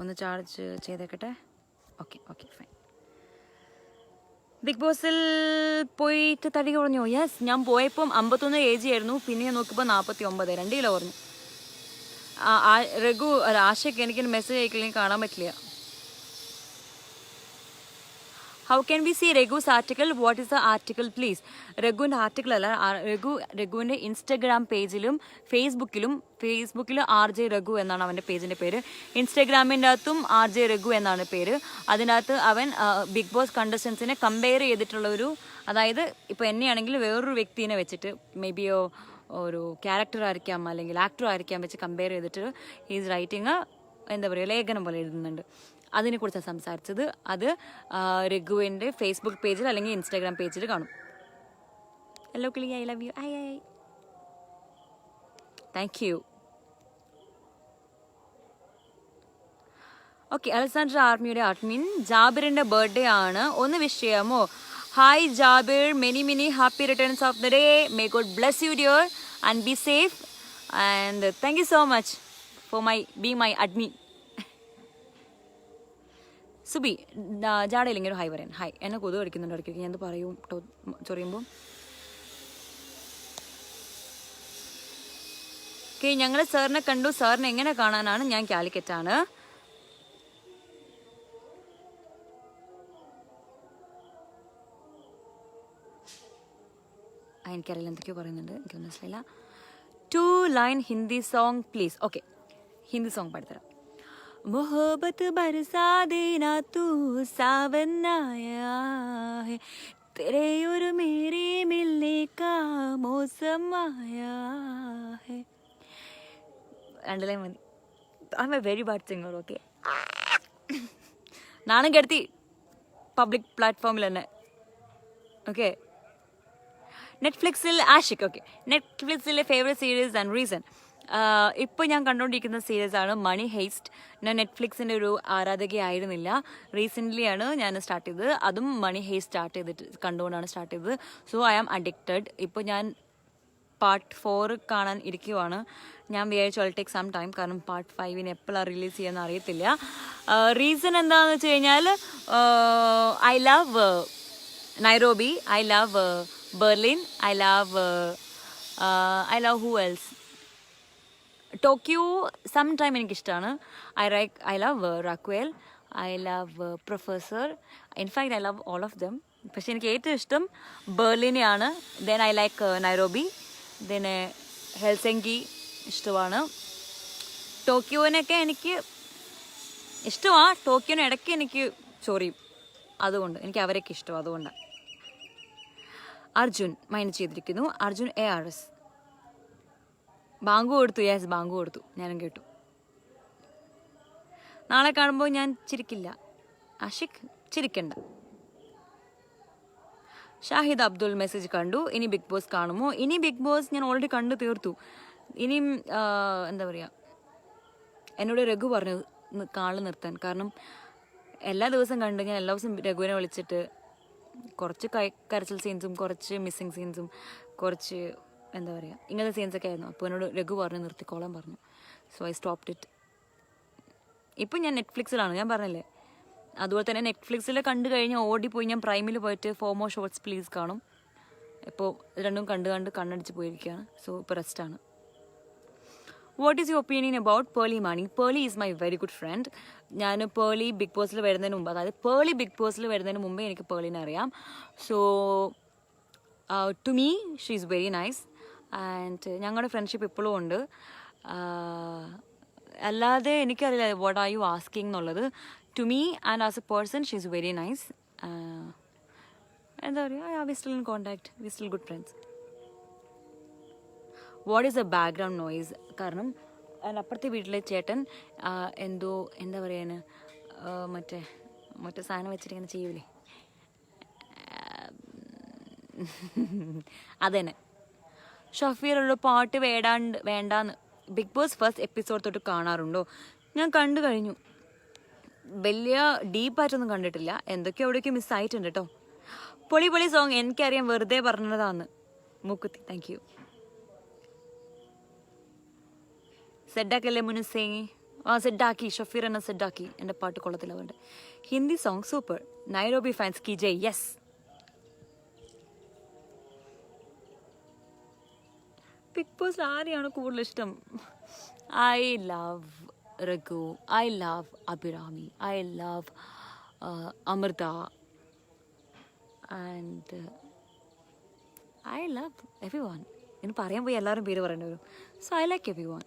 ഒന്ന് ചാർജ് ചെയ്തേക്കട്ടെ. Okay fine. ബിഗ് ബോസിൽ പോയിട്ട് തടി കുറഞ്ഞോ? യെസ്, ഞാൻ പോയപ്പം 51 kg ആയിരുന്നു, പിന്നെ നോക്കിയപ്പോൾ 49, 2 കിലോ കുറഞ്ഞു. രഘു ആശയ്ക്ക് എനിക്ക് മെസ്സേജ് അയക്കില്ലെങ്കിൽ കാണാൻ പറ്റില്ല. How can we see Raghu's article? What is the article please? രഘുവിൻ്റെ ആർട്ടിക്കിൾ അല്ല, രഘുവിൻ്റെ ഇൻസ്റ്റഗ്രാം പേജിലും ഫേസ്ബുക്കിലും RJ രഘു എന്നാണ് അവൻ്റെ പേജിൻ്റെ പേര്. ഇൻസ്റ്റഗ്രാമിൻ്റെ അകത്തും RJ രഘു എന്നാണ് പേര്. അതിനകത്ത് അവൻ ബിഗ് ബോസ് കണ്ടസ്റ്റൻസിനെ കമ്പയർ ചെയ്തിട്ടുള്ള അതായത് ഇപ്പോൾ എന്നെയാണെങ്കിൽ വേറൊരു വ്യക്തിനെ വെച്ചിട്ട് മേ ബി ഒരു ക്യാരക്ടർ ആയിരിക്കാം അല്ലെങ്കിൽ ആക്ടർ ആയിരിക്കാം വെച്ച് കമ്പയർ ചെയ്തിട്ട് ഈസ് റൈറ്റിങ് എന്താ പറയുക ലേഖനം പോലെ എഴുതുന്നുണ്ട്. അതിനെക്കുറിച്ചാണ് സംസാരിച്ചത്. അത് രഘുവിൻ്റെ ഫേസ്ബുക്ക് പേജിൽ അല്ലെങ്കിൽ ഇൻസ്റ്റാഗ്രാം പേജിൽ കാണും. ഹലോ കിളി, I love you. Thank you. Okay, Alexander ആർമിയുടെ അഡ്മിൻ ജാബിറിൻ്റെ ബർത്ത്ഡേ ആണ്, ഒന്ന് വിഷ് ചെയ്യാമോ? Hi Jabir, many happy returns of the day. May god bless you dear and be safe and thank you so much for being my admin. Subi ജാടയില്ലെങ്കിൽ ഒരു hi പറയാൻ. Hi, എന്നെ കൊതു കടിക്കുന്നുണ്ട് ഇടയ്ക്ക്, ഞാൻ പറയും ചൊറിയുമ്പോൾ. ഓക്കെ, ഞങ്ങൾ സാറിനെ കണ്ടു. സാറിനെ എങ്ങനെ കാണാനാണ്? ഞാൻ കാലിക്കറ്റാണ്. എനിക്കറിയില്ല, എന്തൊക്കെയോ പറയുന്നുണ്ട്, എനിക്ക് മനസ്സിലായില്ല. 2 line Hindi song please. Okay, Hindi song പാടിത്തരാം. मोहब्बत बरसा देना तू सावन आया है, तेरे और मेरे मिलने का मौसम आया है. രണ്ടിലേ മതി. I'm a very bad singer. Okay, നാണം കെടുത്തി പബ്ലിക് പ്ലാറ്റ്ഫോമിൽ തന്നെ. ഓക്കെ, നെറ്റ്ഫ്ലിക്സിൽ ആഷിക്. ഓക്കെ, നെറ്റ്ഫ്ലിക്സിലെ ഫേവറേറ്റ് സീരീസ് ആൻഡ് റീസൺ. ഇപ്പോൾ ഞാൻ കണ്ടുകൊണ്ടിരിക്കുന്ന സീരീസാണ് മണി ഹെയ്സ്റ്റ്. ഞാൻ നെറ്റ്ഫ്ലിക്സിൻ്റെ ഒരു ആരാധകയായിരുന്നില്ല, റീസെൻ്റ്ലിയാണ് ഞാൻ സ്റ്റാർട്ട് ചെയ്തത്. അതും മണി ഹെയ്സ്റ്റ് കണ്ടുകൊണ്ടാണ് സ്റ്റാർട്ട് ചെയ്തത്. So I am addicted. ഇപ്പോൾ ഞാൻ പാർട്ട് 4 കാണാൻ ഇരിക്കുവാണ്. ഞാൻ വിചാരിച്ചു ഐ ടേക്ക് സം ടൈം, കാരണം പാർട്ട് 5 എപ്പോഴാണ് റിലീസ് ചെയ്യുമെന്ന് അറിയത്തില്ല. റീസൺ എന്താണെന്ന് വെച്ച് കഴിഞ്ഞാൽ I love Nairobi, I love Berlin, I love who else, Tokyo some time എനിക്കിഷ്ടമാണ്. I love Raquel, I love professor, in fact I love all of them. പക്ഷെ എനിക്ക് ഏറ്റവും ഇഷ്ടം ബെർലിനെയാണ്. Then I like Nairobi, then Helsinki ഇഷ്ടമാണ്. ടോക്കിയോനൊക്കെ എനിക്ക് ഇഷ്ടമാണ്. ടോക്കിയോനെ ഇടയ്ക്ക് എനിക്ക് ചൊറിയും, അതുകൊണ്ട് എനിക്ക് അവരൊക്കെ ഇഷ്ടമാണ്, അതുകൊണ്ടാണ്. അർജുൻ മൈൻഡ് ചെയ്തിരിക്കുന്നു. അർജുൻ ARS ബാങ്കു കൊടുത്തു. യെസ്, ബാങ്കു കൊടുത്തു, ഞാനും കേട്ടു. നാളെ കാണുമ്പോൾ ഞാൻ ചിരിക്കില്ല. ആഷിഖ് ചിരിക്കണ്ട. ഷാഹിദ് അബ്ദുൾ മെസ്സേജ് കണ്ടു. ഇനി ബിഗ് ബോസ് കാണുമോ? ഇനി ബിഗ് ബോസ് ഞാൻ ഓൾറെഡി കണ്ടു തീർത്തു. ഇനിയും എന്താ പറയുക, എന്നോട് രഘു പറഞ്ഞു കാള് നിർത്താൻ. കാരണം എല്ലാ ദിവസം കണ്ട് ഞാൻ എല്ലാ ദിവസവും രഘുവിനെ വിളിച്ചിട്ട് കുറച്ച് കരച്ചിൽ സീൻസും കുറച്ച് മിസ്സിങ് സീൻസും കുറച്ച് എന്താ പറയുക ഇങ്ങനത്തെ സീൻസൊക്കെ ആയിരുന്നു. അപ്പോൾ എന്നോട് രഘു പറഞ്ഞു നിർത്തിക്കോളാൻ പറഞ്ഞു. So I stopped it. ഇപ്പം ഞാൻ നെറ്റ്ഫ്ലിക്സിലാണ്, ഞാൻ പറഞ്ഞില്ലേ. അതുപോലെ തന്നെ നെറ്റ്ഫ്ലിക്സിൽ കണ്ടു കഴിഞ്ഞാൽ ഓടിപ്പോയി ഞാൻ പ്രൈമിൽ പോയിട്ട് 4 more ഷോർട്സ് പ്ലീസ് കാണും. ഇപ്പോൾ രണ്ടും കണ്ട് കണ്ണടിച്ച് പോയിരിക്കുകയാണ്. സോ ഇപ്പോൾ റെസ്റ്റാണ്. What is your opinion about Pearle Maaney? Pearle is my very good friend. ഞാൻ പേർലി ബിഗ് ബോസിൽ വരുന്നതിന് മുമ്പ്, അതായത് പേർലി ബിഗ് ബോസിൽ വരുന്നതിന് മുമ്പേ എനിക്ക് പേർലിനെ അറിയാം. So to me she is very nice and ഞങ്ങളുടെ ഫ്രണ്ട്ഷിപ്പ് ഇപ്പോഴും ഉണ്ട്. അല്ലാതെ എനിക്കറിയില്ല വാട്ട് ആർ യു ആസ്കിങ് എന്നുള്ളത്. To me and as a person she is very nice. എന്താ പറയുക, we still in contact, we still good friends. What is a background noise? കാരണം അപ്പുറത്തെ വീട്ടിലെ ചേട്ടൻ എന്തോ എന്താ പറയാൻ മറ്റേ സാധനം വെച്ചിട്ട് ഇങ്ങനെ ചെയ്യൂലേ, അതന്നെ. ഷഫീറുള്ള പാട്ട് വേണ്ടാന്ന്. ബിഗ് ബോസ് ഫസ്റ്റ് എപ്പിസോഡ് തൊട്ട് കാണാറുണ്ടോ? ഞാൻ കണ്ടു കഴിഞ്ഞു. വലിയ ഡീപ്പായിട്ടൊന്നും കണ്ടിട്ടില്ല, എന്തൊക്കെയോ എവിടെയൊക്കെ മിസ്സായിട്ടുണ്ട് കേട്ടോ. പൊളി സോങ് എനിക്കറിയാം, വെറുതെ പറഞ്ഞതാന്ന്. മൂക്കുത്തി, താങ്ക് യു. സെഡാക്കല്ലേ മുനുസേ? സെഡാക്കി, ഷഫീർ എന്ന സെഡാക്കി. എൻ്റെ പാട്ട് കൊള്ളത്തില്ല, അതുകൊണ്ട്. Hindi song super. Nairobi fans കി ജയ്. യെസ്, ബിഗ് ബോസിൽ ആരെയാണ് കൂടുതൽ ഇഷ്ടം? I love Raghu, I love Abhirami, I love Amrutha and I love everyone. ഇനി പറയാൻ പോയി എല്ലാവരും പേര് പറയേണ്ടി വരും. So I like everyone.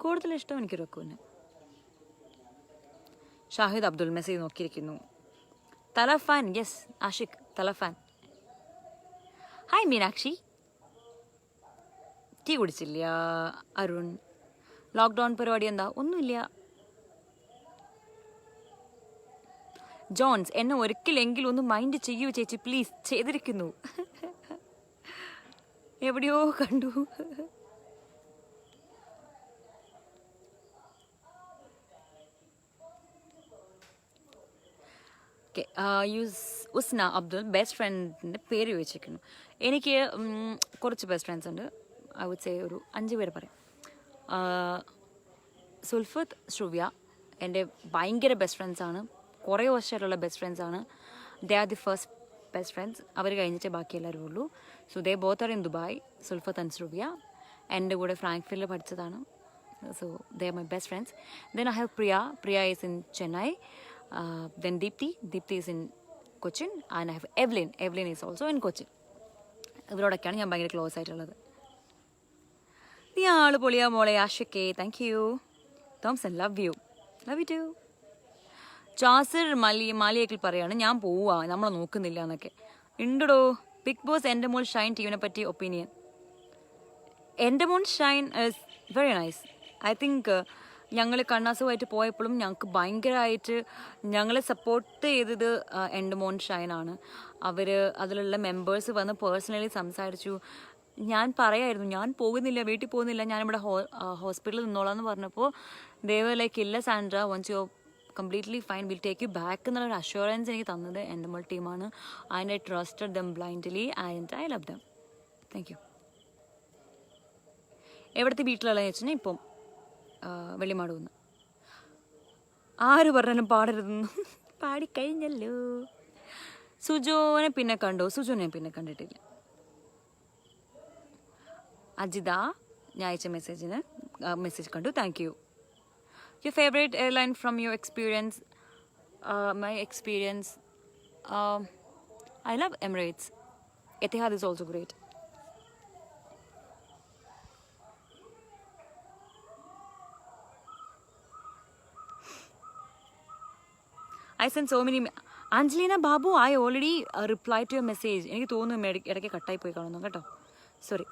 കൂടുതൽ ഇഷ്ടം എനിക്ക് രഘുവിന്. ഷാഹിദ് അബ്ദുൾ മെസ്സേജ് നോക്കിയിരിക്കുന്നു. തലഫാൻ, യെസ് ആഷിഖ് തലഫാൻ. ഹായ് മീനാക്ഷി. ടീ കുടിച്ചില്ല അരുൺ. ലോക്ക്ഡൗൺ പരിപാടി എന്താ? ഒന്നുമില്ല. ജോൺസ്, എന്നെ ഒരിക്കലെങ്കിലും ഒന്ന് മൈൻഡ് ചെയ്യൂ ചേച്ചി പ്ലീസ്. ചെയ്തിരിക്കുന്നു. എവിടെയോ കണ്ടു. ഉസ്ന അബ്ദുൾ ബെസ്റ്റ് ഫ്രണ്ടിൻ്റെ പേര് ചോദിച്ചിരിക്കുന്നു. എനിക്ക് കുറച്ച് ബെസ്റ്റ് ഫ്രണ്ട്സ് ഉണ്ട്. ഐ വുഡ് സേ ഒരു 5 പേര് പറയാം. സുൽഫത്ത്, ശ്രവ്യ എൻ്റെ ഭയങ്കര ബെസ്റ്റ് ഫ്രണ്ട്സാണ്. കുറേ വർഷമായിട്ടുള്ള ബെസ്റ്റ് ഫ്രണ്ട്സാണ്. They are the first best friends. അവർ കഴിഞ്ഞിട്ടേ ബാക്കി എല്ലാവരും ഉള്ളൂ. So they both are in Dubai, Sulfath and Shravya. എൻ്റെ കൂടെ ഫ്രാങ്ക്ഫിലിൽ പഠിച്ചതാണ്. So they are my best friends. Then I have Priya is in Chennai. Then Deepthi is in Cochin, and I have Evelyn is also in Cochin. ഇവരോടൊക്കെയാണ് ഞാൻ ഭയങ്കര close ആയിട്ടുള്ളത്. നീ ആള് പൊളിയാ മോളെ ആഷിക്കേ. Thank you. Thomson, love you too. Jasir Maliyekkil പറയാണ് ഞാൻ പോവാ, നമ്മളെ നോക്കുന്നില്ല എന്നൊക്കെ. ഉണ്ടോ ബിഗ് ബോസ് എൻ്റെ മോൾ ഷൈൻ ടീമിനെ പറ്റി ഒപ്പീനിയൻ? എൻ്റെ മോൾ Shine is very nice. I think ഞങ്ങൾ കണ്ണാസുമായിട്ട് പോയപ്പോഴും ഞങ്ങൾക്ക് ഭയങ്കരമായിട്ട് ഞങ്ങളെ സപ്പോർട്ട് ചെയ്തത് എൻ്റെ മോൻ ഷൈനാണ്. അവർ അതിലുള്ള മെമ്പേഴ്സ് വന്ന് പേഴ്സണലി സംസാരിച്ചു. ഞാൻ പറയായിരുന്നു ഞാൻ പോകുന്നില്ല, വീട്ടിൽ പോകുന്നില്ല, ഞാനിവിടെ ഹോസ്പിറ്റലിൽ നിന്നോളാം എന്ന് പറഞ്ഞപ്പോൾ ദേവ ലൈക്ക് ഇല്ല Sandra, once you completely fine will take you back എന്നുള്ളൊരു അഷ്വറൻസ് എനിക്ക് തന്നത് എൻ്റെ മോൾ ടീമാണ്. And I trusted them blindly and I love them. Thank you. എവിടുത്തെ വീട്ടിലുള്ളതെന്ന് വെച്ചാൽ ഇപ്പം വെള്ളിമാടുന്ന്. ആര് പറഞ്ഞാലും പാടരുതെന്നു പാടിക്കഴിഞ്ഞല്ലോ. സുജോനെ പിന്നെ കണ്ടോ? സുജോനെ പിന്നെ കണ്ടിട്ടില്ല. അജിത, ഞാൻ അയച്ച മെസ്സേജ് കണ്ടു. Thank you. Your favourite airline from your experience? My experience, I love Emirates. Etihad is also great. I sent so many. Angelina Babu, I already replied to your message. എനിക്ക് തോന്നുന്നു ഇടയ്ക്ക് കട്ടായി പോയി കാണുന്നു കേട്ടോ. സോറി.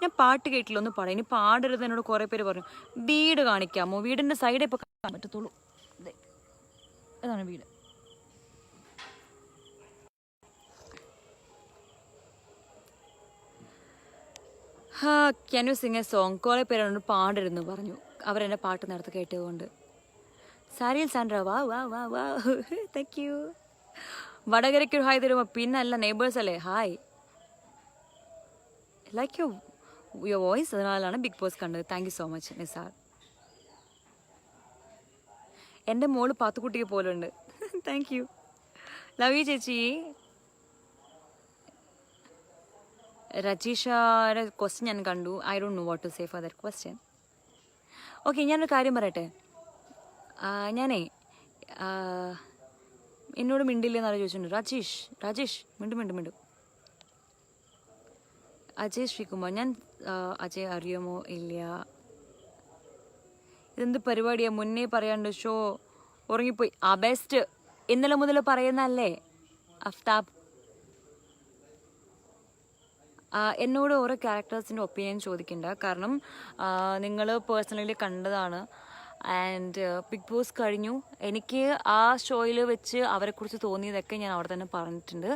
ഞാൻ പാട്ട് കേട്ടില്ല, ഒന്ന് പാടാം. ഇനി പാടരുത് എന്നോട് കുറേ പേര് പറഞ്ഞു. വീട് കാണിക്കാമോ? വീടിൻ്റെ സൈഡേ ഇപ്പോൾ കാണാൻ പറ്റത്തുള്ളൂ. അതാണ് വീട്. Can you sing a song? കുറേ പേരോട് പാടരുതെന്ന് പറഞ്ഞു. അവരെന്നെ പാട്ട് നേരത്തെ കേട്ടതുകൊണ്ട്. സാരിയിൽ സാൻഡ്ര, വാ വാ വാ വാ. Thank you. വടകരയ്ക്കൊരു ഹായ് തരുമോ? പിന്നല്ല, നെയ്ബേഴ്സ് അല്ലേ. ഹായ്. ലൈക്ക് യുവർ വോയിസ്, അതിനാലാണ് ബിഗ് ബോസ് കണ്ടത്. Thank you so much Nisar. എൻ്റെ മോള് പാത്തുക്കുട്ടിയെ പോലെ ഉണ്ട്. Thank you. ലവ് യു ചേച്ചി. രജീഷയുടെ ക്വസ്റ്റ്യൻ ഞാൻ കണ്ടു. I don't know what to say for that question. Okay, ഞാനൊരു കാര്യം പറയട്ടെ. ഞാനേ എന്നോട് മിണ്ടില്ലെന്ന് ആരും ചോദിച്ചിട്ടുണ്ട്. രാജേഷ് മിണ്ടു. അജയ് ശ്രീകുമാർ, ഞാൻ അജയ് അറിയുമോ? ഇല്ല. ഇതെന്ത് പരിപാടിയാ? മുന്നേ പറയാണ്ട് ഷോ ഉറങ്ങിപ്പോയി. ബെസ്റ്റ് ഇന്നലെ മുതൽ പറയുന്നല്ലേ അഫ്താബ്. എന്നോട് ഓരോ ക്യാരക്ടേഴ്സിൻ്റെ ഒപ്പീനിയൻ ചോദിക്കണ്ട. കാരണം നിങ്ങൾ പേഴ്സണലി കണ്ടതാണ്. ആൻഡ് ബിഗ് ബോസ് കഴിഞ്ഞു. എനിക്ക് ആ ഷോയിൽ വെച്ച് അവരെക്കുറിച്ച് തോന്നിയതൊക്കെ ഞാൻ അവിടെ തന്നെ പറഞ്ഞിട്ടുണ്ട്.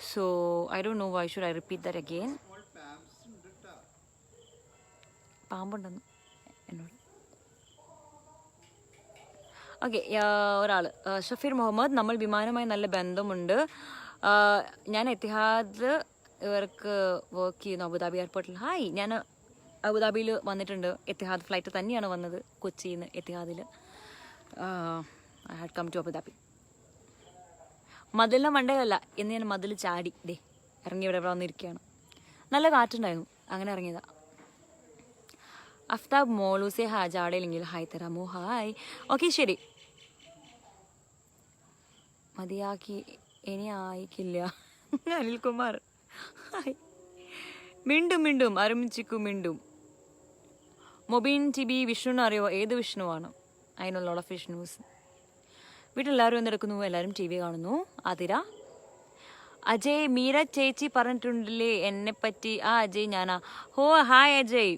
So I don't know why should I repeat that again. പാമ്പുണ്ടെന്ന് എന്നോട്. ഓക്കെ, ഒരാൾ ഷഫീർ മുഹമ്മദ്, നമ്മൾ വിമാനമായി നല്ല ബന്ധമുണ്ട്. ഞാൻ എത്തിഹാദ് ഇവർക്ക് വർക്ക് ചെയ്യുന്നു അബുദാബി എയർപോർട്ടിൽ. ഹായ്, ഞാൻ അബുദാബിയിൽ വന്നിട്ടുണ്ട്. എത്തിഹാദ് ഫ്ലൈറ്റ് തന്നെയാണ് വന്നത്, കൊച്ചിയിൽ നിന്ന് എത്തിഹാദിൽ. I had come to Abu Dhabi. മതിലിൻ്റെ മണ്ടയല്ല, എന്ന് ഞാൻ മതിൽ ചാടി ഇറങ്ങി ഇവിടെ വന്നിരിക്കുകയാണ്. നല്ല കാറ്റുണ്ടായിരുന്നു, അങ്ങനെ ഇറങ്ങിയതാണ്. അഫ്താബ് മോളൂസെ ജാടയില്ലെങ്കിൽ ഹായ് തരാമോ? ഹായ്. ഓക്കെ ശരി, മതിയാക്കി ഇനി ആയിക്കില്ല. അനിൽകുമാർ ഹായ്. മിണ്ടും മിണ്ടും അരുമിച്ചിക്കും മിണ്ടും. മൊബീൻ ടിബി വിഷ്ണുവിനെ അറിയോ? ഏത് വിഷ്ണുവാണ്? അതിനുള്ള ലോട്ട് ഓഫ് വിഷ്ണുസ്. വീട്ടിലെല്ലാവരും എന്തെടുക്കുന്നു? എല്ലാവരും ടി വി കാണുന്നു. ആതിര അജയ് മീര ചേച്ചി പറഞ്ഞിട്ടുണ്ടല്ലേ എന്നെ പറ്റി? ആ അജയ് ഞാനാ. ഹോ ഹായ് അജയ്.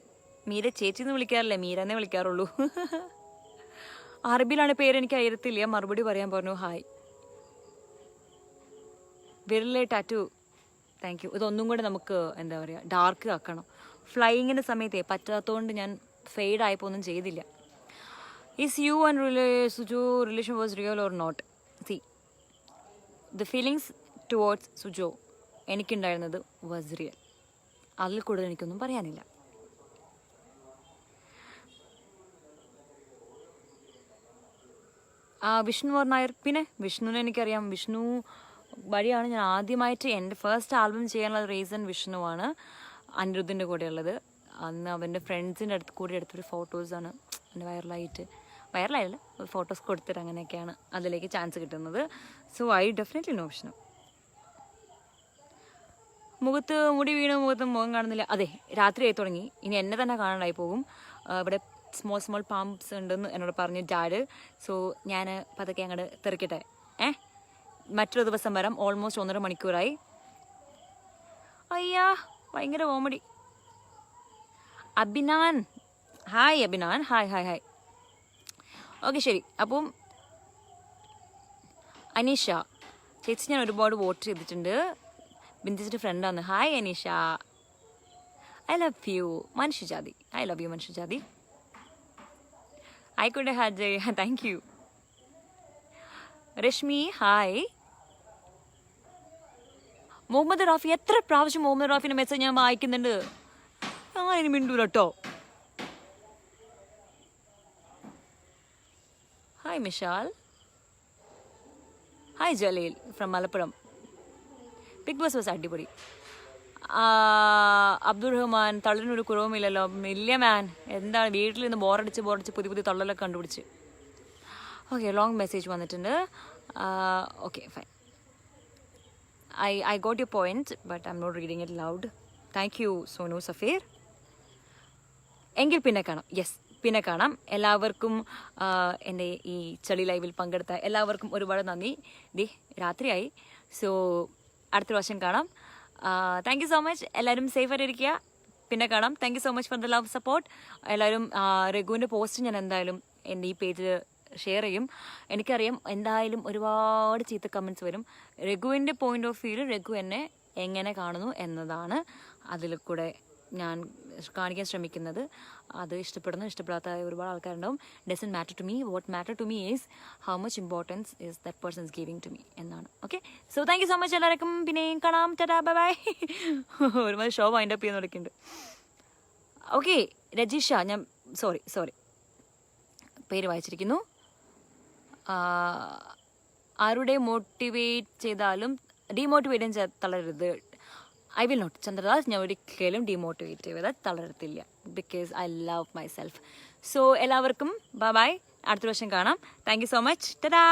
മീര ചേച്ചി എന്ന് വിളിക്കാറില്ലേ, മീരന്നെ വിളിക്കാറുള്ളൂ. അറബിയിലാണ് പേര്, എനിക്ക് അറിയത്തില്ല, മറുപടി പറയാൻ പറഞ്ഞു. ഹായ്. വിരലെ ടാറ്റു, താങ്ക് യു. ഇതൊന്നും കൂടെ നമുക്ക് എന്താ പറയുക ഡാർക്ക് ആക്കണം. ഫ്ലൈയിങ്ങിൻ്റെ സമയത്തേ പറ്റാത്തതുകൊണ്ട് ഞാൻ ഫെയ്ഡ് ആയപ്പോൾ ഒന്നും ചെയ്തില്ല. Is you and Suju relation was real or not? See the feelings towards Sujo എനിക്കുണ്ടായിരുന്നത് വാസ് റിയൽ. അതിൽ കൂടുതൽ എനിക്കൊന്നും പറയാനില്ല. വിഷ്ണു നായർ, പിന്നെ വിഷ്ണുവിനെ എനിക്കറിയാം. വിഷ്ണു വഴിയാണ് ഞാൻ ആദ്യമായിട്ട് എൻ്റെ ഫസ്റ്റ് ആൽബം ചെയ്യാനുള്ള റീസൺ വിഷ്ണുവാണ്. അനിരുദ്ധിൻ്റെ കൂടെ ഉള്ളത്. അന്ന് അവൻ്റെ ഫ്രണ്ട്സിൻ്റെ അടുത്ത് കൂടി എടുത്തൊരു ഫോട്ടോസാണ് എൻ്റെ വൈറലായില്ല, ഫോട്ടോസ് കൊടുത്തിട്ട് അങ്ങനെയൊക്കെയാണ് അതിലേക്ക് ചാൻസ് കിട്ടുന്നത്. So I definitely know Vishnu. മുഖത്ത് മുടി വീണു, മുഖത്ത് മുഖം കാണുന്നില്ല. അതെ, രാത്രി ആയി തുടങ്ങി, ഇനി എന്നെ തന്നെ കാണാനായി പോകും. ഇവിടെ സ്മോൾ പാമ്പ്സ് ഉണ്ടെന്ന് എന്നോട് പറഞ്ഞു ഡാഡ്. സോ ഞാൻ പതുക്കെ അങ്ങോട്ട് തെറിക്കട്ടെ. മറ്റൊരു ദിവസം വരാം. ഓൾമോസ്റ്റ് 1.5 മണിക്കൂറായി. അയ്യാ ഭയങ്കര comedy. Abhinan hi. Abhinan hi hi hi. Okay ശരി. അപ്പം അനീഷ ചേച്ചി ഞാൻ ഒരുപാട് വോട്ട് ചെയ്തിട്ടുണ്ട്. ബിന്ദിച്ചിട്ട് ഫ്രണ്ടാണ്. Hi Aneesha. I love you മനുഷ്യജാതി. ഐ ലവ് യു മനുഷ്യജാതി. ആയിക്കോട്ടെ ഹാജയ്, thank you. Reshmi hi. Muhammad Rafi, എത്ര പ്രാവശ്യം മുഹമ്മദ് റാഫിന്റെ മെസ്സേജ് ഞാൻ വായിക്കുന്നുണ്ട്. ഇനി മിണ്ടൂല കേട്ടോ. Hi Mishal. Hi Jaleel from Malappuram. Bigg Boss bus അടിപൊളി. അബ്ദുൾ റഹ്മാൻ തള്ളിനൊരു കുറവുമില്ലല്ലോ. ഇല്ല മാൻ, എന്താണ് വീട്ടിൽ നിന്ന് ബോറടിച്ച് പുതിയ തള്ളലൊക്കെ കണ്ടുപിടിച്ച്. ഓക്കെ ലോങ് മെസ്സേജ് വന്നിട്ടുണ്ട്. Okay fine. I got your point, but I'm not reading it loud. Thank you, Sonu Safir. എങ്കിൽ പിന്നെ കാണാം. യെസ്, പിന്നെ കാണാം. എല്ലാവർക്കും എൻ്റെ ഈ ചളി ലൈവിൽ പങ്കെടുത്ത എല്ലാവർക്കും ഒരുപാട് നന്ദി. രാത്രിയായി. സോ അടുത്ത പ്രാവശ്യം കാണാം. Thank you so much. എല്ലാവരും സേഫായിട്ടിരിക്കുക. പിന്നെ കാണാം. Thank you so much for the love support. എല്ലാവരും രഘുവിൻ്റെ പോസ്റ്റ് ഞാൻ എന്തായാലും എൻ്റെ ഈ പേജിൽ ഷെയർ ചെയ്യും. എനിക്കറിയാം എന്തായാലും ഒരുപാട് ചീത്ത കമൻറ്റ്സ് വരും. രഘുവിൻ്റെ പോയിന്റ് ഓഫ് വ്യൂവിൽ രഘു എന്നെ എങ്ങനെ കാണുന്നു എന്നതാണ് അതിൽ കൂടെ ഞാൻ കാണിക്കാൻ ശ്രമിക്കുന്നത്. അത് ഇഷ്ടപ്പെടാത്ത ഒരുപാട് ആൾക്കാരുണ്ടാവും. Doesn't matter to me. What matter to me is how much importance is that person is giving to me എന്നാണ്. Okay, so thank you so much എല്ലാവർക്കും. പിന്നെയും കാണാം. Tata bye bye. ഒരുമാതിരി ഷോ വൈൻഡ് അപ്പ് ചെയ്യുന്ന നടക്കുന്നുണ്ട്. Okay Rajisha, ഞാൻ sorry പേര് വായിച്ചിരിക്കുന്നു. ആരുടെ മോട്ടിവേറ്റ് ചെയ്താലും ഡീമോട്ടിവേറ്റ് തളരരുത്. I will not. ചന്ദ്രദാസ്, ഞാൻ ഒരിക്കലും ഡീമോട്ടിവേറ്റ് ചെയ്താൽ തളരത്തില്ല. Because I love myself. So എല്ലാവർക്കും ബൈ ബൈ. അടുത്ത പ്രാവശ്യം കാണാം. Thank you so much. Tata.